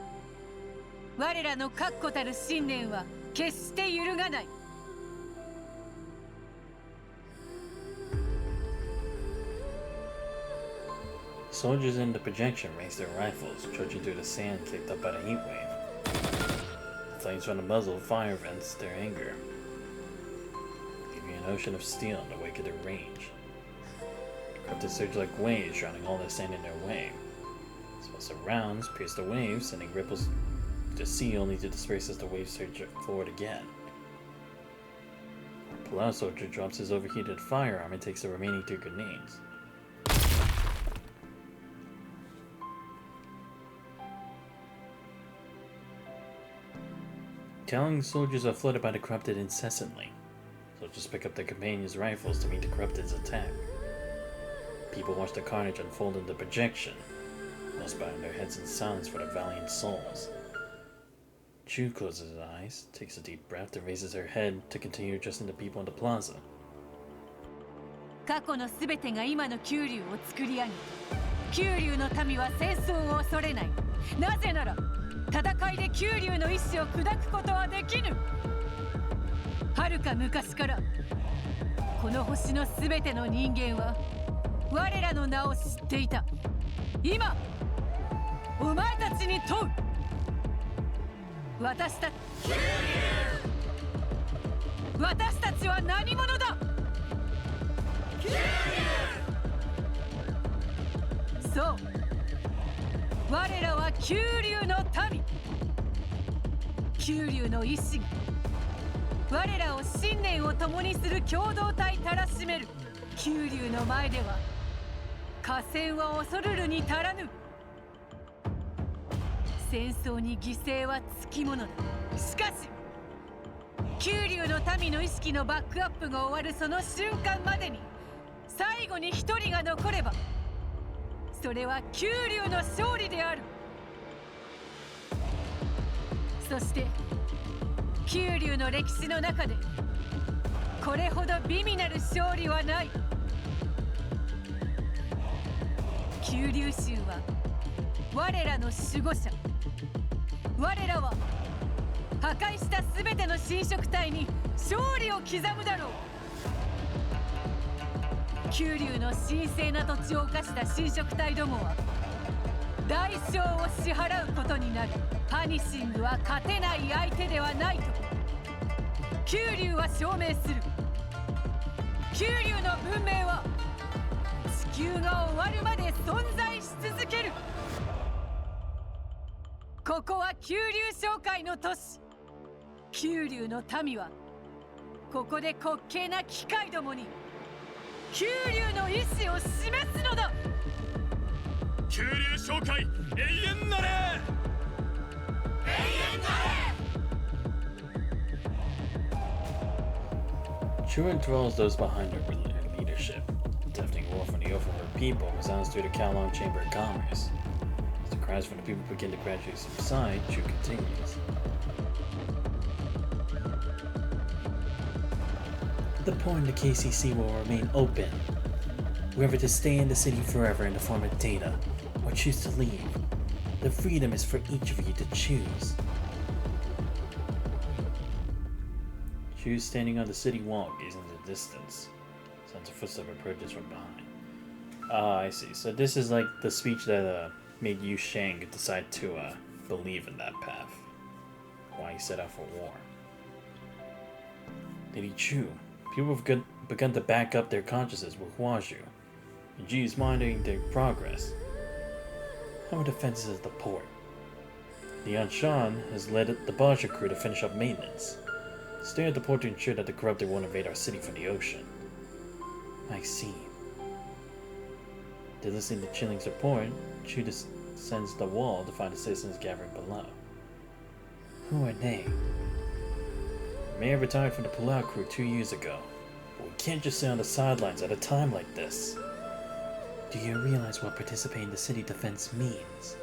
我らの確固たる信念は決して揺るがない。Soldiers in the projection raised their rifles, trudging through the sand kicked up by the heat wave. Flames from the muzzle of fire vents their anger. leaving an ocean of steel in the wake of their range. Corrupted surge like waves, drowning all that stand in their way. Explosive rounds pierce the waves, sending ripples to the sea only to disperse as the waves surge forward again. A Palau soldier drops his overheated firearm and takes the remaining 2 grenades. Kowloong soldiers are flooded by the corrupted incessantly. Soldiers pick up their companions' rifles to meet the corrupted's attack. People watch the carnage unfold in the projection, most bowing their heads in silence for the valiant souls. Chu closes his eyes, takes a deep breath, and raises her head to continue addressing the people in the plaza. 過去のすべてが今の九龍を作り上げ、九龍の民は戦争を恐れない。なぜなら戦いで九龍の意志を砕くことはできぬ。遥か昔からこの星のすべての人間は我らの名を知っていた。今お前たちに問う。私たちは何者だ。そう、我らは九龍の民。九龍の意志が我らを信念を共にする共同体たらしめる。九龍の前では河川は恐るるに足らぬ。戦争に犠牲はつきものだ。しかし九龍の民の意識のバックアップが終わるその瞬間までに最後に一人が残ればそれは九龍の勝利である。そして九龍の歴史の中でこれほど美味なる勝利はない。九龍衆は我らの守護者。我らは破壊したすべての侵食体に勝利を刻むだろう。九龍の神聖な土地を犯した侵食体どもは代償を支払うことになる。パニシングは勝てない相手ではないと九龍は証明する。九龍の文明は地球が終わるまで存在し続ける。ここは九龍商会の都市。九龍の民はここで滑稽な機械どもに九龍の意志を示すのだ。九龍商会永遠なれ。Chu enthralls those behind her leadership. The deafening roar from the oath of her people resounds through the Kowloong Chamber of Commerce. As the cries from the people begin to gradually subside, Chu continues. The port in the KCC will remain open. Whether to stay in the city forever in the form of data, or choose to leave, the freedom is for each of you to choose. Chu's standing on the city wall, gazing into the distance. Sounds of footstep approaches from behind. Ah, I see. So this is like the speech that made Yu Shang decide to believe in that path. Why he set out for war. Lady Chu, people have begun to back up their consciences with Huazhu. And Ji is monitoring their progress. How are defenses at the port? Lian Shan has led the Baja crew to finish up maintenance. Stay at the port to ensure that the corrupted won't invade our city from the ocean. I see. They're listening to Chilling's report. Chu descends the wall to find the citizens gathering below. Who are they? The mayor retired from the Palau crew 2 years ago. But we can't just sit on the sidelines at a time like this. Do you realize what participating in the city defense means?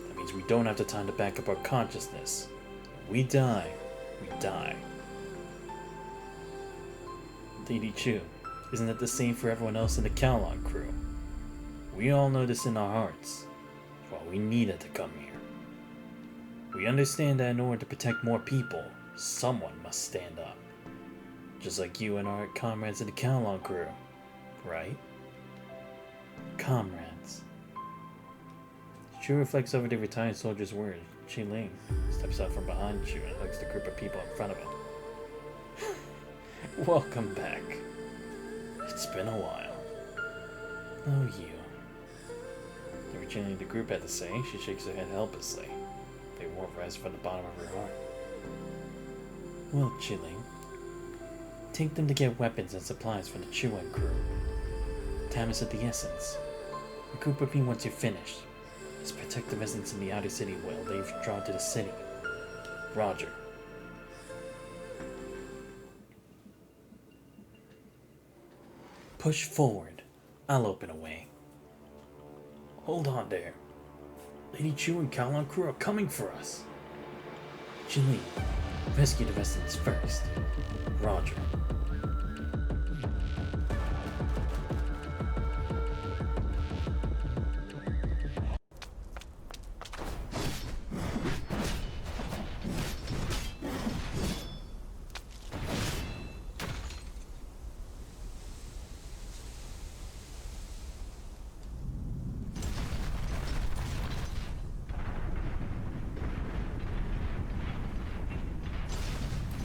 That means we don't have the time to back up our consciousness. If we die, we die. Lady Chu, isn't it the same for everyone else in the Kowloong crew? We all know this in our hearts. That's why we needed to come here. We understand that in order to protect more people, someone must stand up. Just like you and our comrades in the Kowloong crew, right? Comrades. Chu reflects over the retired soldier's words. Ling steps out from behind Chu and hugs the group of people in front of him. Welcome back. It's been a while. Oh, you. Originally, the group had to say. She shakes her head helplessly. They won't rise from the bottom of her heart. Well, Chilling. Take them to get weapons and supplies for the Chuan crew. Time is of the essence. Regroup with me once you're finished. Let's protect the residents in the outer city while they withdraw to the city. Roger. Push forward. I'll open a way. Hold on there. Lady Chu and Kowloong crew are coming for us. Jilin, rescue the residents first. Roger.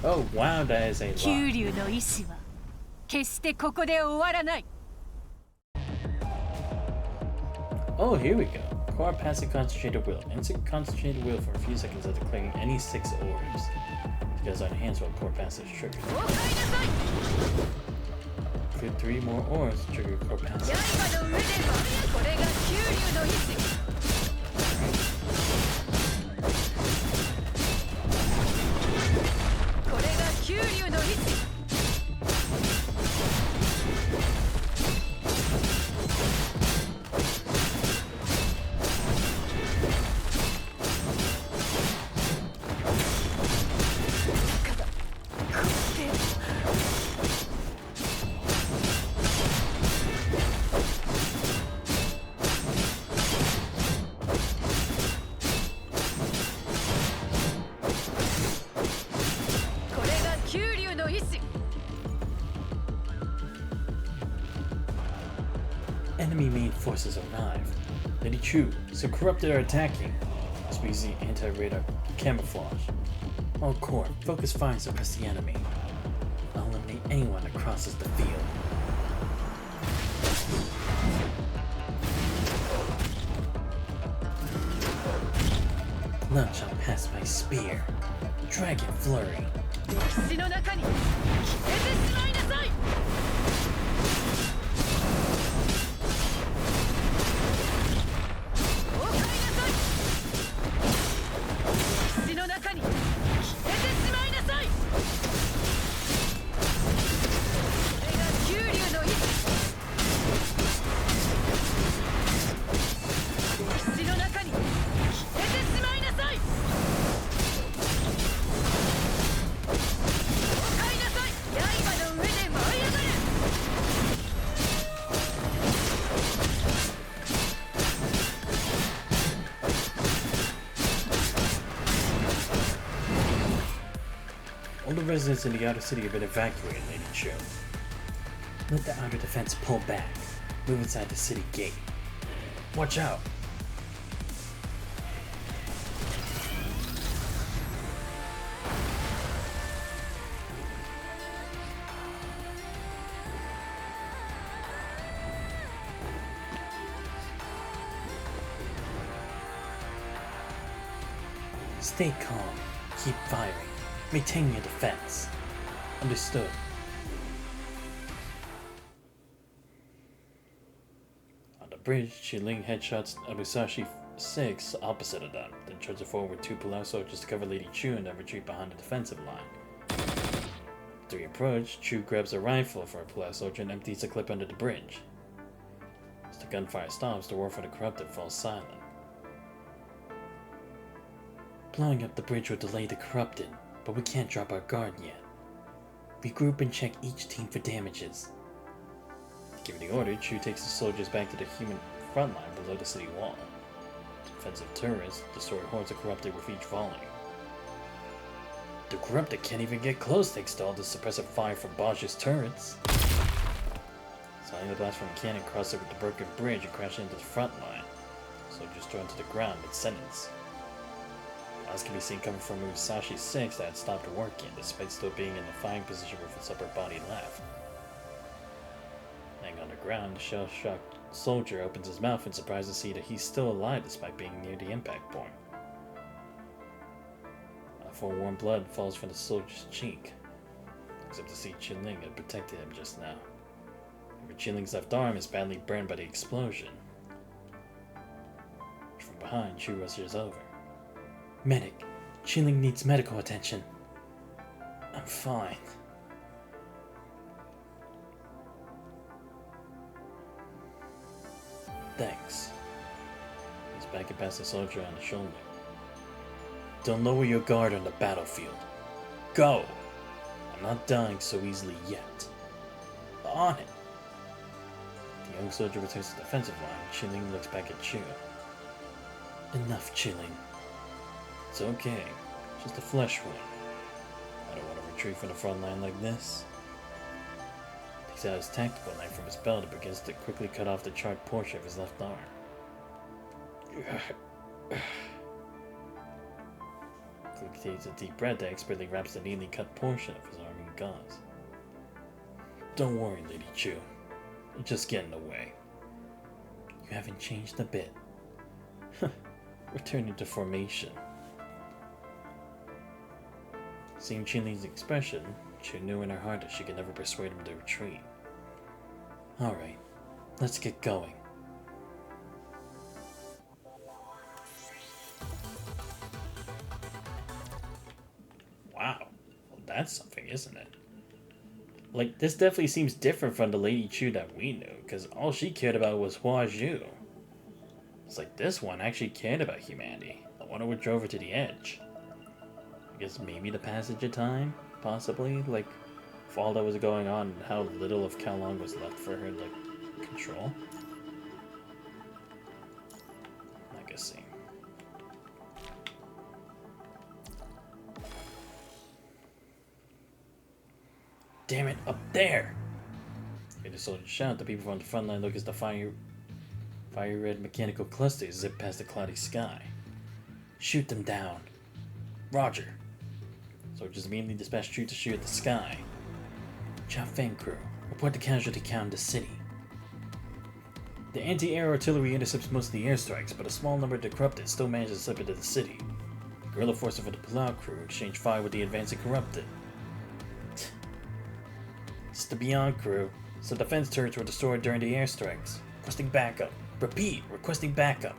Oh wow, that is a lot. 九龍の意志は決してここで終わらない。 Oh, here we go. Core passive concentrated will. Insert concentrated will for a few seconds after clearing any 6 orbs. Skills are enhanced while core passive is triggered. For 3 more orbs, trigger core passive. 刃の上ではこれが九龍の意志。 これが九龍の意志。 Enemy main forces arrive. Lady Chu, so corrupted are attacking. Species anti-radar camouflage. All core, focus fire and suppress the enemy. I'll eliminate anyone that crosses the field. None shall pass my spear. Dragon Flurry. 歴史の中に消えてしまいなさい。 All the residents in the outer city have been evacuated, Lady Chu. Let the outer defense pull back. Move inside the city gate. Watch out! Stay calm. Keep firing. Maintain your defense. Understood. On the bridge, Qiling headshots Abusashi 6 opposite of them, then charges forward with 2 Palau soldiers to cover Lady Chu and then retreat behind the defensive line. After we approach, Chu grabs a rifle for a Palau soldier and empties the clip under the bridge. As the gunfire stops, the war for the corrupted falls silent. Blowing up the bridge will delay the corrupted, but we can't drop our guard yet. Regroup and check each team for damages. Given the order, Chu takes the soldiers back to the human front line below the city wall. Defensive turrets destroy hordes of corrupted with each volley. The corrupted can't even get close thanks to all the suppressive fire from Baj's turrets. Suddenly the blast from a cannon crosses over the broken bridge and crashes into the front line. Soldiers thrown to the ground mid-sentence. Sounds can be seen coming from Musashi 6 that had stopped working, despite still being in the firing position with its upper body left. Laying on the ground, the shell-shocked soldier opens his mouth in surprise to see that he's still alive despite being near the impact point. For warm blood falls from the soldier's cheek, except to see Qinling had protected him just now. However, Qinling's left arm is badly burned by the explosion. From behind, Chu rushes over. Medic, Qinling needs medical attention. I'm fine. Thanks. He's backing past the soldier on the shoulder. Don't lower your guard on the battlefield. Go! I'm not dying so easily yet. On it! The young soldier returns to the defensive line. Qinling looks back at Chu. Enough, Qinling. It's okay. Just a flesh wound. I don't want to retreat from the front line like this. Takes out his tactical knife from his belt and begins to quickly cut off the charred portion of his left arm. Quickly takes a deep breath that expertly wraps the neatly cut portion of his arm in gauze. Don't worry, Lady Chu. You're just getting away. You haven't changed a bit. Returning to formation. Seeing Qinling's expression, Chu knew in her heart that she could never persuade him to retreat. Alright, let's get going. Wow, well, that's something, isn't it? Like, this definitely seems different from the Lady Chu that we knew, because all she cared about was Hua Zhu. It's like this one actually cared about humanity. I wonder what drove her to the edge. I guess maybe the passage of time? Possibly? Like, for all that was going on, how little of Kowloong was left for her to, like, control? I guess see. Damn it, up there! Hear the soldiers shout. The people from the front line look as the fiery red mechanical clusters zip past the cloudy sky. Shoot them down. Roger. Soldiers immediately dispatch troops to shoot at the sky. Chao Feng crew, report the casualty count in the city. The anti-air artillery intercepts most of the airstrikes, but a small number of the corrupted still manage to slip into the city. The guerrilla forces of the Palau crew exchange fire with the advancing corrupted. It's the Beyond crew. Some defense turrets were destroyed during the airstrikes. Requesting backup. Repeat, requesting backup.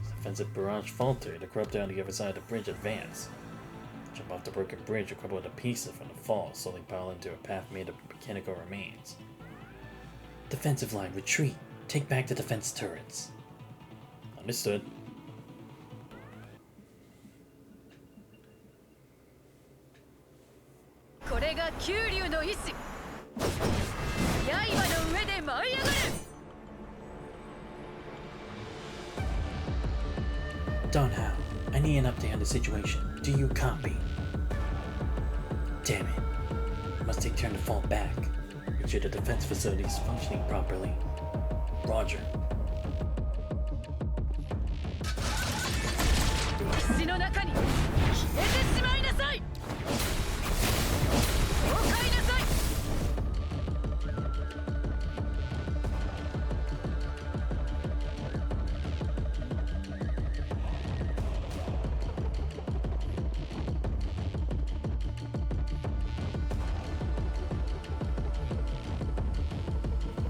As the defensive barrage faltered, the corrupted on the other side of the bridge advanced. Jump off the broken bridge, or crumble into pieces from the fall, slowly pile into a path made of mechanical remains. Defensive line, retreat. Take back the defense turrets. Understood. Don Hao, I need an update on the situation. Do you copy? Damn it. I must take turn to fall back. Ensure the defense facility is functioning properly. Roger.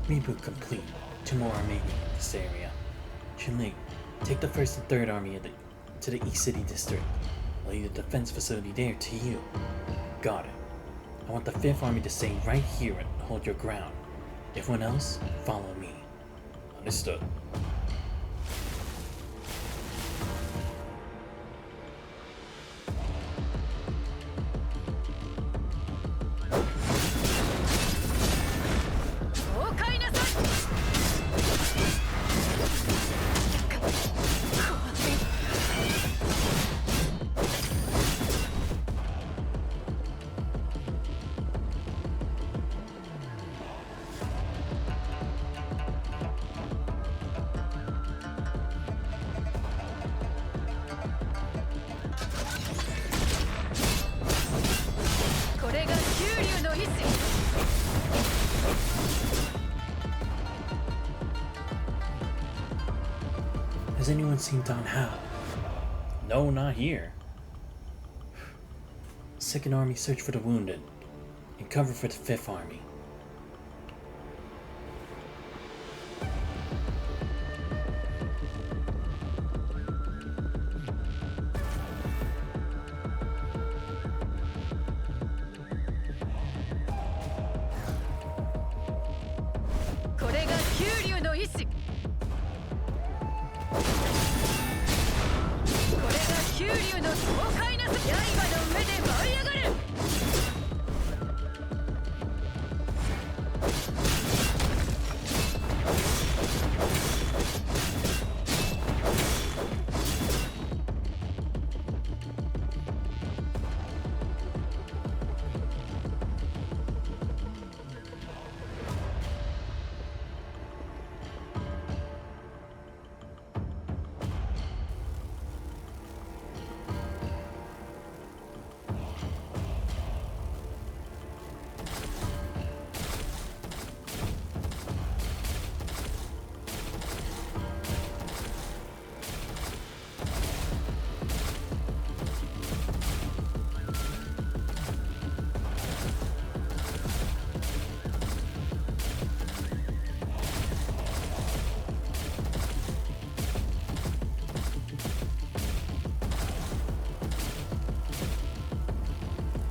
Reboot complete. 2 more are remaining in this area. Qinling, take the 1st and 3rd Army to the East City District. I'll lead the defense facility there to you. Got it. I want the 5th Army to stay right here and hold your ground. Everyone else, follow me. Understood. anyone seen Don Howe? No, not here. Second Army search for the wounded, and cover for the Fifth Army.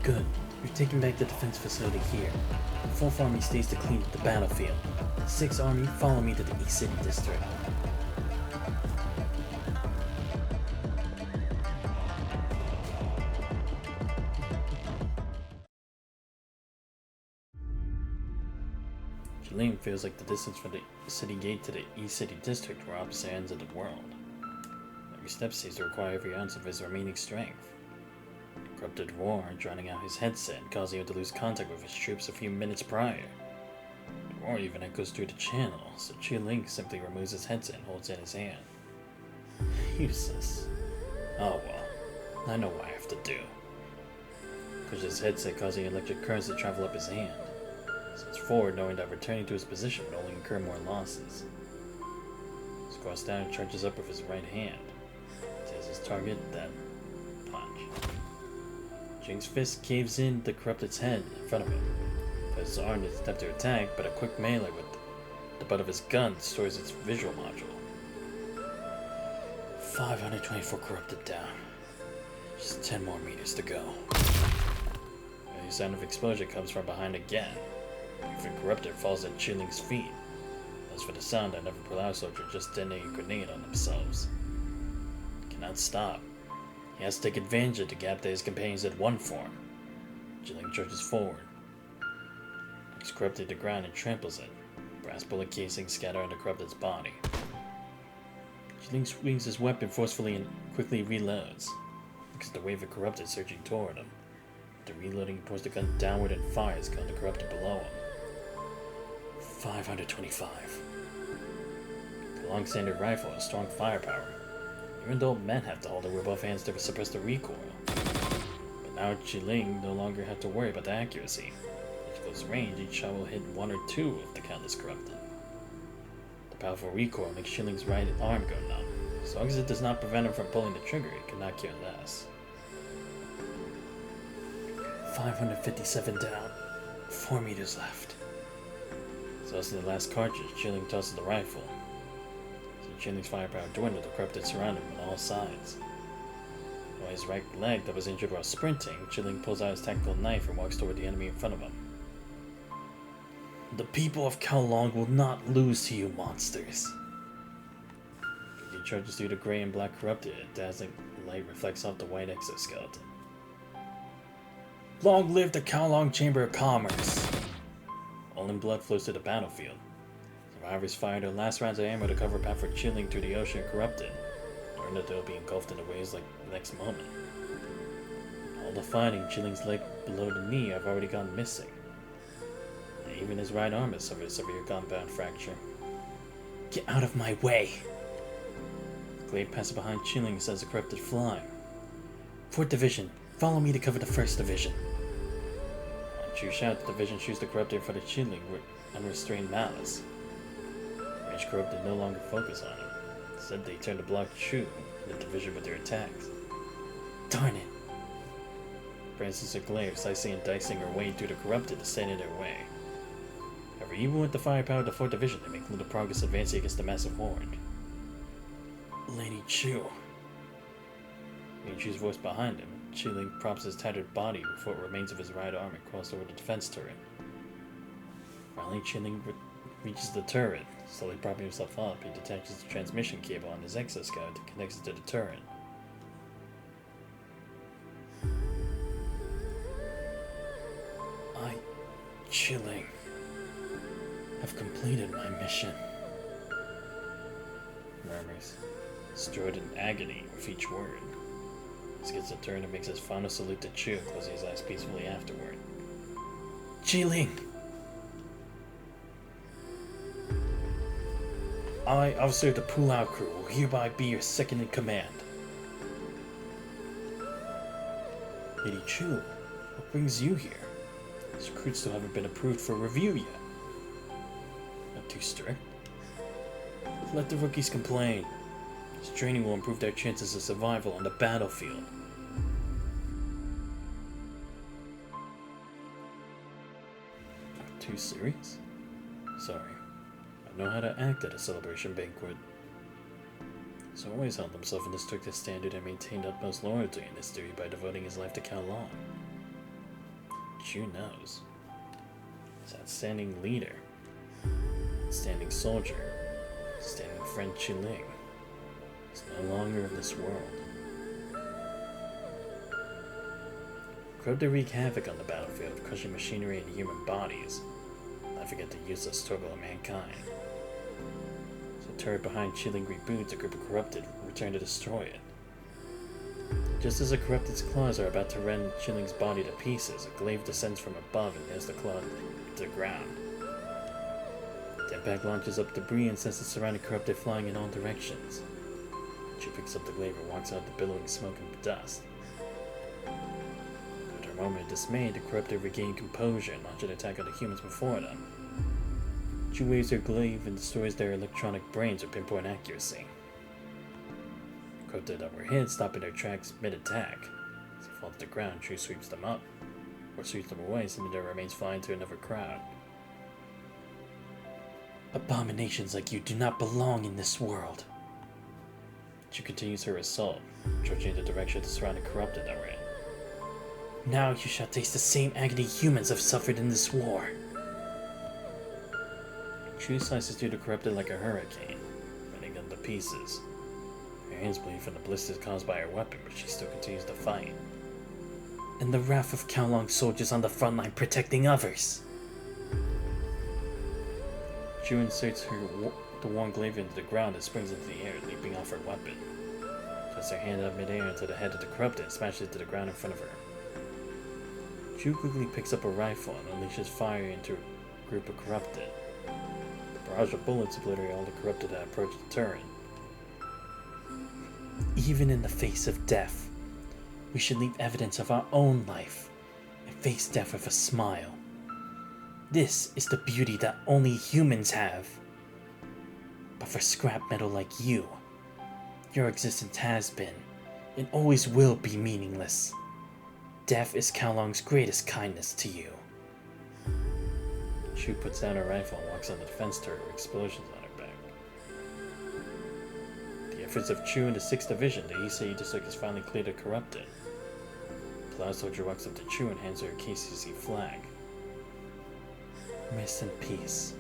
Good. You're taking back the defense facility here. The 4th Army stays to clean up the battlefield. The 6th Army follow me to the East City District. Kowloong feels like the distance from the city gate to the East City District were opposite ends of the world. Every step seems to require every ounce of his remaining strength. Corrupted roar, drowning out his headset, causing him to lose contact with his troops a few minutes prior. The roar even echoes through the channel, so Kowloong simply removes his headset and holds it in his hand. Useless. Oh well, I know what I have to do. Pushes his headset, causing electric currents to travel up his hand. Sits forward, knowing that returning to his position would only incur more losses. Squats down and charges up with his right hand. Says his target, then punch. Jing's fist caves in the Corrupted's head in front of him. Puts his arm in his attempt to attack, but a quick melee with the butt of his gun destroys its visual module. 524 Corrupted down. Just 10 more meters to go. The sound of explosion comes from behind again. Even Corrupted falls at Kowloong's feet. As for the sound, I never allow a soldier just detonate a grenade on themselves. He cannot stop. He has to take advantage of the gap that his companions had won for him. Kowloong charges forward. Knocks Corrupted to the ground and tramples it. Brass bullet casings scatter on the Corrupted's body. Kowloong swings his weapon forcefully and quickly reloads. Looks at the wave of Corrupted surging toward him. After reloading, he points the gun downward and fires, killing the Corrupted below him. 525. The long standard rifle has strong firepower. Even though men have to hold the robot hands to suppress the recoil. But now Kowloong no longer have to worry about the accuracy. At close range, each shot will hit one or two of the countless Corrupted. The powerful recoil makes Kowloong's right arm go numb. As long as it does not prevent him from pulling the trigger, he cannot care less. 557 down. 4 meters left. Tossing the last cartridge, Kowloong tosses the rifle. So Kowloong's firepower dwindled, the Corrupted surrounded him on all sides. While his right leg that was injured while sprinting, Kowloong pulls out his tactical knife and walks toward the enemy in front of him. The people of Kowloong will not lose to you, monsters. He charges through the gray and black Corrupted, a dazzling light reflects off the white exoskeleton. Long live the Kowloong Chamber of Commerce! All in blood flows to the battlefield. Survivors fire their last rounds of ammo to cover a path for Kowloong through the ocean Corrupted, knowing that they'll be engulfed in the waves like the next moment. All the fighting, Kowloong's leg below the knee have already gone missing. And even his right arm has suffered a severe compound fracture. Get out of my way! The glade passes behind Kowloong and sends the Corrupted flying. 4th Division, follow me to cover the 1st Division. True shout, the division shoots the Corrupted in front of Kowloong with unrestrained malice. The rage Corrupted no longer focus on him. Instead, they turn to block Chu and the division with their attacks. Darn it! Francis and Glaive, slicing and dicing her way through the corrupted to stand in their way. However, even with the firepower of the 4th Division, they make little progress advancing against the massive horde. Lady Chu. Lady Chu's voice behind him. Chi-Ling props his tattered body with what remains of his right arm and crosses over the defense turret. Finally, Chi-Ling reaches the turret. Slowly propping himself up, he detaches the transmission cable on his exoskeleton and connects it to the turret. I, Chi-Ling, have completed my mission. Murmurs, stirred in agony with each word. He gets the turn and makes his final salute to Chu, closing his eyes peacefully afterward. Chi-Ling! I, officer of the Pulau crew, will hereby be your second in command. Lady Chu, what brings you here? These recruits still haven't been approved for review yet. Not too strict. Let the rookies complain. This training will improve their chances of survival on the battlefield. Too serious? Sorry. I know how to act at a celebration banquet. He's always held himself in the strictest standard and maintained utmost loyalty in this duty by devoting his life to Kowloong. Chu knows. He's an outstanding leader, outstanding soldier, outstanding friend Chi-Ling. He's no longer of this world. Corrupted wreak havoc on the battlefield, crushing machinery and human bodies. Not forget the useless struggle of mankind. So the turret behind Chi-Ling reboots, a group of corrupted return to destroy it. Just as the corrupted's claws are about to rend Chi-Ling's body to pieces, a glaive descends from above and nails the claw to the ground. The impact launches up debris and sends the surrounding corrupted flying in all directions. She picks up the glaive and walks out the billowing smoke and dust. After a moment of dismay, the corrupted regain composure and launch an attack on the humans before them. She waves her glaive and destroys their electronic brains with pinpoint accuracy. Corrupted that were hit, stopping their tracks mid-attack. As they fall to the ground, Chu sweeps them up, or sweeps them away, sending their remains flying to another crowd. Abominations like you do not belong in this world. She continues her assault, charging in the direction of the surrounding corrupted that were in. Now you shall taste the same agony humans have suffered in this war. Chu slices through the corrupted like a hurricane, running them to pieces. Her hands bleed from the blisters caused by her weapon, but she still continues to fight. And the wrath of Kowloong soldiers on the front line protecting others. Chu inserts the worn glaive into the ground and springs into the air, leaping off her weapon. Thrusts her hand up midair into the head of the corrupted and smashes it to the ground in front of her. Chu quickly picks up a rifle and unleashes fire into a group of corrupted. The barrage of bullets obliterate all the corrupted that approach the turret. Even in the face of death, we should leave evidence of our own life and face death with a smile. This is the beauty that only humans have. But for scrap metal like you, your existence has been, and always will be meaningless. Death is Kowloong's greatest kindness to you. Chu puts down her rifle and walks on the defense turret with explosions on her back. The efforts of Chu and the 6th Division, the Issei district is finally cleared of corrupted. The Plow soldier walks up to Chu and hands her a KCC flag. Rest in peace.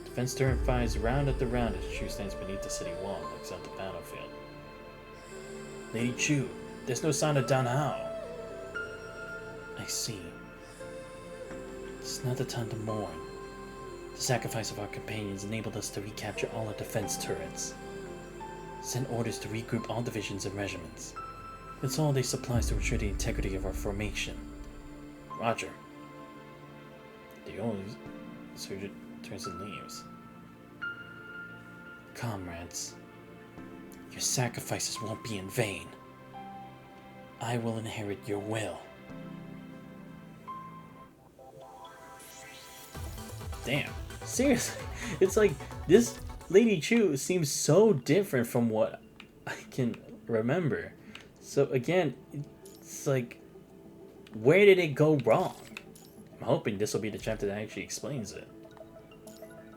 Defense turret fires round after round as Chu stands beneath the city wall and looks out the battlefield. Lady Chu, there's no sign of Dan Hao. I see. It's not the time to mourn. The sacrifice of our companions enabled us to recapture all our defense turrets. Send orders to regroup all divisions and regiments. Consolidate supplies to ensure the integrity of our formation. Roger. The old sergeant turns and leaves. Comrades, your sacrifices won't be in vain. I will inherit your will. Damn, Seriously, it's like this Lady Chu seems so different from what I can remember. So again, it's like, where did it go wrong? I'm hoping this will be the chapter that actually explains it.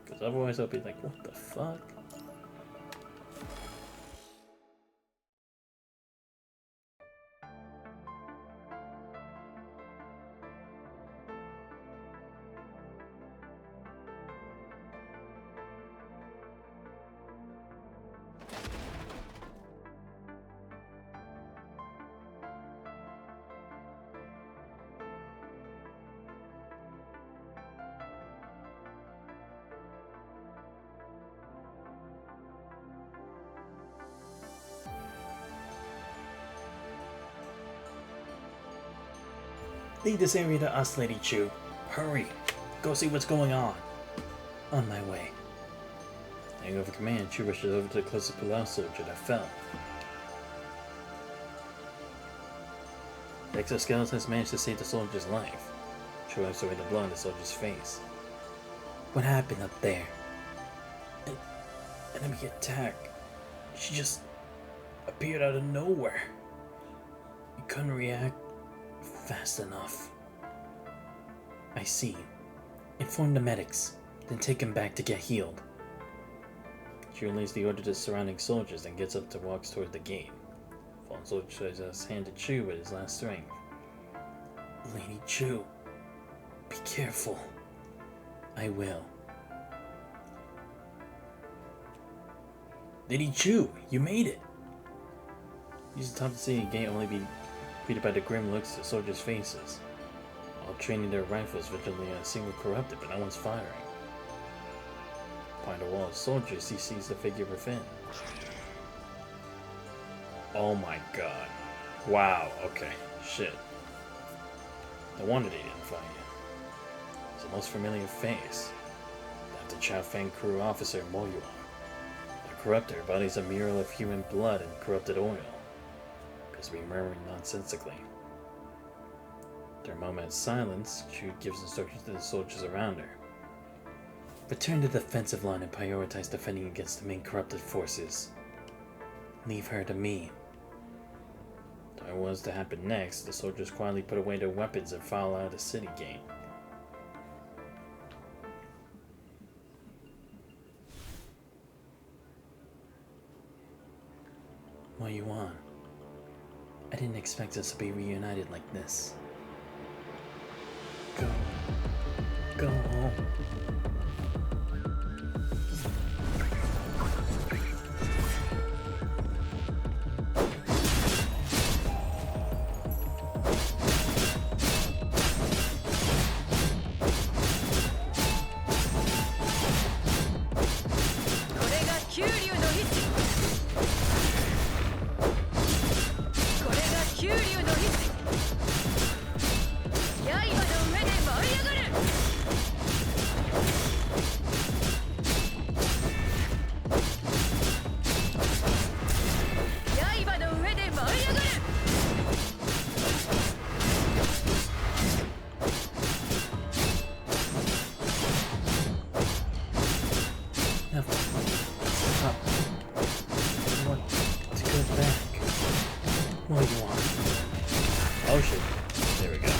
Because otherwise I'll be like, what the fuck? Lead this area to us, Lady Chu. Hurry! Go see what's going on. On my way. Handing over command, Chu rushes over to the closest Palau soldier that fell. The exoskeleton managed to save the soldier's life. Chu wipes away the blood on the soldier's face. What happened up there? An enemy attack. She just appeared out of nowhere. You couldn't react fast enough. I see. Inform the medics, then take him back to get healed. She relays the order to the surrounding soldiers and gets up to walk toward the gate. Fallen soldier shows his hand to Chu with his last strength. Lady Chu, be careful. I will. Lady Chu, you made it! Use the top to see the gate only be greeted by the grim looks of the soldiers' faces, all training their rifles vigilantly on a single corrupted, but no one's firing. Behind a wall of soldiers, he sees the figure within. Oh my god. Wow, okay, shit. No wonder they didn't find him. It's the most familiar face. That's the Chow Fang crew officer Mo Yuan. The corruptor embodies a mural of human blood and corrupted oil. Appears to be murmuring nonsensically. After a moment of silence, Chu gives instructions to the soldiers around her. Return to the defensive line and prioritize defending against the main corrupted forces. Leave her to me. What was to happen next, the soldiers quietly put away their weapons and filed out of the city gate. What do you want? I didn't expect us to be reunited like this. Go home. What do you want? Oh shit. There we go.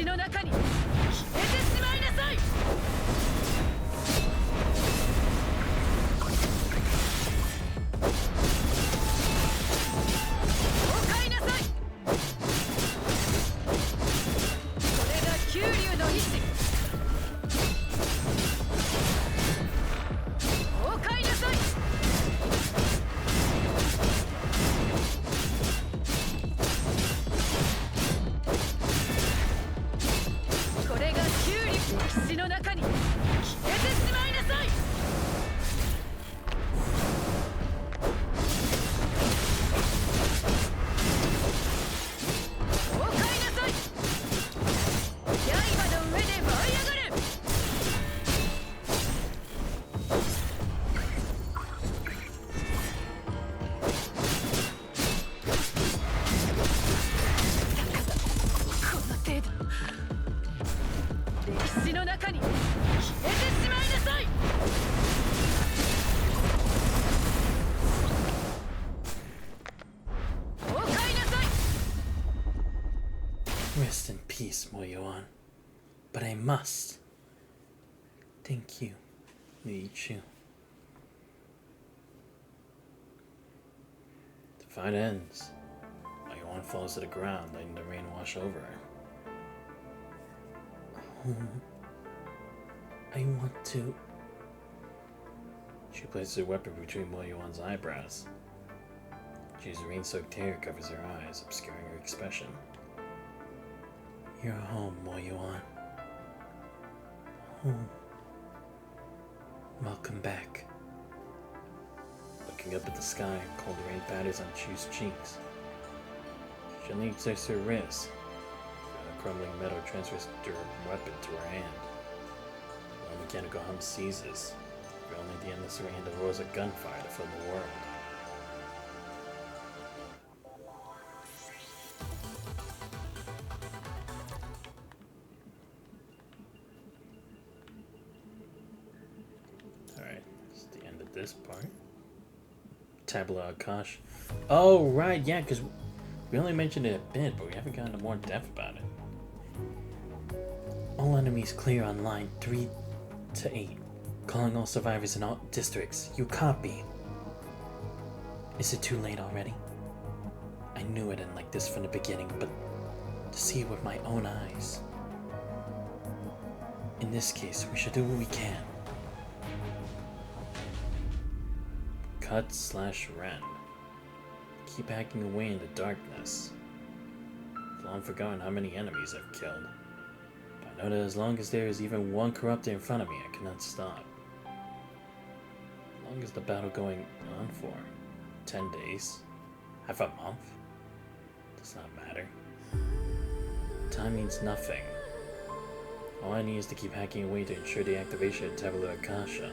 の中に消えてしまいなさい。おかえなさい。これが九竜の意志。おかえなさい。これが九竜歴史の中に消えてしまいなさい。おかえなさい。刃の上で舞い上がれ。この程度。歴史の中に消えてしまいなさい。おかえなさい。 Rest in peace, Moyuan. But I must. Thank you, Lichu. The fight ends. Moyuan falls to the ground, letting the rain wash over her. I want to. She places her weapon between Moyuan's eyebrows. Ju's rain-soaked hair covers her eyes, obscuring her expression. You're home, Moyuan. Home. Welcome back. Looking up at the sky, cold rain patters on Chu's cheeks. She gently exerts her wrist. A crumbling metal transfers her weapon to her hand. A mechanical hum ceases, revealing the endless rain that roars of gunfire to fill the world. Alright, that's the end of this part. Tabula Akash. Oh, right, yeah, because we only mentioned it a bit, but we haven't gotten into more depth about it. All enemies clear on line 3 to 8. Calling all survivors in all districts. You copy. Is it too late already? I knew it like this from the beginning, but to see it with my own eyes. In this case, we should do what we can. Cut/rend. Keep hacking away in the darkness. I've long forgotten how many enemies I've killed. But I know that as long as there is even one corruptor in front of me, I cannot stop. How long is the battle going on for? 10 days? Half a month? Does not matter. Time means nothing. All I need is to keep hacking away to ensure the activation of Tabula Akasha.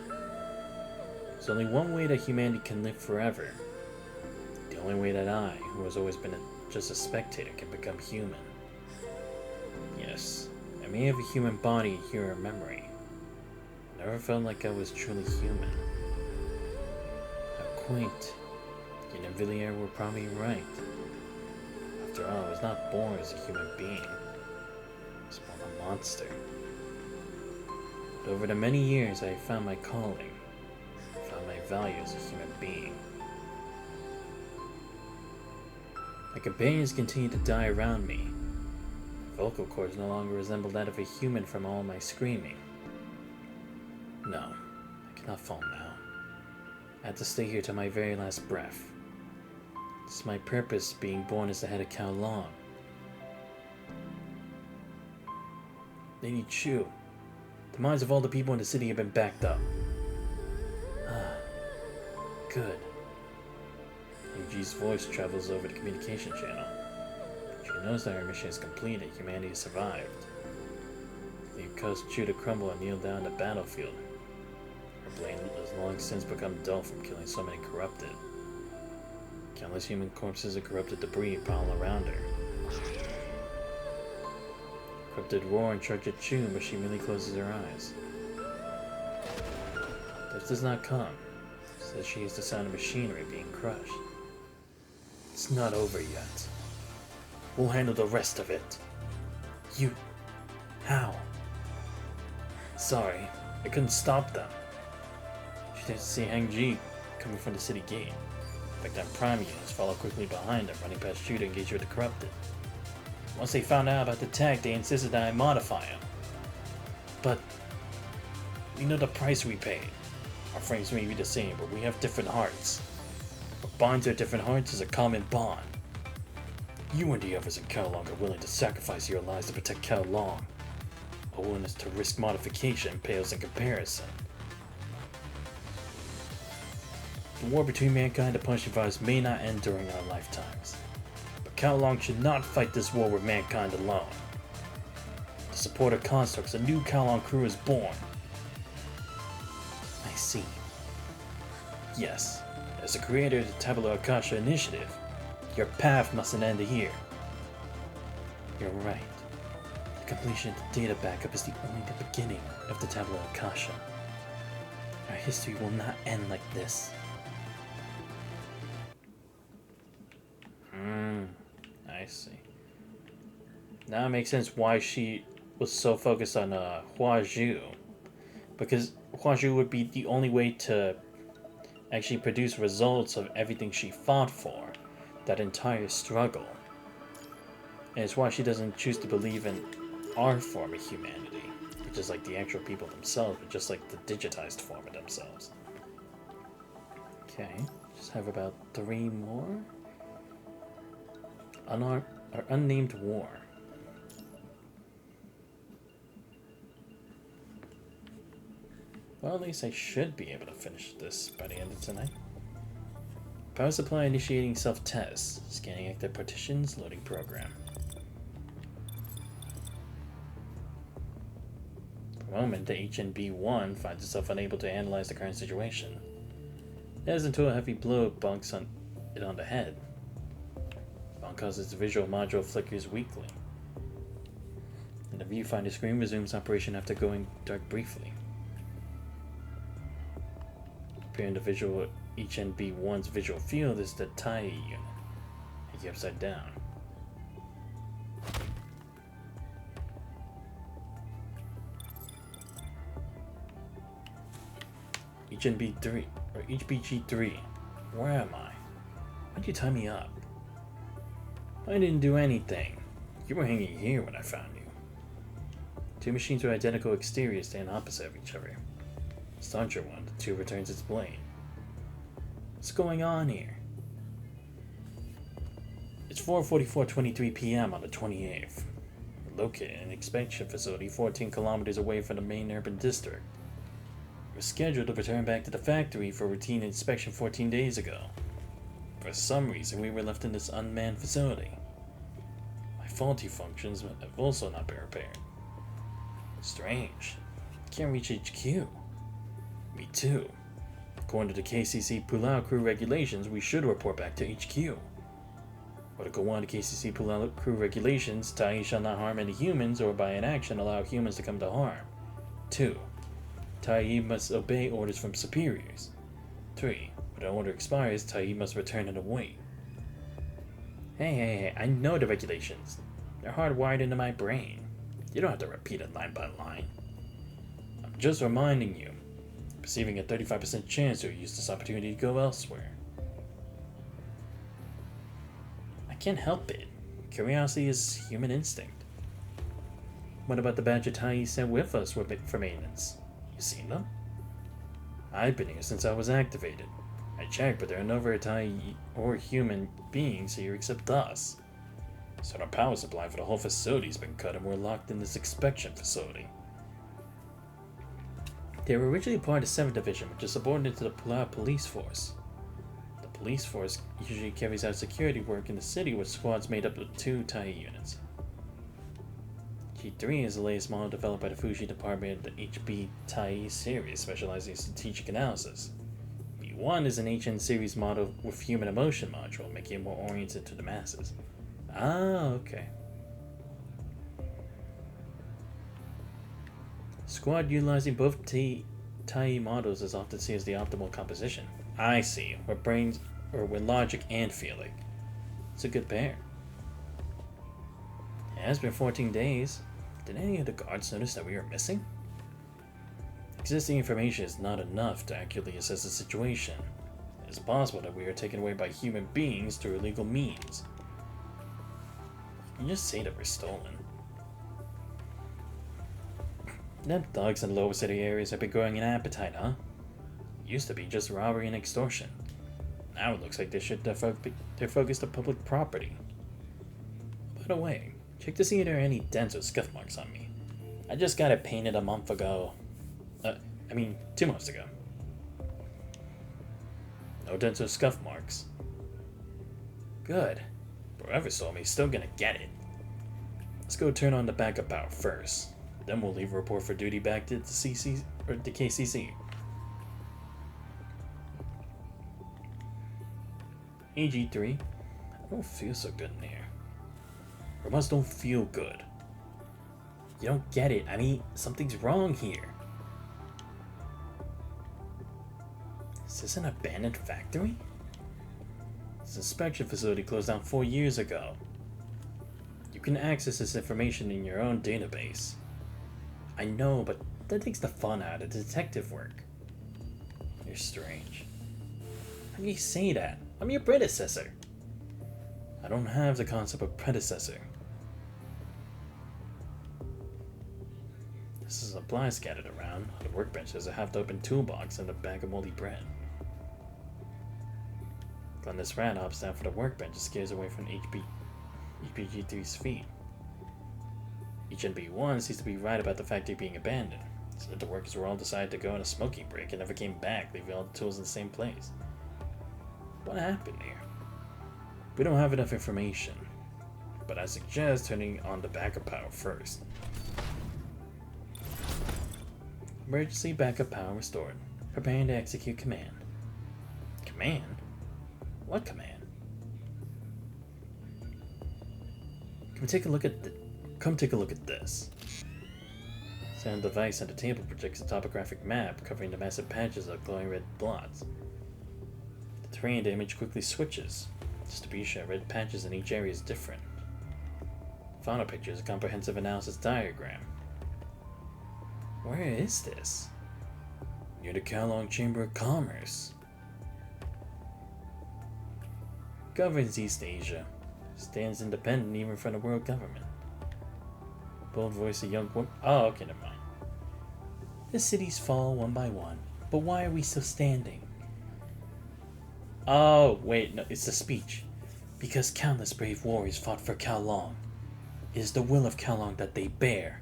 There's only one way that humanity can live forever. The only way that I, who has always been just a spectator, can become human. Yes, I may have a human body here in memory. I never felt like I was truly human. How quaint. You and Villiers were probably right. After all, I was not born as a human being. I was born a monster. But over the many years, I found my calling. I found my value as a human being. My companions continued to die around me. My vocal cords no longer resemble that of a human from all my screaming. No, I cannot fall now. I have to stay here till my very last breath. This is my purpose, being born as the head of Kowloong. Lady Chu, the minds of all the people in the city have been backed up. Ah, good. Yuji's voice travels over the communication channel. She knows that her mission is complete and humanity has survived. They have caused Chu to crumble and kneel down on the battlefield. Her blade has long since become dull from killing so many corrupted. Countless human corpses and corrupted debris pile around her. Corrupted roar and charge at Chu, but she merely closes her eyes. Death does not come. Says she hears the sound of machinery being crushed. It's not over yet. We'll handle the rest of it. You How? Sorry, I couldn't stop them. She didn't see Hang Ji coming from the city gate. In fact, our prime units followed quickly behind them, running past you to engage with the corrupted. Once they found out about the tech, they insisted that I modify them. But we know the price we paid. Our frames may be the same, but we have different hearts. What binds our different hearts is a common bond. You and the others in Kowloong are willing to sacrifice your lives to protect Kowloong. A willingness to risk modification pales in comparison. The war between mankind and punishing virus may not end during our lifetimes, but Kowloong should not fight this war with mankind alone. To support our constructs, a new Kowloong crew is born. I see. Yes, as the creator of the Tabula Akasha initiative, your path mustn't end here. You're right. The completion of the data backup is only the beginning of the Tabula Akasha. Our history will not end like this. I see. Now it makes sense why she was so focused on Huazhu. Because Huazhu would be the only way to actually produce results of everything she fought for. That entire struggle. And it's why she doesn't choose to believe in our form of humanity, which is like the actual people themselves, but just like the digitized form of themselves. Okay, just have about 3 more. Unnamed war. Well, at least I should be able to finish this by the end of tonight. Power supply initiating self-test. Scanning active partitions, loading program. For the moment, the HNB-1 finds itself unable to analyze the current situation. As until a heavy blow bunks it on the head. Bonk causes the visual module flickers weakly. And the viewfinder screen resumes operation after going dark briefly. Appearing the visual HNB-1's visual field is the Tai unit. Hit the upside down. HNB-3, or HBG-3. Where am I? Why'd you tie me up? I didn't do anything. You were hanging here when I found you. 2 machines with identical exteriors stand opposite of each other. Stauncher one, the tube returns its blade. What's going on here? It's 4:44:23 p.m. on the 28th. We're located in an inspection facility 14 kilometers away from the main urban district. We're scheduled to return back to the factory for routine inspection 14 days ago. For some reason, we were left in this unmanned facility. My faulty functions have also not been repaired. Strange. Can't reach HQ. Me too. According to the KCC Pulau crew regulations, we should report back to HQ. But to go on to KCC Pulau crew regulations, Tai shall not harm any humans or by inaction allow humans to come to harm. 2. Tai must obey orders from superiors. 3. When an order expires, Tai must return and await. Hey, I know the regulations. They're hardwired into my brain. You don't have to repeat it line by line. I'm just reminding you. Perceiving a 35% chance to use this opportunity to go elsewhere. I can't help it. Curiosity is human instinct. What about the badge of Tai sent with us for maintenance? You seen them? I've been here since I was activated. I checked, but there are no other Tai or human beings here except us. So our power supply for the whole facility's been cut and we're locked in this inspection facility. They were originally part of 7th Division, which is subordinate to the Pulau Police Force. The police force usually carries out security work in the city with squads made up of 2 Tai units. G3 is the latest model developed by the Fuji department of the HB Tai series, specializing in strategic analysis. B1 is an HN series model with human emotion module, making it more oriented to the masses. Ah, okay. Squad utilizing both Tai models is often seen as the optimal composition. I see, with logic and feeling. It's a good pair. It has been 14 days. Did any of the guards notice that we were missing? Existing information is not enough to accurately assess the situation. It is possible that we are taken away by human beings through illegal means. You just say that we're stolen. Them thugs in lower city areas have been growing an appetite, huh? Used to be just robbery and extortion. Now it looks like they're focused on public property. By the way, check to see if there are any dents or scuff marks on me. I just got it painted a month ago. 2 months ago. No dents or scuff marks. Good. Whoever stole me is still gonna get it. Let's go turn on the backup power first. Then we'll leave a report for duty back to the KCC. AG3, I don't feel so good in here. Robots don't feel good. You don't get it. I mean, something's wrong here. Is this an abandoned factory? This inspection facility closed down 4 years ago. You can access this information in your own database. I know, but that takes the fun out of detective work. You're strange. How can you say that? I'm your predecessor. I don't have the concept of predecessor. This is supplies scattered around. On the workbench there's a half-open toolbox and a bag of moldy bread. When this rat hops down for the workbench, it scares away from EPG3's feet. HNB1 seems to be right about the factory being abandoned. So that the workers were all decided to go on a smoking break and never came back, leaving all the tools in the same place. What happened here? We don't have enough information, but I suggest turning on the backup power first. Emergency backup power restored. Preparing to execute command. Command? What command? Come take a look at this. Sound device on the table projects a topographic map covering the massive patches of glowing red blots. The terrain in the image quickly switches. Distribution of red patches in each area is different. The final picture is a comprehensive analysis diagram. Where is this? Near the Kowloong Chamber of Commerce. Governs East Asia. Stands independent even from the world government. Bold voice of young woman. Oh, okay, never mind. The cities fall one by one, but why are we still standing? Oh, wait, no, it's the speech. Because countless brave warriors fought for Kowloong. It is the will of Kowloong that they bear.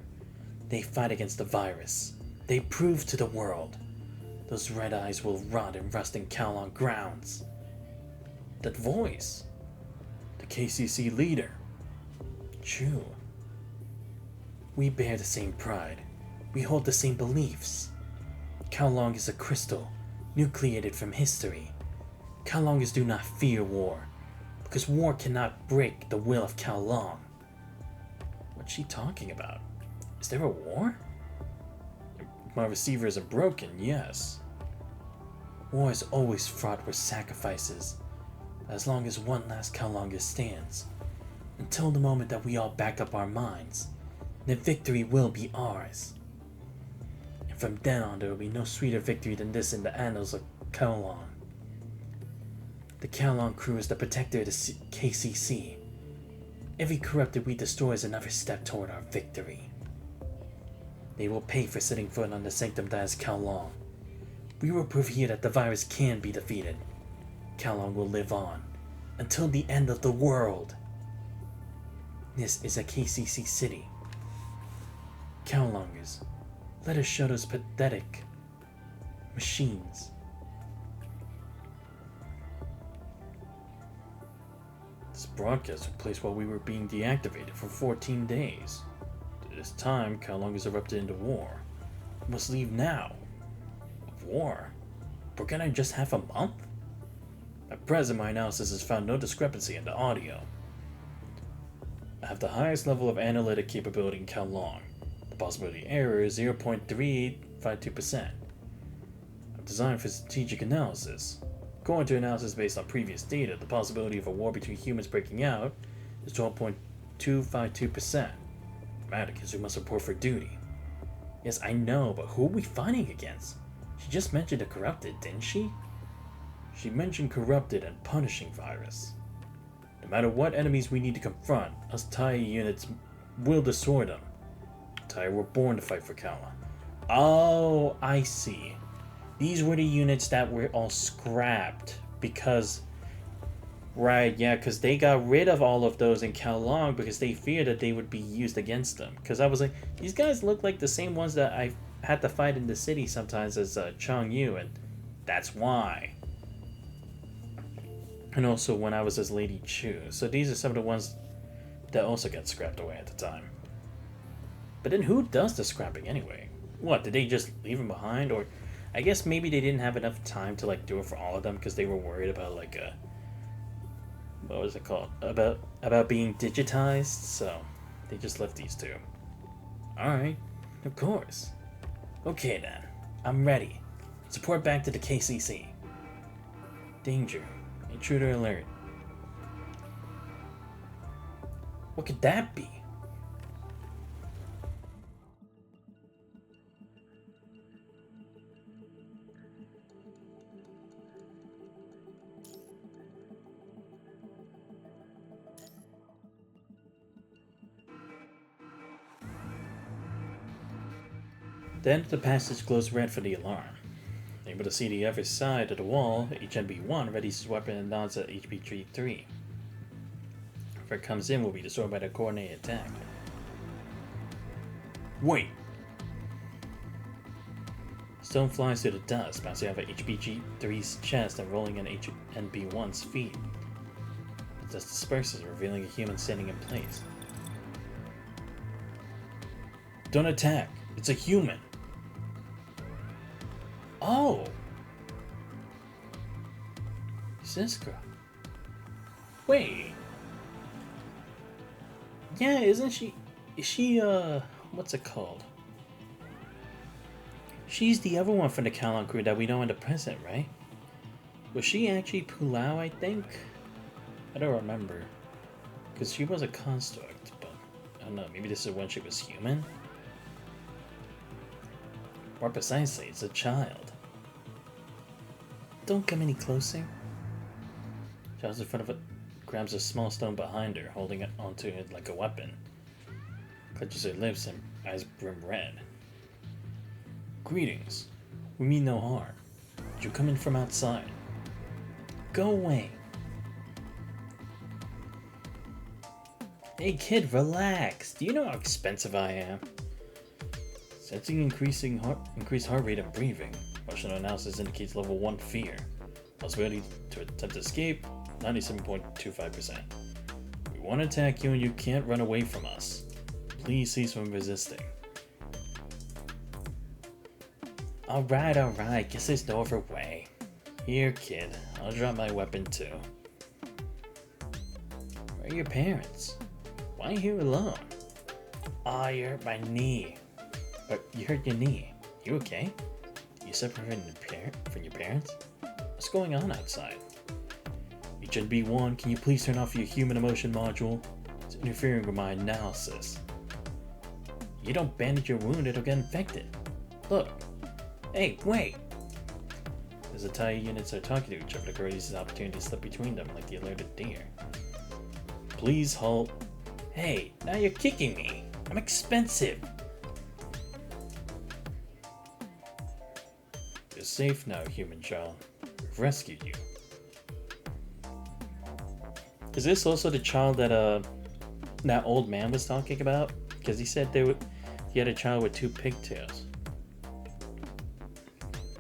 They fight against the virus. They prove to the world. Those red eyes will rot and rust in Kowloong grounds. That voice. The KCC leader. True. We bear the same pride. We hold the same beliefs. Kowloong is a crystal, nucleated from history. Kowloongers do not fear war, because war cannot break the will of Kowloong. What's she talking about? Is there a war? If my receiver isn't broken, yes. War is always fraught with sacrifices, as long as one last Kowloonger stands, until the moment that we all back up our minds, then victory will be ours. And from then on, there will be no sweeter victory than this in the annals of Kowloong. The Kowloong crew is the protector of the KCC. Every corrupted we destroy is another step toward our victory. They will pay for setting foot on the sanctum that is Kowloong. We will prove here that the virus can be defeated. Kowloong will live on until the end of the world. This is a KCC city. Kowloongers, let us show those pathetic machines. This broadcast took place while we were being deactivated for 14 days. At this time, Kowloong has erupted into war. We must leave now. War? We're gonna just have a month? At present, my analysis has found no discrepancy in the audio. I have the highest level of analytic capability in Kowloong. The possibility error is 0.3852%. I'm designed for strategic analysis. According to analysis based on previous data, the possibility of a war between humans breaking out is 12.252%. Dramatic, you must report for duty. Yes, I know, but who are we fighting against? She just mentioned the corrupted, didn't she? She mentioned corrupted and punishing virus. No matter what enemies we need to confront, us TIE units will destroy them. TIE were born to fight for Kowloong. Oh, I see. These were the units that were all scrapped because... Right, yeah, because they got rid of all of those in Kowloong because they feared that they would be used against them. Because I was like, these guys look like the same ones that I had to fight in the city sometimes as Chong Yu, and that's why. And also when I was as Lady Chu. So these are some of the ones that also got scrapped away at the time. But then who does the scrapping anyway? What, did they just leave them behind? Or I guess maybe they didn't have enough time to like do it for all of them because they were worried about like what was it called? About being digitized, so they just left these two. Alright, of course. Okay then, I'm ready. Support back to the KCC. Danger. Intruder alert. What could that be? Then the passage glows red for the alarm. Able to see the other side of the wall, HNB1 readies his weapon and nods at HP3. If it comes in, will be destroyed by the coordinated attack. Wait! Stone flies through the dust, bouncing off of HPG3's chest and rolling in HNB1's feet. The dust disperses, revealing a human standing in place. Don't attack! It's a human! Oh! It's this girl. Wait. Yeah, isn't she... Is she, what's it called? She's the other one from the Kowloong crew that we know in the present, right? Was she actually Pulau, I think? I don't remember. Because she was a construct, but... I don't know, maybe this is when she was human? More precisely, it's a child. Don't come any closer. Child's in front of it, grabs a small stone behind her, holding it onto it like a weapon. Clutches her lips and eyes brim red. Greetings. We mean no harm. Did you come in from outside? Go away. Hey kid, relax. Do you know how expensive I am? Sensing increased heart rate and breathing. Functional analysis indicates level 1 fear. Possibility to attempt escape, 97.25%. We want to attack you and you can't run away from us. Please cease from resisting. Alright, guess there's no other way. Here, kid, I'll drop my weapon too. Where are your parents? Why are you here alone? Ah, you hurt my knee. But you hurt your knee. You okay? You separated from your parents? What's going on outside? HNB1, can you please turn off your human emotion module? It's interfering with my analysis. You don't bandage your wound, it'll get infected. Look. Hey, wait! As the TIE units are talking to each other, the girl uses the opportunity to slip between them like the alerted deer. Please halt. Hey, now you're kicking me. I'm expensive. You're safe now, human child. We've rescued you. Is this also the child that that old man was talking about? Because he said he had a child with 2 pigtails.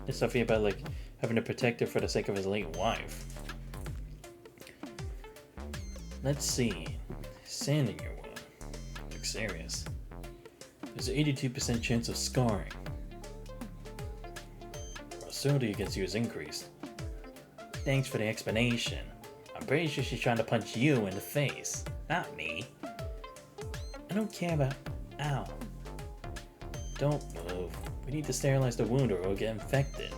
There's something about like having to protect her for the sake of his late wife. Let's see. Sand in your wound. Looks serious. There's an 82% chance of scarring. Hostility against you is increased. Thanks for the explanation. I'm pretty sure she's trying to punch you in the face, not me. I don't care about... Ow. Don't move. We need to sterilize the wound or it'll get infected.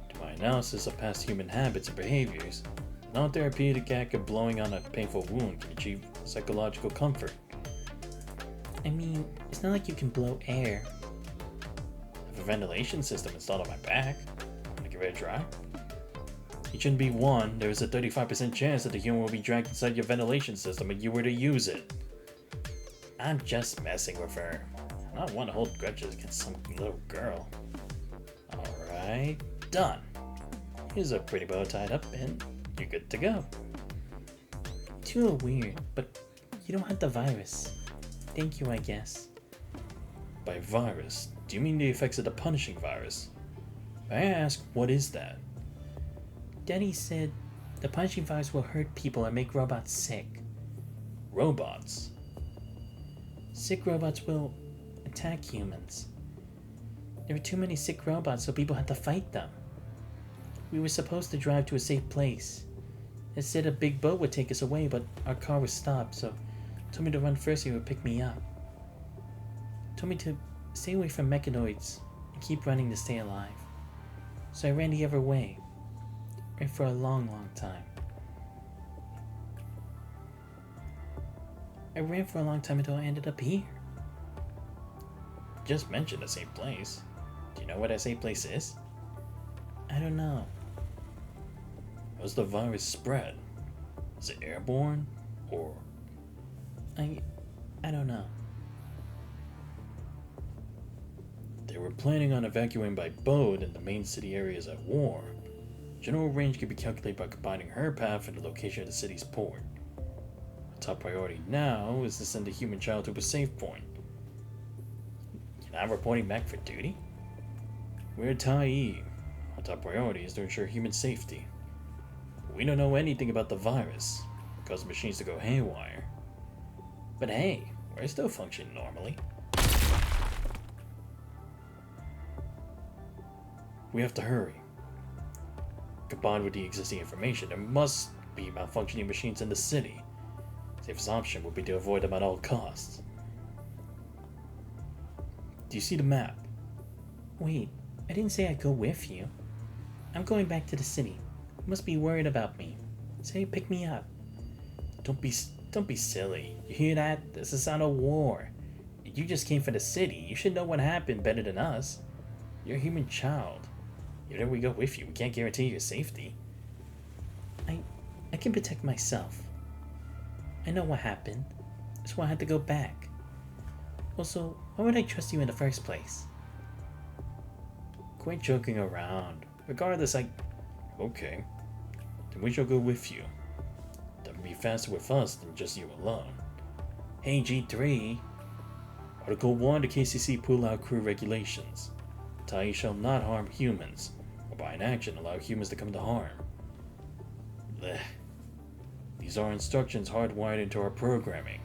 To my analysis of past human habits and behaviors, a non-therapeutic act of blowing on a painful wound can achieve psychological comfort. I mean, it's not like you can blow air. I have a ventilation system installed on my back. Wanna give it a try? It shouldn't be one. There's a 35% chance that the human will be dragged inside your ventilation system if you were to use it. I'm just messing with her. I don't want to hold grudges against some little girl. Alright, done. Here's a pretty bow tied up and you're good to go. It's a little weird, but you don't have the virus. Thank you, I guess. By virus, do you mean the effects of the punishing virus? May I ask, what is that? Daddy said the punishing virus will hurt people and make robots sick. Robots? Sick robots will attack humans. There were too many sick robots, so people had to fight them. We were supposed to drive to a safe place. It said a big boat would take us away, but our car was stopped, so told me to run first so he would pick me up. Told me to stay away from mechanoids and keep running to stay alive. So I ran the other way. Ran for a long, long time. I ran for a long time until I ended up here. Just mentioned the same place. Do you know where that same place is? I don't know. How's the virus spread? Is it airborne? Or... I don't know. They were planning on evacuating by boat in the main city areas at war. General range can be calculated by combining her path and the location of the city's port. Our top priority now is to send the human child to a safe point. You're not reporting back for duty? We're Tai. Our top priority is to ensure human safety. We don't know anything about the virus. It caused machines to go haywire. But hey, we're still functioning normally. We have to hurry. Combined with the existing information, there must be malfunctioning machines in the city. Safest option would be to avoid them at all costs. Do you see the map? Wait, I didn't say I'd go with you. I'm going back to the city. You must be worried about me. Say, pick me up. Don't be silly. You hear that? This is not a war. You just came from the city. You should know what happened better than us. You're a human child. Even if we go with you, we can't guarantee your safety. I can protect myself. I know what happened. That's why I had to go back. Also, why would I trust you in the first place? Quit joking around. Regardless, Okay. Then we shall go with you. That would be faster with us than just you alone. Hey, G3. Article 1 of the KCC Pull-Out Crew Regulations. Tai shall not harm humans, or by inaction allow humans to come to harm. Blech. These are instructions hardwired into our programming.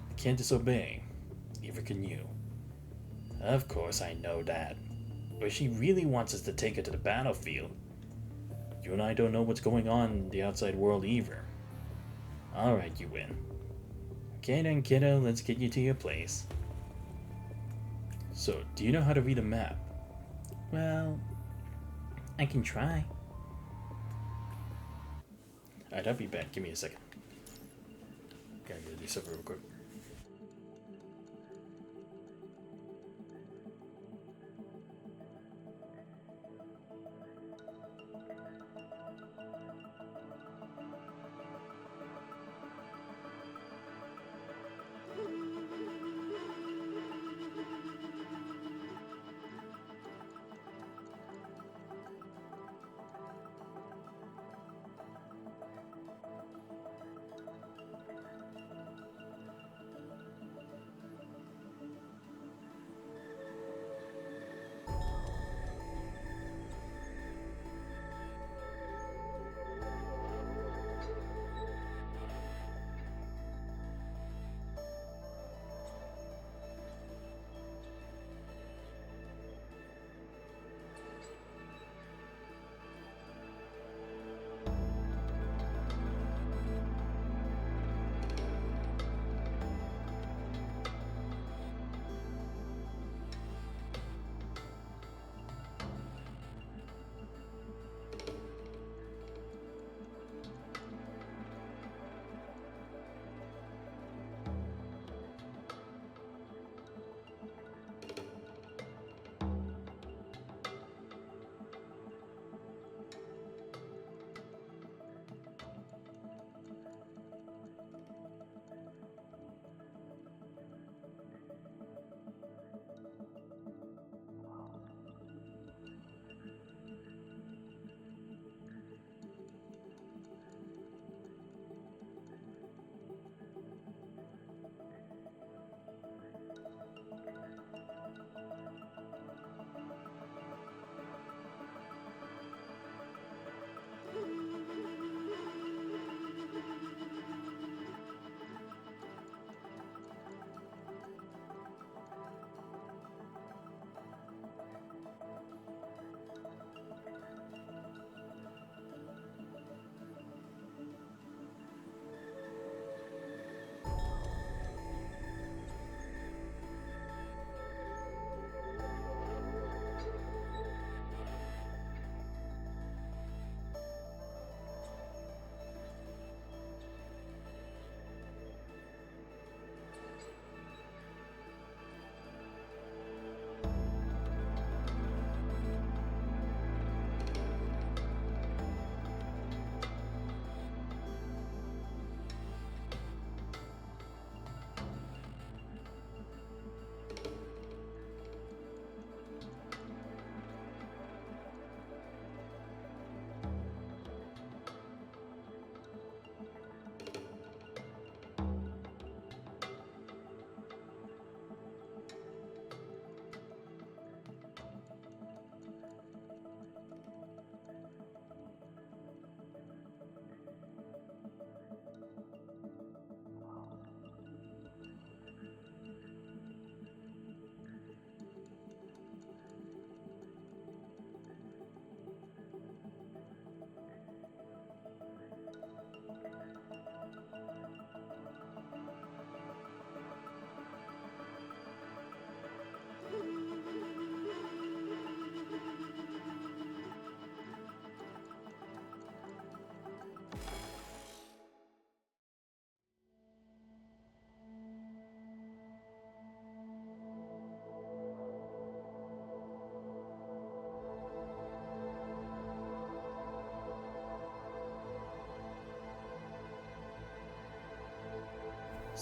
We can't disobey, neither can you. Of course I know that, but she really wants us to take her to the battlefield. You and I don't know what's going on in the outside world either. Alright, you win. Okay then, kiddo, let's get you to your place. So, do you know how to read a map? Well, I can try. Alright, I'll be back. Give me a second. Gotta do something real quick.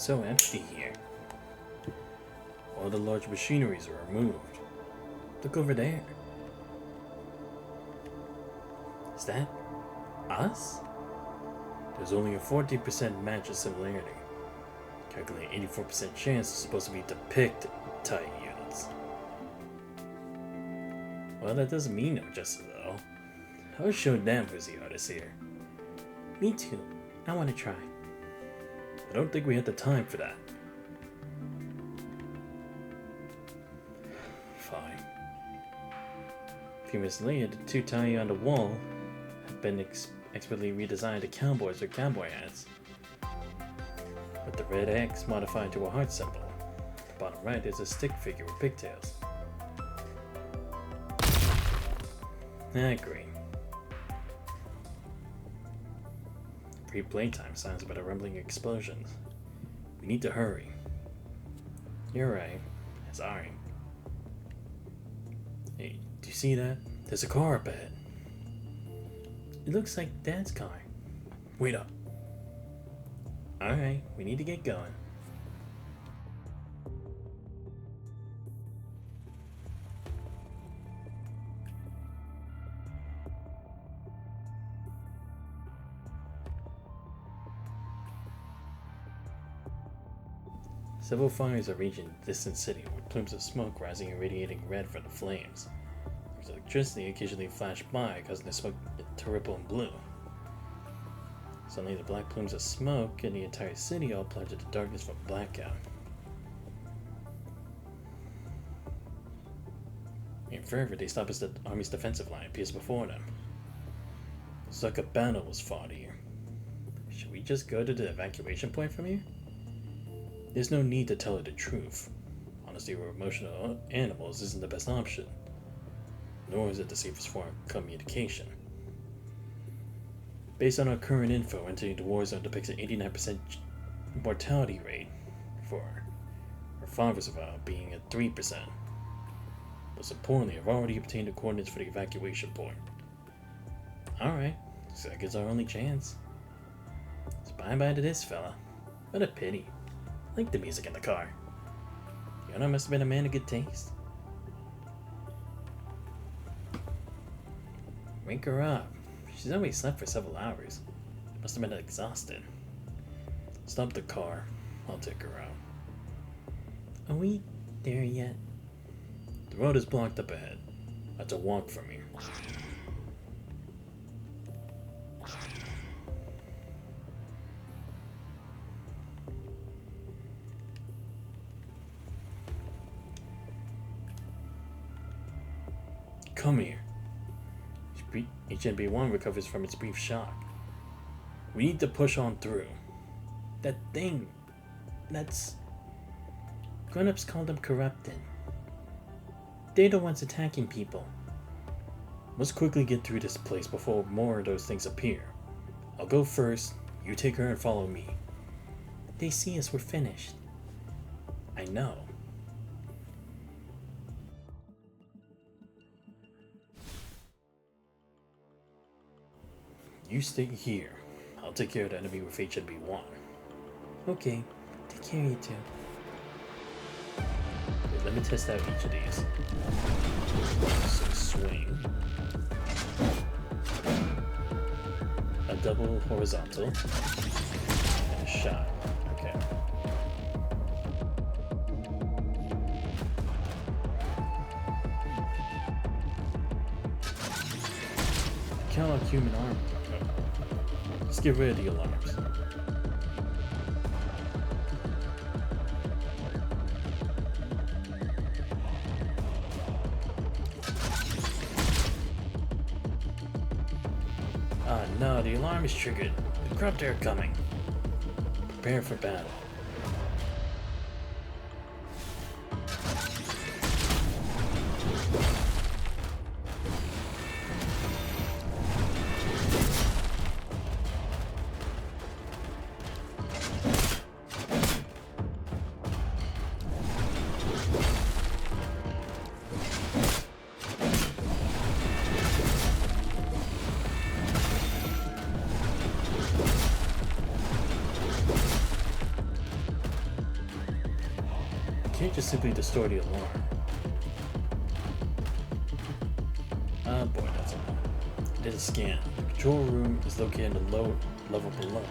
So empty here. All the large machineries are removed. Look over there. Is that us? There's only a 14% match of similarity. Calculate 84% chance is supposed to be depict TIE units. Well, that doesn't mean no justice though. I was showing them who's the artist here. Me too. I want to try. I don't think we had the time for that. Fine. A few minutes later, the two TIE on the wall have been expertly redesigned to cowboys or cowboy hats, with the red X modified to a heart symbol. At the bottom right is a stick figure with pigtails. I agree. Pre-playtime sounds about a rumbling explosions. We need to hurry. You're right. Sorry. Hey, do you see that? There's a car up ahead. It looks like Dad's car. Wait up. Alright, we need to get going. Several fires are raging in the distant city, with plumes of smoke rising and radiating red from the flames. There's electricity occasionally flash by, causing the smoke to ripple in blue. Suddenly, the black plumes of smoke and the entire city all plunge into darkness from blackout. In forever, they stop as the army's defensive line appears before them. It's like a battle was fought here. Should we just go to the evacuation point from here? There's no need to tell her the truth. Honesty with emotional animals isn't the best option, nor is it the safest form of communication. Based on our current info, entering the war zone depicts an 89% mortality rate, for our father survived being at 3%. Most importantly, I've already obtained the coordinates for the evacuation point. Alright, so that gives our only chance. So bye-bye to this fella. What a pity. I like the music in the car. The owner must have been a man of good taste. Wake her up. She's already slept for several hours. Must have been exhausted. Stop the car. I'll take her out. Are we there yet? The road is blocked up ahead. I have to walk from here. Come here. HNB1 recovers from its brief shock. We need to push on through. That thing. That's... Grown-ups call them corrupted. They're the ones attacking people. Let's quickly get through this place before more of those things appear. I'll go first. You take her and follow me. They see us, we're finished. I know. You stay here. I'll take care of the enemy with HNB1. Okay, take care of you too. Wait, let me test out each of these. So swing. A double horizontal. And a shot. Okay. Kowloong human arm. Let's get rid of the alarms. Ah no, the alarm is triggered. The corrupt are coming. Prepare for battle. simply distort the alarm. Oh boy, that's a lot. I did a scan. The control room is located in the low level below.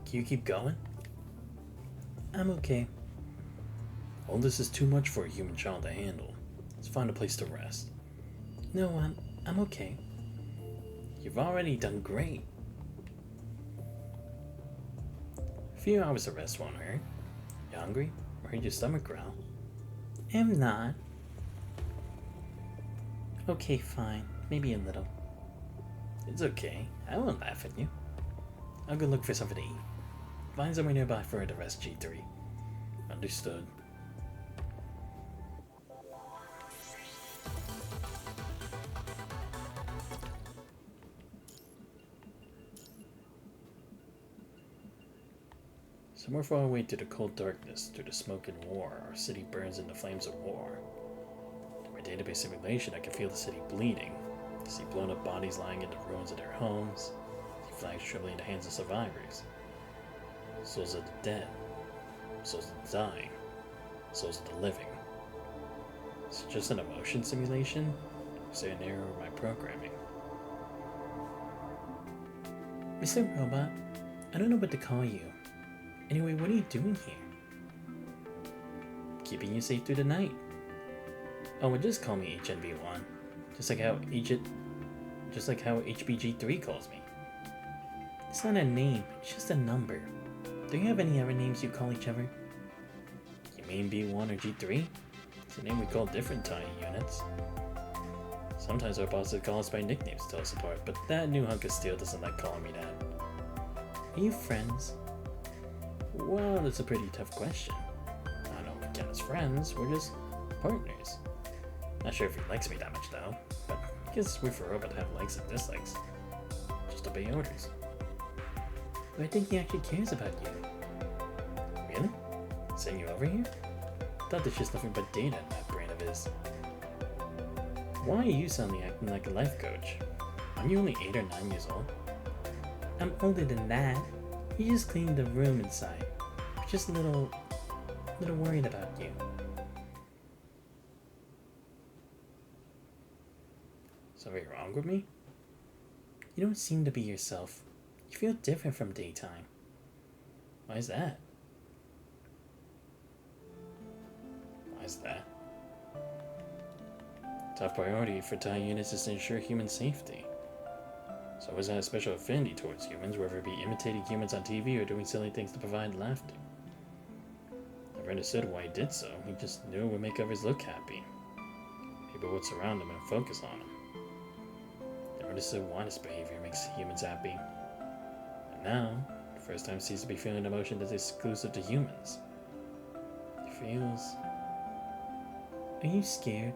Can you keep going? I'm okay. All this is too much for a human child to handle. Let's find a place to rest. No, I'm okay. You've already done great. A few hours of rest won't hurt. You hungry? Or heard your stomach growl? I'm not. Okay, fine. Maybe a little. It's okay. I won't laugh at you. I'll go look for something to eat. Find somewhere nearby for her to rest, G3. Understood. Somewhere far away through the cold darkness, through the smoke and war, our city burns in the flames of war. In my database simulation, I can feel the city bleeding. I see blown up bodies lying in the ruins of their homes. I see flags trembling in the hands of survivors. Souls of the dead. Souls of the dying. Souls of the living. Is it just an emotion simulation? Or is there an error in my programming? Mr. Robot, I don't know what to call you. Anyway, what are you doing here? Keeping you safe through the night. Oh, well, just call me HNV1. Just like how HBG3 calls me. It's not a name, it's just a number. Do you have any other names you call each other? You mean B1 or G3? It's a name we call different tiny units. Sometimes our bosses call us by nicknames to tell us apart, but that new hunk of steel doesn't like calling me that. Are you friends? Well, that's a pretty tough question. I don't know if we count as friends, we're just partners. Not sure if he likes me that much though, but I guess we're for a robot to have likes and dislikes. Just obey orders. But I think he actually cares about you. Really? Send you over here? I thought there's just nothing but data in that brain of his. Why are you suddenly acting like a life coach? Aren't you only 8 or 9 years old? I'm older than that. You just cleaned the room inside. We're just a little worried about you. Something wrong with me? You don't seem to be yourself. You feel different from daytime. Why is that? Why is that? Top priority for TIE units is to ensure human safety. So always had a special affinity towards humans, whether it be imitating humans on TV or doing silly things to provide laughter. Never understood why he did so. He just knew it would make others look happy. People would surround him and focus on him. Never understood why this behavior makes humans happy. And now, the first time he seems to be feeling an emotion that's exclusive to humans. He feels... Are you scared?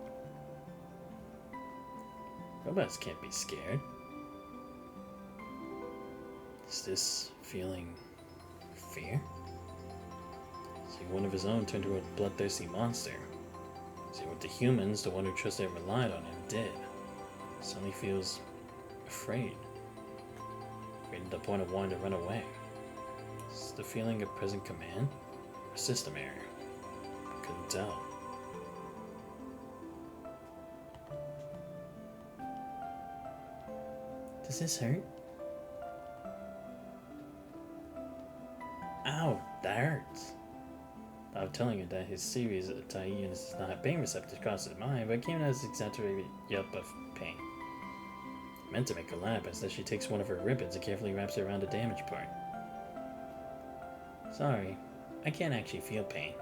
Robots can't be scared. Is this feeling fear? See, one of his own turned into a bloodthirsty monster. See what the humans, the one who trusted and relied on him, did. Suddenly feels afraid. Afraid to the point of wanting to run away. Is the feeling of present command or system error? Couldn't tell. Does this hurt? Ow, that hurts. I'm telling you that his series of tie units does not have pain receptors across his mind, but it came out as exaggerated yelp of pain. I meant to make her laugh, instead she takes one of her ribbons and carefully wraps it around the damaged part. Sorry, I can't actually feel pain.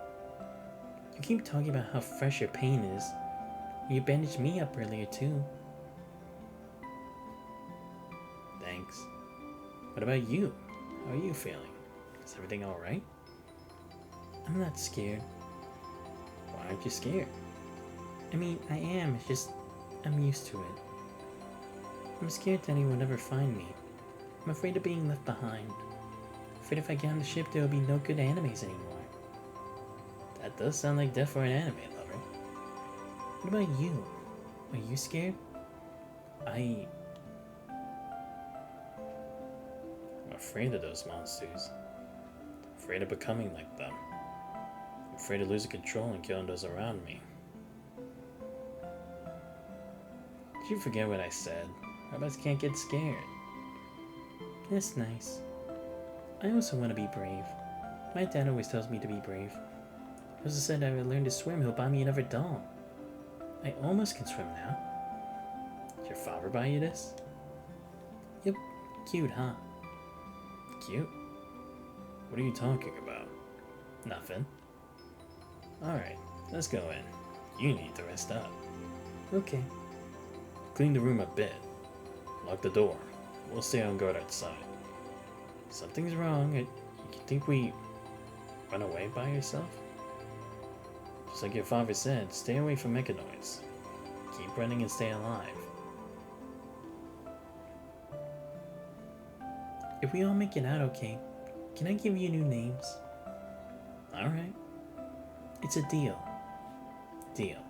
You keep talking about how fresh your pain is. You bandaged me up earlier too. Thanks. What about you? How are you feeling? Is everything alright? I'm not scared. Why aren't you scared? I mean, I am, it's just I'm used to it. I'm scared that anyone will ever find me. I'm afraid of being left behind. Afraid if I get on the ship there will be no good animes anymore. That does sound like death for an anime lover. What about you? Are you scared? I'm afraid of those monsters. Afraid of becoming like them. I'm afraid of losing control and killing those around me. Did you forget what I said? Robots can't get scared. That's nice. I also want to be brave. My dad always tells me to be brave. He also said I would learn to swim, he'll buy me another doll. I almost can swim now. Did your father buy you this? Yep. Cute, huh? Cute? What are you talking about? Nothing. Alright, let's go in. You need to rest up. Okay. Clean the room a bit. Lock the door. We'll stay on guard outside. Something's wrong. You think we run away by yourself? Just like your father said, stay away from mechanoids. Keep running and stay alive. If we all make it out okay, can I give you new names? Alright. It's a deal. Deal.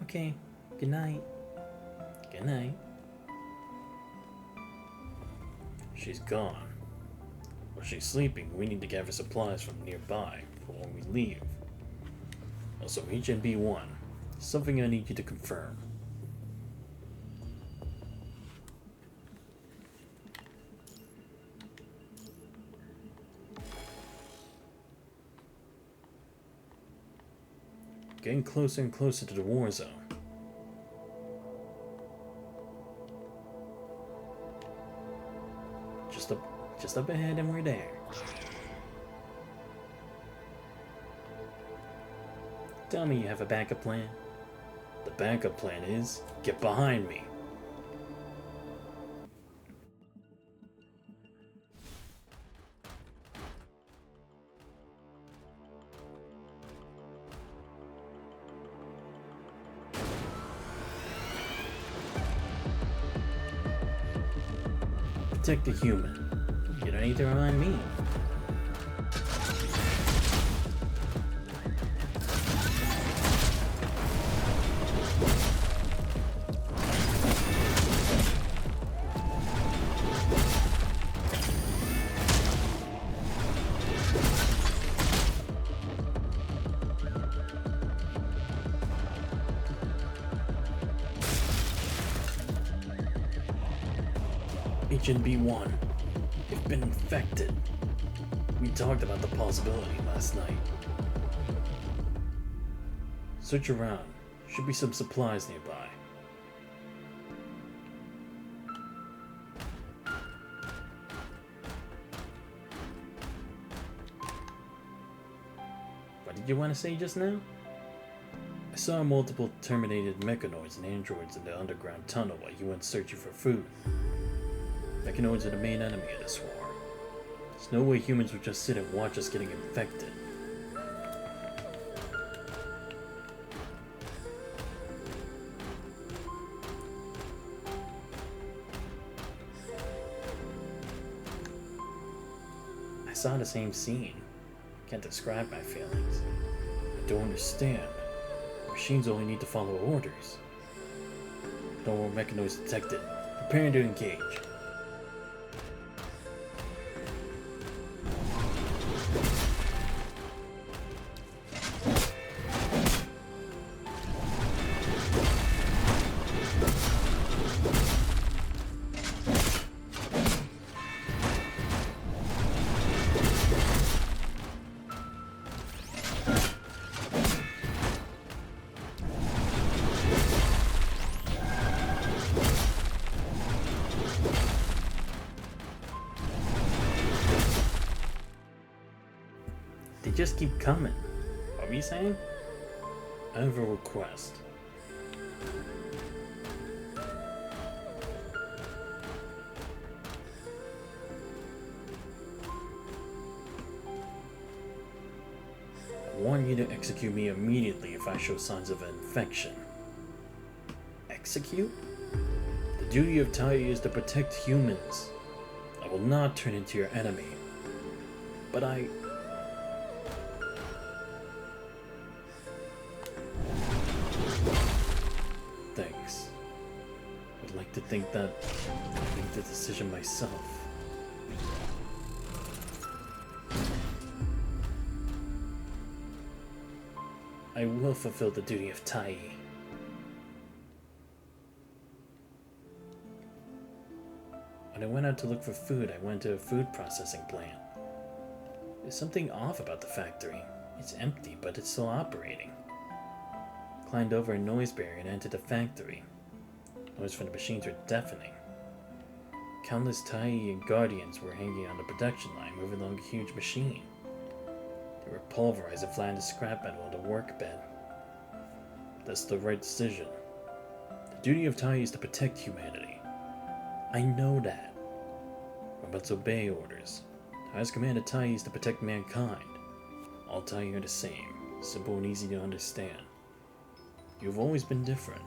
Okay. Good night. Good night. She's gone. While she's sleeping, we need to gather supplies from nearby for when we leave. Also, HNB1, something I need you to confirm. Getting closer and closer to the war zone. Just up ahead and we're there. Tell me you have a backup plan. The backup plan is, get behind me. Protect the human. You don't need to remind me. HNB1, you've been infected. We talked about the possibility last night. Search around. Should be some supplies nearby. What did you want to say just now? I saw multiple terminated mechanoids and androids in the underground tunnel while you went searching for food. Mechanoids are the main enemy of this war. There's no way humans would just sit and watch us getting infected. I saw the same scene. Can't describe my feelings. I don't understand. Machines only need to follow orders. No more mechanoids detected. Preparing to engage. They just keep coming. What were you saying? I have a request. I warn you to execute me immediately if I show signs of an infection. Execute? The duty of Tai is to protect humans. I will not turn into your enemy. But I... Thanks. I'd like to think that I make the decision myself. I will fulfill the duty of Tai. When I went out to look for food, I went to a food processing plant. There's something off about the factory. It's empty, but it's still operating. Climbed over a noise barrier and entered the factory. Noise from the machines were deafening. Countless Tai and Guardians were hanging on the production line, moving along a huge machine. They were pulverized and flattened to scrap metal on the workbed. That's the right decision. The duty of Tai is to protect humanity. I know that. I must obey orders. Tai's command of Tai is to protect mankind. All Tai are the same, simple and easy to understand. You've always been different.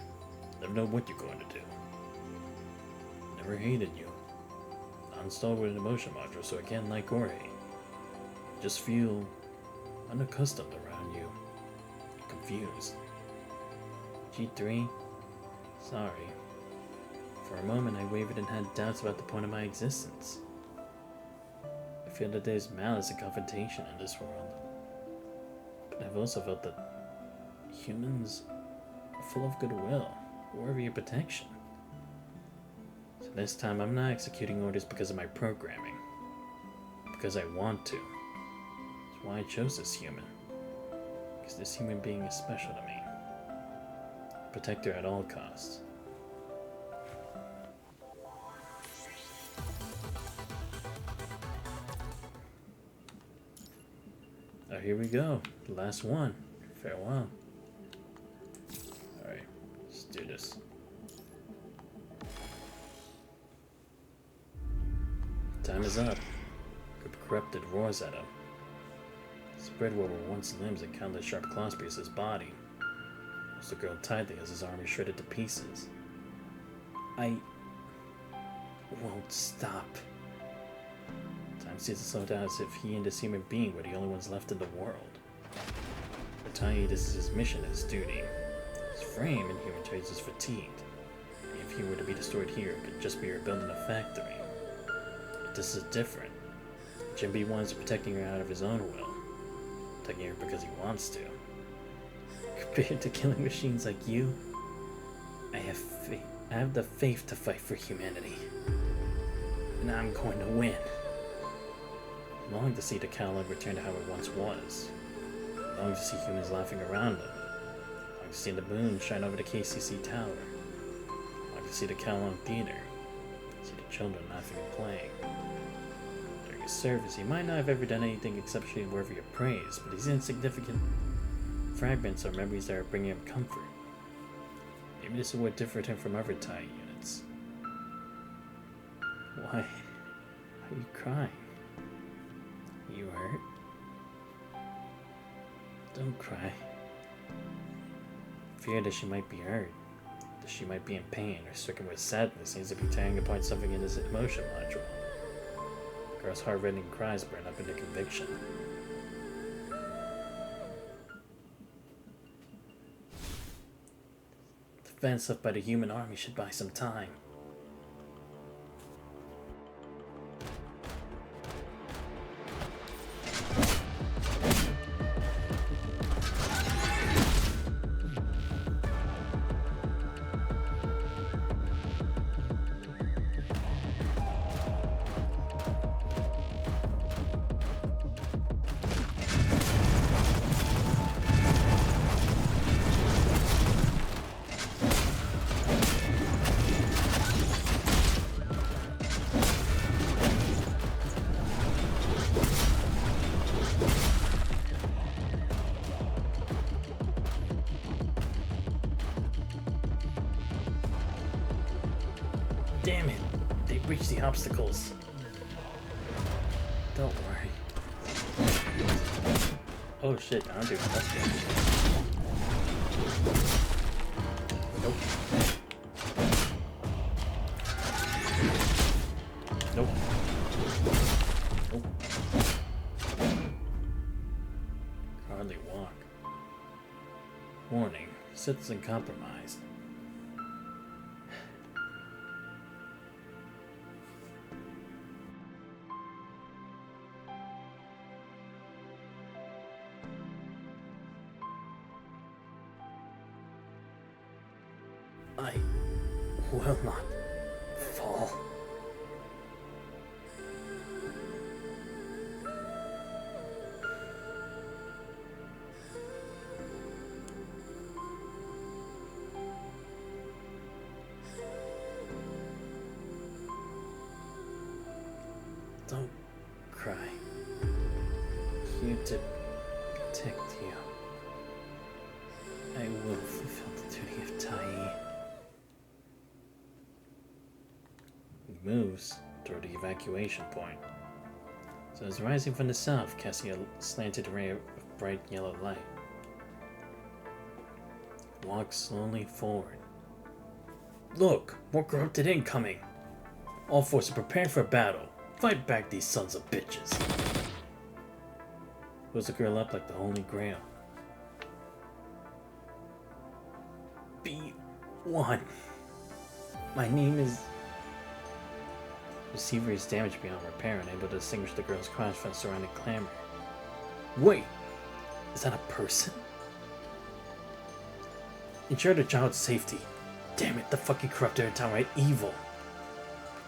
Never know what you're going to do. Never hated you. Not installed with an emotion module, so I can't like or hate. Just feel unaccustomed around you. Confused. G3? Sorry. For a moment I wavered and had doubts about the point of my existence. I feel that there's malice and confrontation in this world. But I've also felt that humans are full of goodwill, worthy your protection. So this time I'm not executing orders because of my programming. Because I want to. That's why I chose this human. Because this human being is special to me. Protect her at all costs. Oh, here we go. The last one. Farewell. Alright, let's do this. Time is up. Group of corrupted roars at him. Spread what were once limbs and countless sharp claws pierce his body. Also growled tightly as his army shredded to pieces. I won't stop. Time seems to slow down as if he and this human being were the only ones left in the world. For Tai, this is his mission and his duty. His frame in human traits is fatigued. If he were to be destroyed here, it could just be rebuilding a factory. But this is different. Jim B1 is protecting her out of his own will. Protecting her because he wants to. Compared to killing machines like you, I have the faith to fight for humanity. And I'm going to win. I long to see the Kowloong return to how it once was. I long to see humans laughing around them. I long to see the moon shine over the KCC tower. I long to see the Kowloong theater. See the children laughing and playing. During his service, he might not have ever done anything exceptionally worthy of praise, but these insignificant fragments are memories that are bringing him comfort. Maybe this is what differed him from other Tai units. Why are you crying? You hurt? Don't cry. Fear that she might be hurt, that she might be in pain or stricken with sadness seems to be tearing apart something in his emotion module. The girl's heart-rending cries burn up into conviction. The fence left by the human army should buy some time. Damn it! They reached the obstacles. Don't worry. Oh shit, I don't do that yet. Nope. Nope. Nope. Hardly walk. Warning, citizen compromised. I will not fall. Don't cry. Here to protect you. I will fulfill the duty of Tai. He moves toward the evacuation point. So it's rising from the south, casting a slanted ray of bright yellow light. Walk slowly forward. Look! More corrupted incoming! All forces prepare for battle. Fight back these sons of bitches! Fills the girl up like the Holy Grail. B1. My name is... Receiver is damaged beyond repair, unable to distinguish the girl's cries from the surrounding clamor. Wait! Is that a person? Ensure the child's safety. Damn it, the fucking corrupted are downright evil.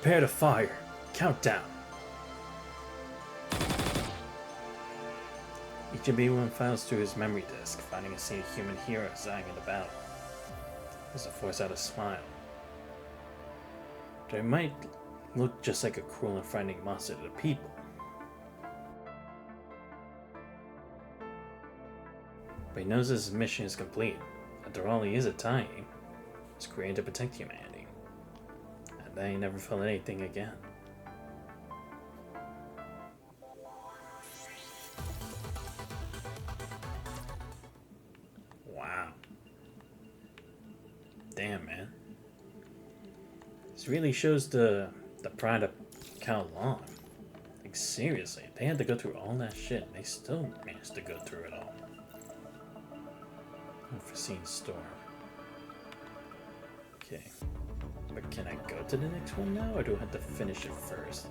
Prepare to fire. Countdown. Each of B1 files through his memory disk, finding a scene of human heroes dying in the battle. This will force out a smile. They might look just like a cruel and frightening monster to the people. But he knows his mission is complete. After all, he is a Tai. He's created to protect humanity. And then he never felt anything again. Wow. Damn, man. This really shows the pride of Kowloong. Like, seriously, they had to go through all that shit, and they still managed to go through it all. Unforeseen storm. Okay. But can I go to the next one now, or do I have to finish it first?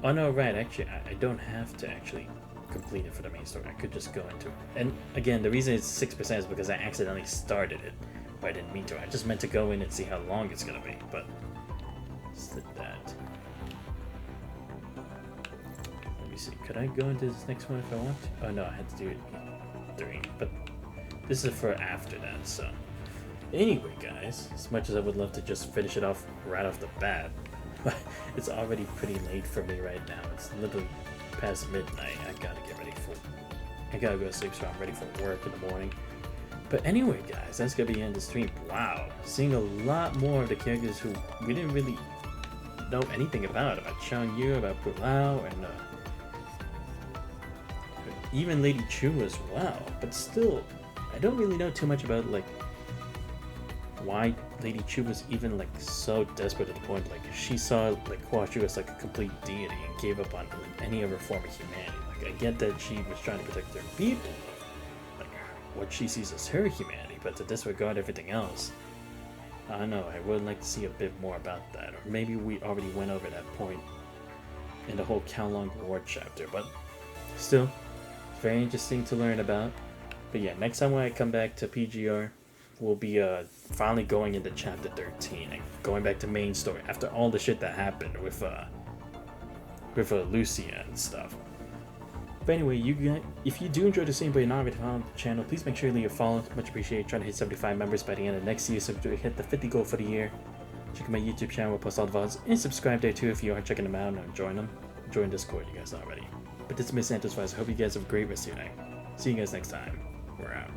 Oh no, right, actually, I don't have to actually complete it for the main story. I could just go into it. And again, the reason it's 6% is because I accidentally started it, but I didn't mean to. I just meant to go in and see how long it's gonna be, but just did that. Let me see, could I go into this next one if I want to? Oh no, I had to do it in 3, but this is for after that, so. Anyway, guys, as much as I would love to just finish it off right off the bat, but it's already pretty late for me right now. It's literally past midnight. I gotta get ready for... I gotta go to sleep, so I'm ready for work in the morning. But anyway, guys, that's gonna be the end of the stream. Wow, seeing a lot more of the characters who we didn't really know anything about Xiang Yu, about Pulau, and even Lady Chu as well. But still, I don't really know too much about, like, why Lady Chu was even, like, so desperate to the point, like, she saw, like, Huashu as, like, a complete deity and gave up on, like, any other form of humanity. Like, I get that she was trying to protect their people, like, what she sees as her humanity, but to disregard everything else, I don't know, I would like to see a bit more about that. Or maybe we already went over that point in the whole Kowloong War chapter, but still, very interesting to learn about. But yeah, next time when I come back to PGR, we'll be finally going into chapter 13 and going back to main story after all the shit that happened with Lucia and stuff. But anyway, you guys, if you do enjoy the stream but you're not already following the channel, please make sure you leave a follow. Much appreciated. Trying to hit 75 members by the end of next year, so to hit the 50 goal for the year. Check out my YouTube channel, we'll post all the VODs, and subscribe there too if you are checking them out and enjoying them. Join Discord, you guys already. But this is Miss Santos Vibes. I hope you guys have a great rest of your night. See you guys next time. We're out.